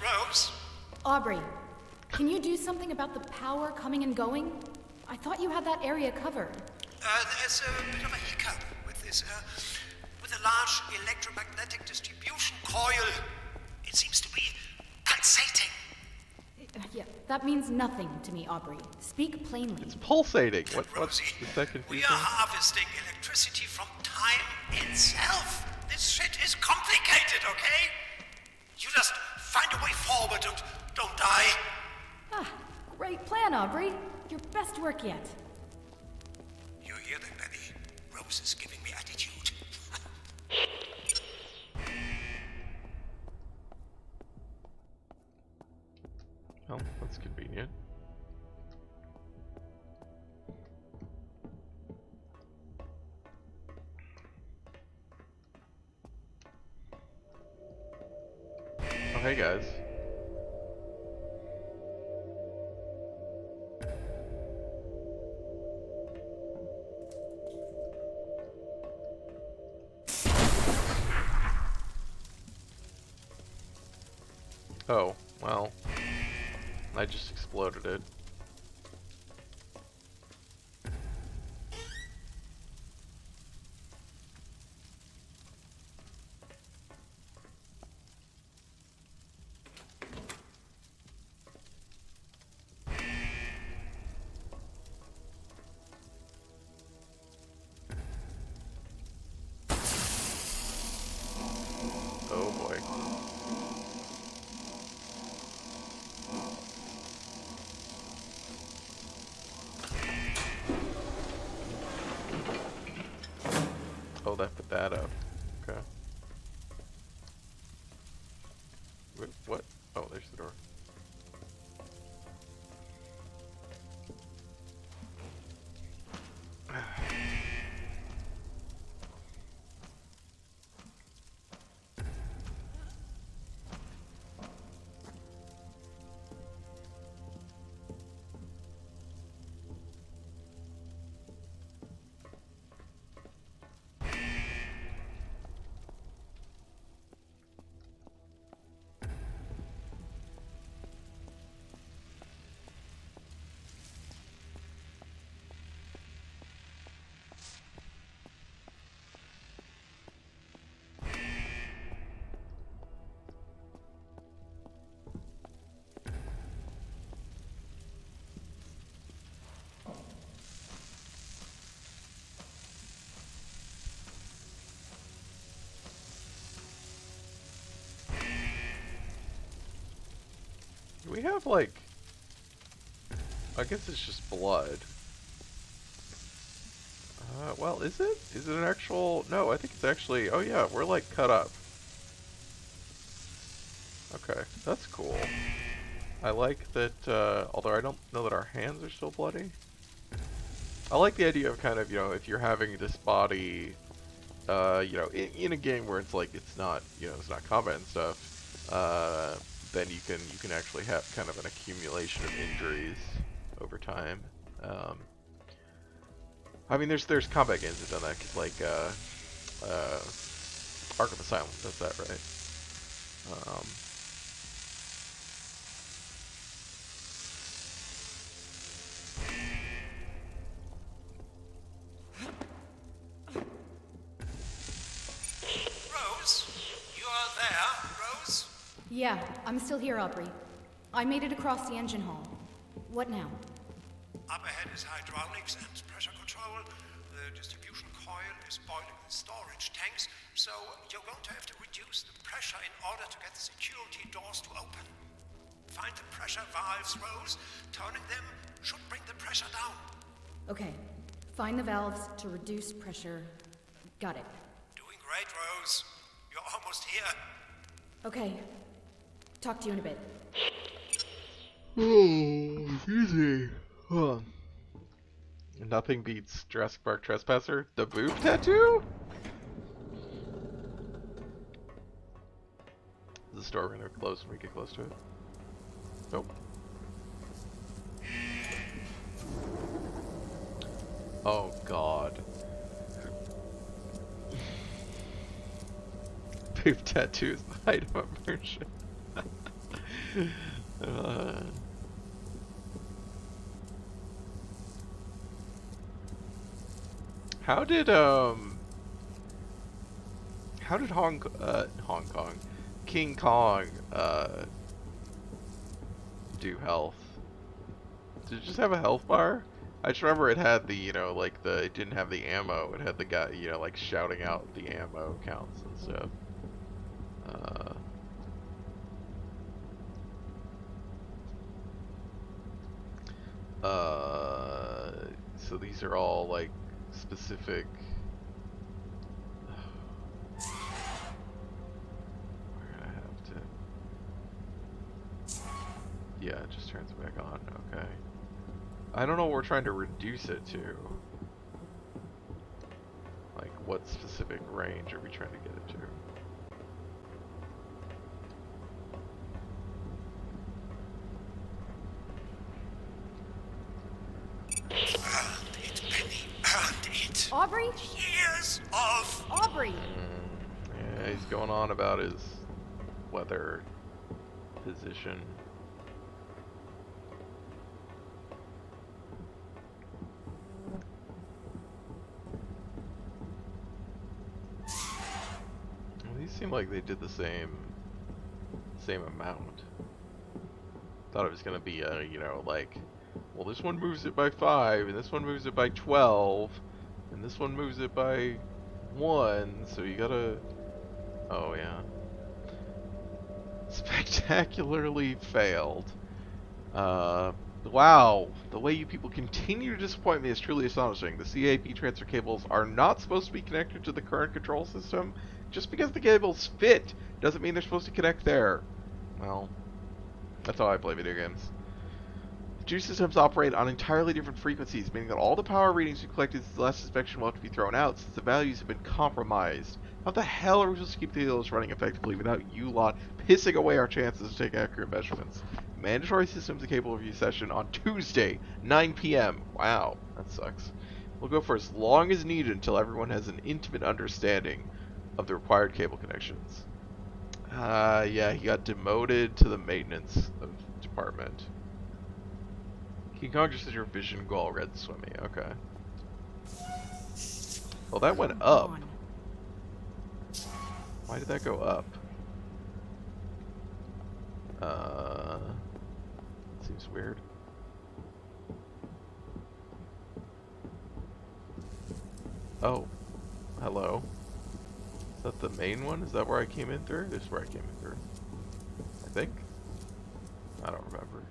Rose? Aubrey, can you do something about the power coming and going? I thought you had that area covered. There's a bit of a hiccup with this. With a large electromagnetic distribution coil. It seems to be pulsating. Yeah, that means nothing to me, Aubrey. Speak plainly. It's pulsating. What's Rosie, is that we confusing? are harvesting electricity from time itself. This shit is complicated, okay? You just find a way forward and don't die. Ah, great plan, Aubrey. Your best work yet. You hear that, Benny? Rose is giving me attitude. Well, that's convenient. Oh, hey guys. Oh, well. I just exploded it. Oh boy. Oh, that put that up. Okay. Wait, what? Oh, there's the door. Do we have, like... I guess it's just blood. Well, is it? Is it an actual... No, I think it's actually... Oh yeah, we're, like, cut up. Okay, that's cool. I like that, although I don't know that our hands are still bloody. I like the idea of kind of, you know, if you're having this body, you know, in a game where it's like, it's not, you know, it's not combat and stuff, then you can actually have kind of an accumulation of injuries over time. I mean, there's combat games that have done that, 'cause like, Arkham Asylum does that, right? Yeah, I'm still here, Aubrey. I made it across the engine hall. What now? Up ahead is hydraulics and pressure control. The distribution coil is boiling the storage tanks, so you're going to have to reduce the pressure in order to get the security doors to open. Find the pressure valves, Rose. Turning them should bring the pressure down. Okay. Find the valves to reduce pressure. Got it. Doing great, Rose. You're almost here. Okay. Talk to you in a bit. Oh, excuse me. Huh. Nothing beats Jurassic Park Trespasser. The boob tattoo? Is the store gonna close when we get close to it? Nope. Oh god. Boob tattoo is the height of immersion. How did Hong Kong, King Kong, do health? Did it just have a health bar? I just remember it had the, you know, like it didn't have the ammo. It had the guy, you know, like shouting out the ammo counts and stuff. So these are all like specific. We're gonna have to. Yeah, it just turns it back on. Okay. I don't know what we're trying to reduce it to. Like, what specific range are we trying to get it to? Earned it, Penny. Earned it. Aubrey? Years of... Aubrey! Yeah, he's going on about his weather position. Well, these seem like they did the same amount. Thought it was gonna be a, you know, like, well, this one moves it by 5, and this one moves it by 12, and this one moves it by 1, so you gotta... Oh, yeah. Spectacularly failed. Wow, the way you people continue to disappoint me is truly astonishing. The CAP transfer cables are not supposed to be connected to the current control system. Just because the cables fit doesn't mean they're supposed to connect there. Well, that's how I play video games. Two systems operate on entirely different frequencies, meaning that all the power readings we collected since the last inspection will have to be thrown out since the values have been compromised. How the hell are we supposed to keep the dealers running effectively without you lot pissing away our chances to take accurate measurements? Mandatory systems and cable review session on Tuesday, 9 p.m. Wow, that sucks. We'll go for as long as needed until everyone has an intimate understanding of the required cable connections. Yeah, he got demoted to the maintenance department. King Kong just says your vision goal red swimming. Okay. Well, that went up. Why did that go up? Seems weird. Oh. Hello. Is that the main one? Is that where I came in through? This is where I came in through. I think. I don't remember.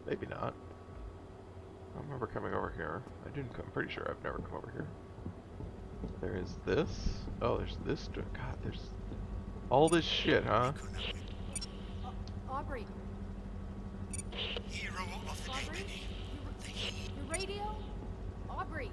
Maybe not. I don't remember coming over here. I'm pretty sure I've never come over here. There is this. Oh, there's this. God, there's all this shit, huh? Aubrey. Hero of the day, Aubrey? Penny. The heat. Your radio? Aubrey.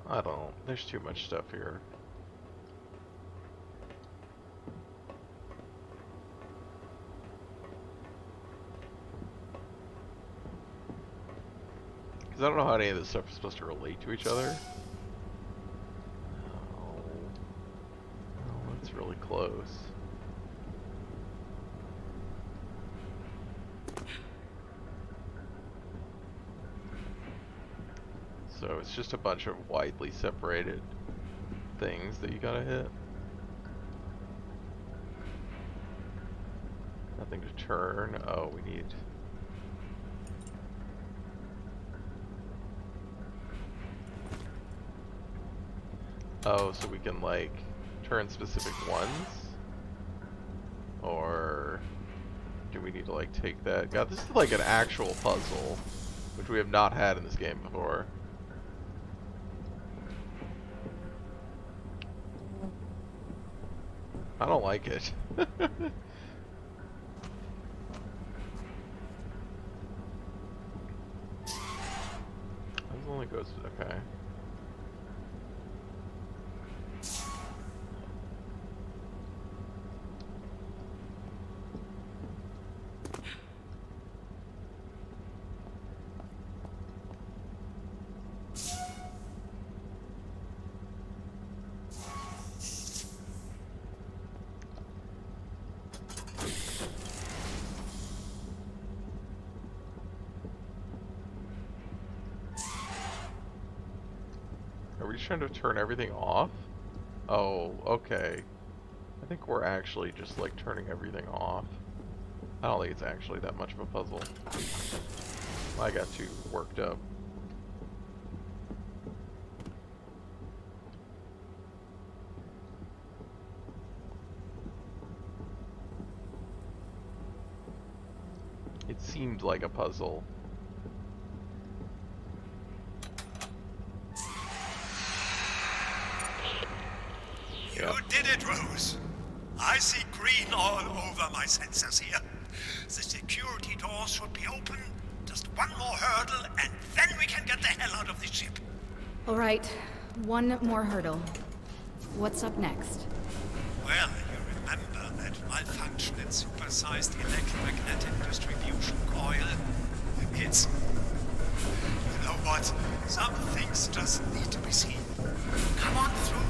I don't. There's too much stuff here. Because I don't know how any of this stuff is supposed to relate to each other. Oh, that's really close. So it's just a bunch of widely separated things that you gotta hit. Nothing to turn. Oh, we need... Oh, so we can like turn specific ones? Or do we need to like take that? God, this is like an actual puzzle, which we have not had in this game before. I don't like it. This only goes, okay. Are we just trying to turn everything off? Oh, okay. I think we're actually just like turning everything off. I don't think it's actually that much of a puzzle. I got too worked up. It seemed like a puzzle. You did it, Rose. I see green all over my sensors here. The security doors should be open. Just one more hurdle, and then we can get the hell out of the ship. All right, one more hurdle. What's up next? Well, you remember that malfunction in supersized electromagnetic distribution coil? It's... You know what? Some things just need to be seen. Come on through.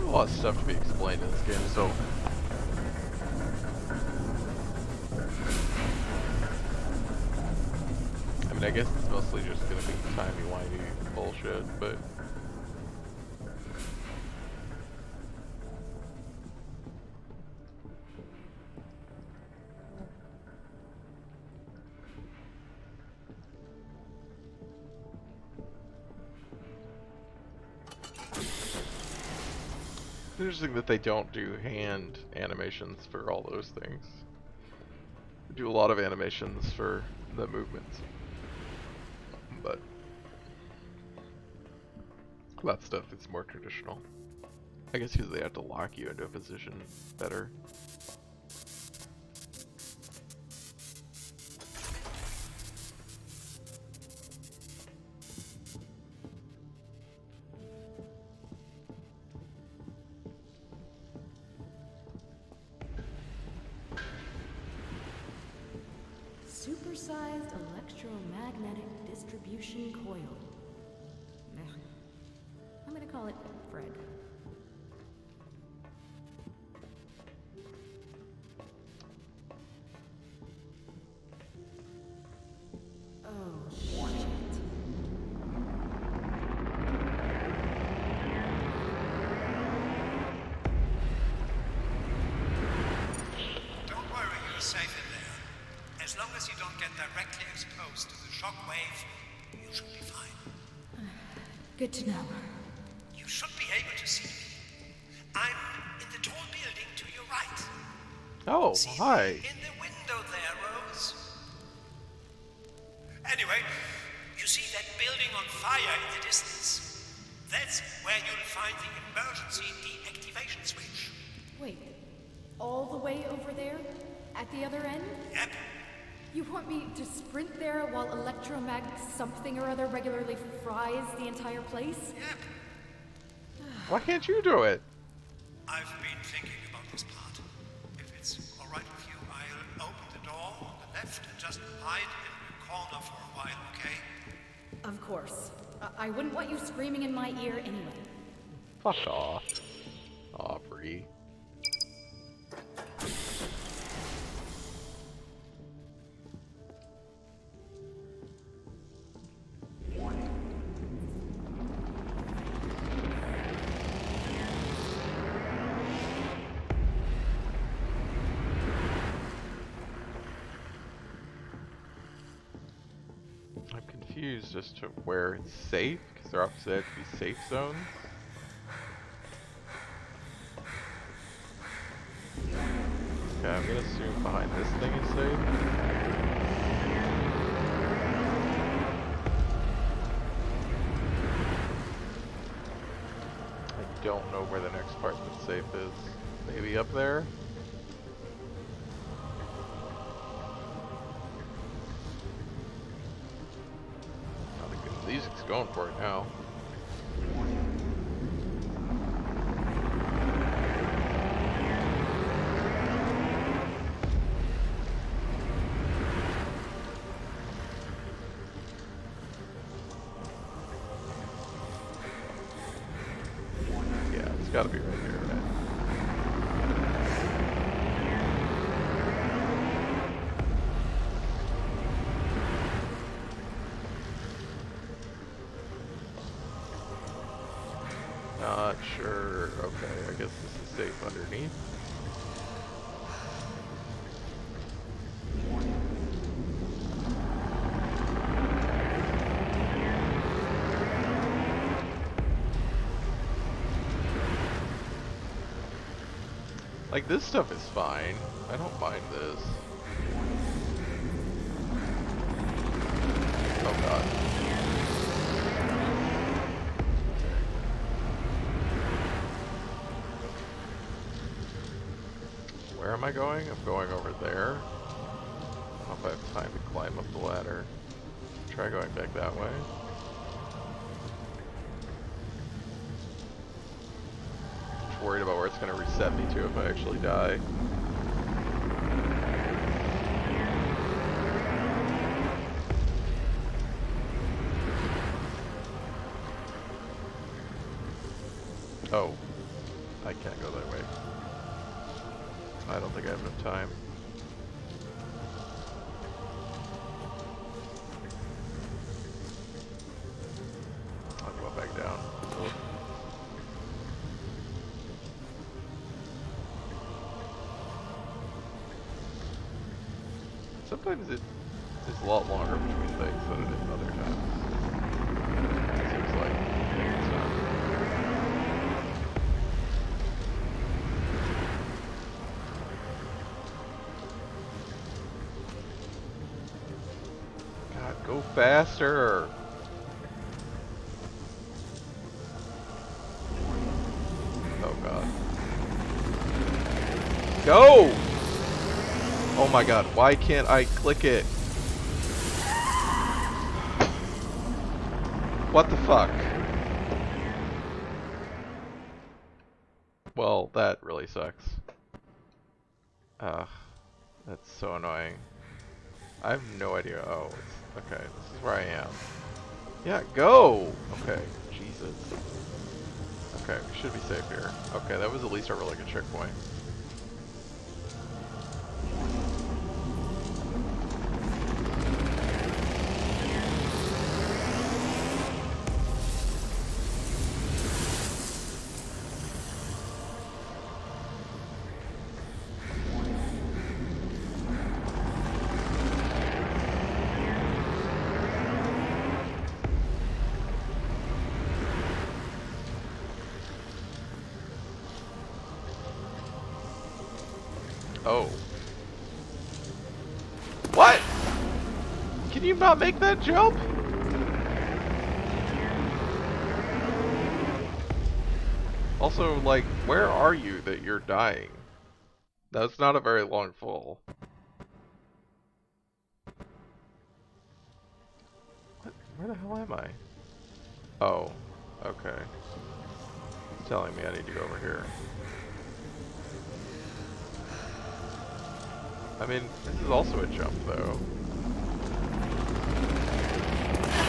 A lot of stuff to be explained in this game, so... I mean, I guess it's mostly just gonna be timey-wimey bullshit, but... It's interesting that they don't do hand animations for all those things. They do a lot of animations for the movements. But that stuff is more traditional. I guess because they have to lock you into a position better. Supersized electromagnetic distribution coil. Meh. I'm gonna call it Fred. Oh, shit. Don't worry, you're safe in there. As long as you don't get directly exposed to the shock wave, you should be fine. Good to know. You should be able to see me. I'm in the tall building to your right. Oh, See hi. me in the window there Anyway, you see that building on fire in the distance? That's where you'll find the emergency deactivation switch. Wait, all the way over there? At the other end? Yep. You want me to sprint there while electromag something or other regularly fries the entire place? Yep. Why can't you do it? I've been thinking about this part. If it's alright with you, I'll open the door on the left and just hide in the corner for a while, okay? Of course. I wouldn't want you screaming in my ear anyway. Fuck off. Aubrey. I'm confused as to where it's safe, because there obviously have to be safe zones. Okay, I'm gonna assume behind this thing is safe. I don't know where the next part that's safe is. Maybe up there? Oh, the music's going for it now. Yeah, it's gotta be right here, right? Not sure. Okay, I guess this is safe underneath. Like, this stuff is fine. I don't mind this. Oh god. Where am I going? I'm going over there. I don't know if I have time to climb up the ladder. Try going back that way. Just worried about where it's going to reset me to if I actually die. Oh, I can't go that way. I don't think I have enough time. I'll go back down. Ugh. Sometimes it is a lot longer between things than it is other times. It seems like maybe it's not. God, go faster! Oh god. Go! Oh my god, why can't I click it? What the fuck? Well, that really sucks. Ugh, that's so annoying. I have no idea. Oh, it's, okay, this is where I am. Yeah, go! Okay, Jesus. Okay, we should be safe here. Okay, that was at least a really good checkpoint. Oh. What? Can you not make that jump? Also, like, where are you that you're dying? That's not a very long fall. What? Where the hell am I? Oh, okay. It's telling me I need to go over here. I mean, this is also a jump, though.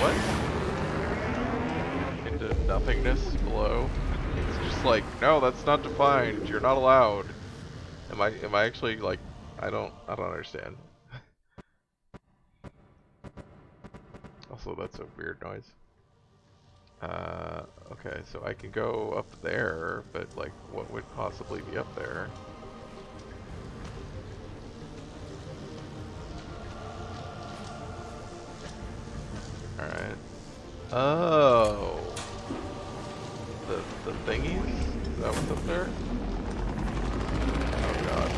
What? Into nothingness below? It's just like, no, that's not defined. You're not allowed. Am I actually like, I don't understand. Also, that's a weird noise. Okay, so I can go up there, but like, what would possibly be up there? Alright. Oh. The thingies? Is that what's up there? Oh god.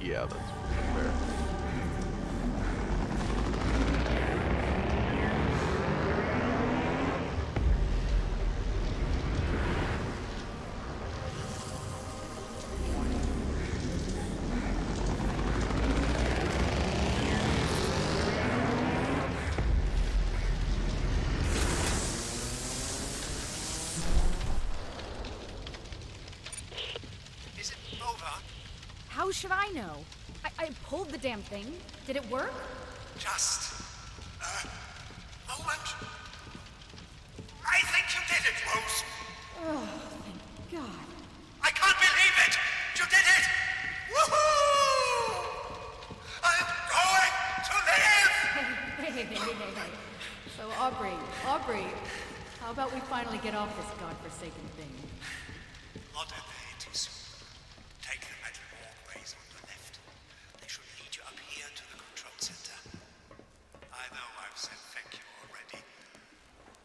Yeah, that's fair. Is it over? How should I know? I pulled the damn thing. Did it work? Just a moment. I think you did it, Rose. Oh, thank God. I can't believe it! You did it! Woohoo! I'm going to live! Hey. So, Aubrey, how about we finally get off this godforsaken thing? Not a day too soon. Take the metal walkways on the left. They should lead you up here to the control center. I know I've said thank you already,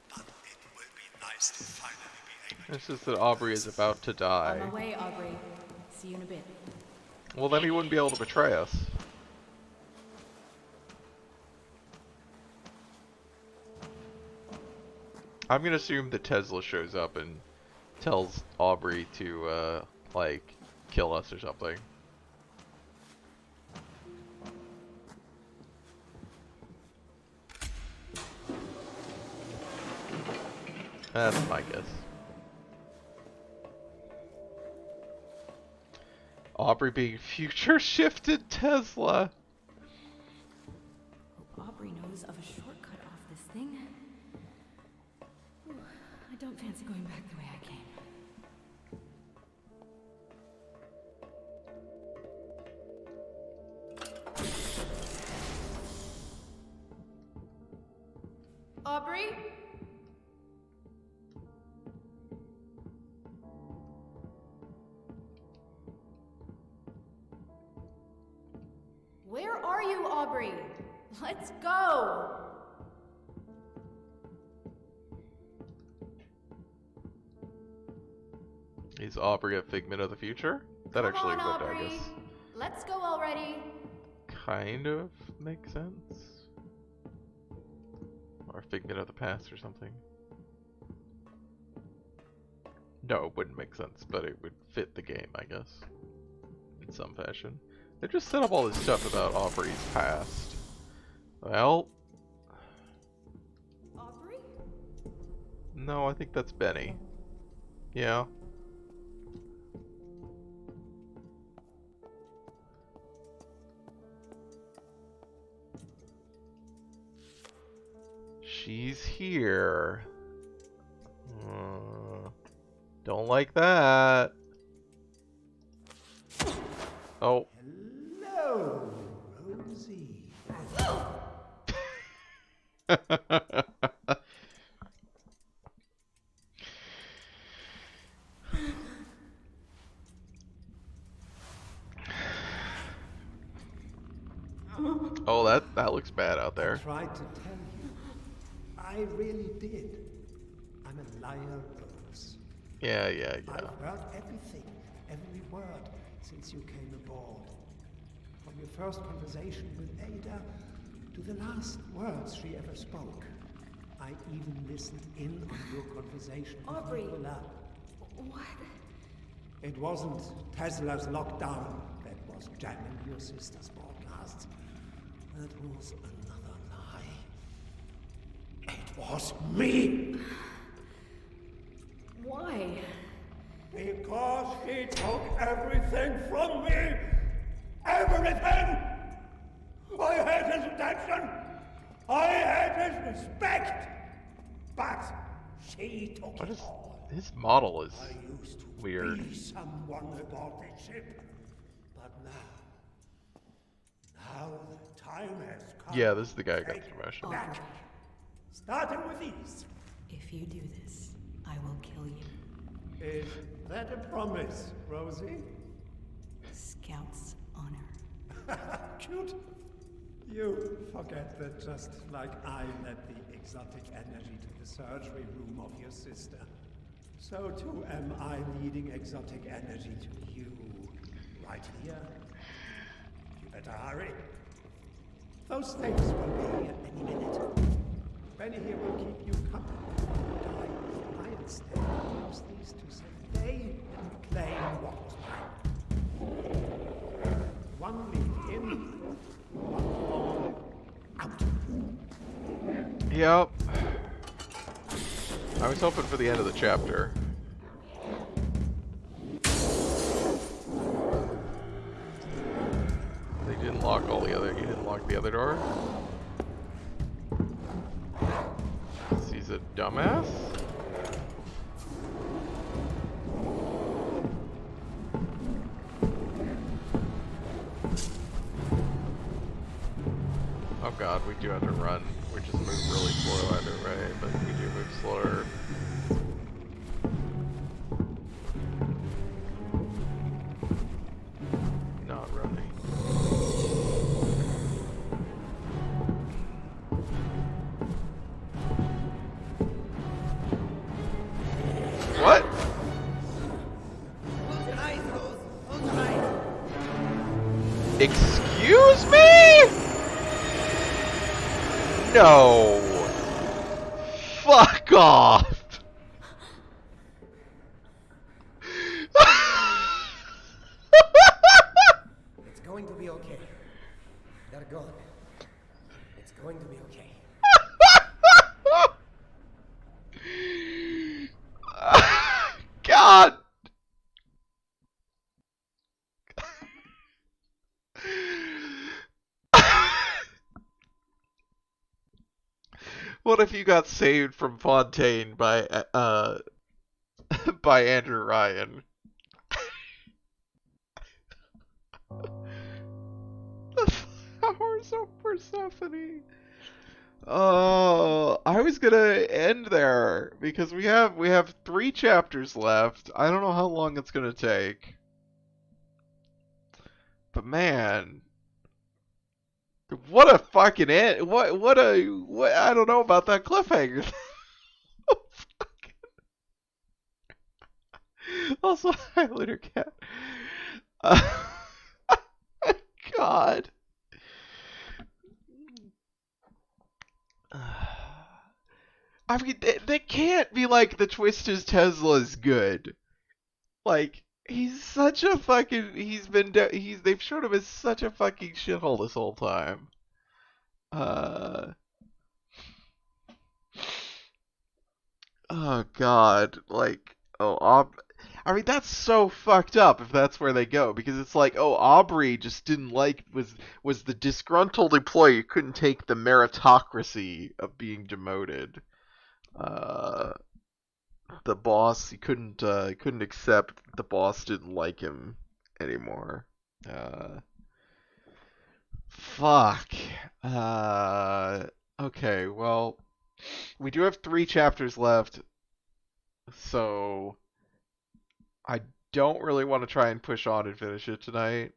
but it will be nice to finally be able to. It's just that Aubrey is about to die. On my way, Aubrey. See you in a bit. Well, then he wouldn't be able to betray us. I'm gonna assume that Tesla shows up and tells Aubrey to, like, kill us or something. That's my guess. Aubrey being future shifted Tesla. Hope Aubrey knows of a shortcut off this thing. Whew, I don't fancy going back the way I came. Aubrey? Where are you, Aubrey? Let's go! Is Aubrey a figment of the future? That Come actually on, would, Aubrey. I guess, Let's go already. kind of make sense. Or a figment of the past or something. No, it wouldn't make sense, but it would fit the game, I guess. In some fashion. They just set up all this stuff about Aubrey's past. Well... Aubrey? No, I think that's Benny. Yeah. She's here. Don't like that. Oh. Hello, Rosie. Oh, that looks bad out there. Tried to tell you. I really did. I'm a liar, Rose. Yeah, yeah, yeah. I've heard everything, every word, since you came aboard. From your first conversation with Ada to the last words she ever spoke. I even listened in on your conversation with Aubrey. Nicola. What? It wasn't Tesla's lockdown that was jamming your sister's broadcasts. That was another lie. It was me! Why? Because he took everything from me! Everything! I had his attention! I had his respect! But she took What it is all. his model is I used to weird. be someone aboard this ship. But now the time has come. Yeah, this is the guy who got Take the it promotion. back. Starting with these. If you do this, I will kill you. Is that a promise, Rosie? Scout's honor. Cute. You forget that just like I led the exotic energy to the surgery room of your sister, so too am I leading exotic energy to you. Right here. You better hurry. Those things will be here any minute. Benny here will keep you company. I instead use these to survey and claim what was mine. One lead in, one long out. Yep. I was hoping for the end of the chapter. They didn't lock all the other. You didn't lock the other door. He's a dumbass. Oh god, we do have to run. We just move really slow either way, but we do move slower. Not running. What? Close your eyes, Rose. Close your eyes. Excuse me? No. Fuck off. It's going to be okay. They're gone. It's going to be okay. God. What if you got saved from Fontaine by by Andrew Ryan? The flowers of Persephone. Oh, I was gonna end there because we have 3 chapters left. I don't know how long it's gonna take, but man, what a fucking end! What I don't know about that cliffhanger. Also, hi, Litter Cat. God. I mean, they can't be like the twist is Tesla's good. Like, he's such a fucking. They've shown him as such a fucking shithole this whole time. Oh god, like, I mean, that's so fucked up if that's where they go, because it's like, oh, Aubrey just didn't like, was the disgruntled employee who couldn't take the meritocracy of being demoted. The boss, he couldn't accept the boss didn't like him anymore. Fuck. Okay, well, we do have 3 chapters left, so I don't really want to try and push on and finish it tonight.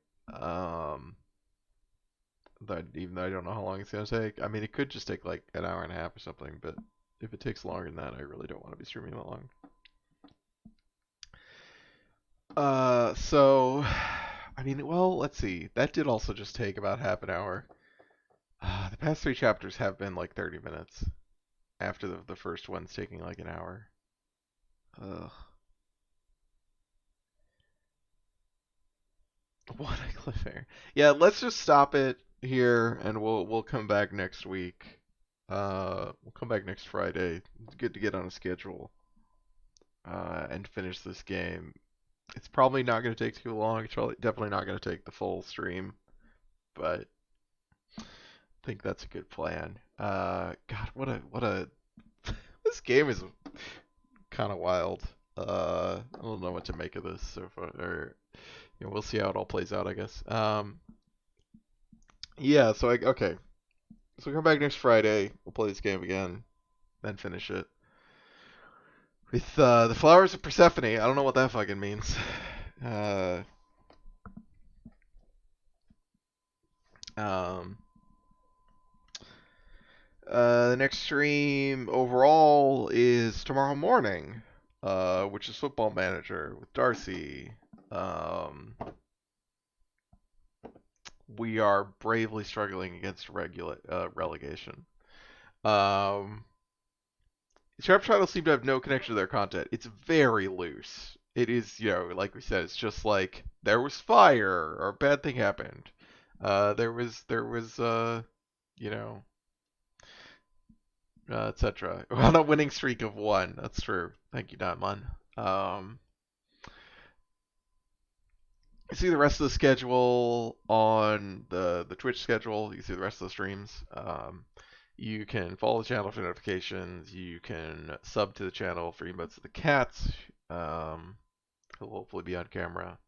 Even though I don't know how long it's gonna take. I mean, it could just take like an hour and a half or something, but if it takes longer than that, I really don't want to be streaming that long. So, I mean, well, let's see. That did also just take about half an hour. The past 3 chapters have been like 30 minutes after the first one's taking like an hour. Ugh. What a cliffhanger. Yeah, let's just stop it here and we'll come back next week. We'll come back next Friday. It's good to get on a schedule and finish this game. It's probably not going to take too long. It's probably definitely not going to take the full stream, but I think that's a good plan. God, what a this game is kind of wild. I don't know what to make of this so far. Or, we'll see how it all plays out, I guess. Yeah. So okay. So come back next Friday. We'll play this game again, then finish it with the Flowers of Persephone. I don't know what that fucking means. The next stream overall is tomorrow morning, which is Football Manager with Darcy. We are bravely struggling against relegation. Sharp Titles seem to have no connection to their content. It's very loose. It is, like we said, it's just like there was fire or a bad thing happened. There was, etc. We're on a winning streak of 1. That's true. Thank you, Datmon. You see the rest of the schedule on the Twitch schedule. You see the rest of the streams. You can follow the channel for notifications. You can sub to the channel for emotes of the cats. He'll hopefully be on camera.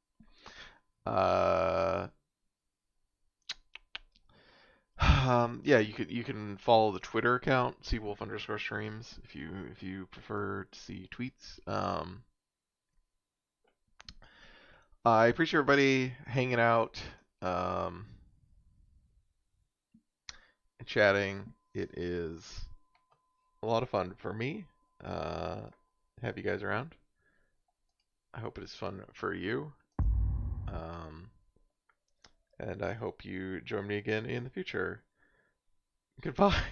Yeah, you can follow the Twitter account, Seawolf_streams, if you prefer to see tweets. I appreciate everybody hanging out and chatting. It is a lot of fun for me. Have you guys around. I hope it is fun for you. And I hope you join me again in the future. Goodbye.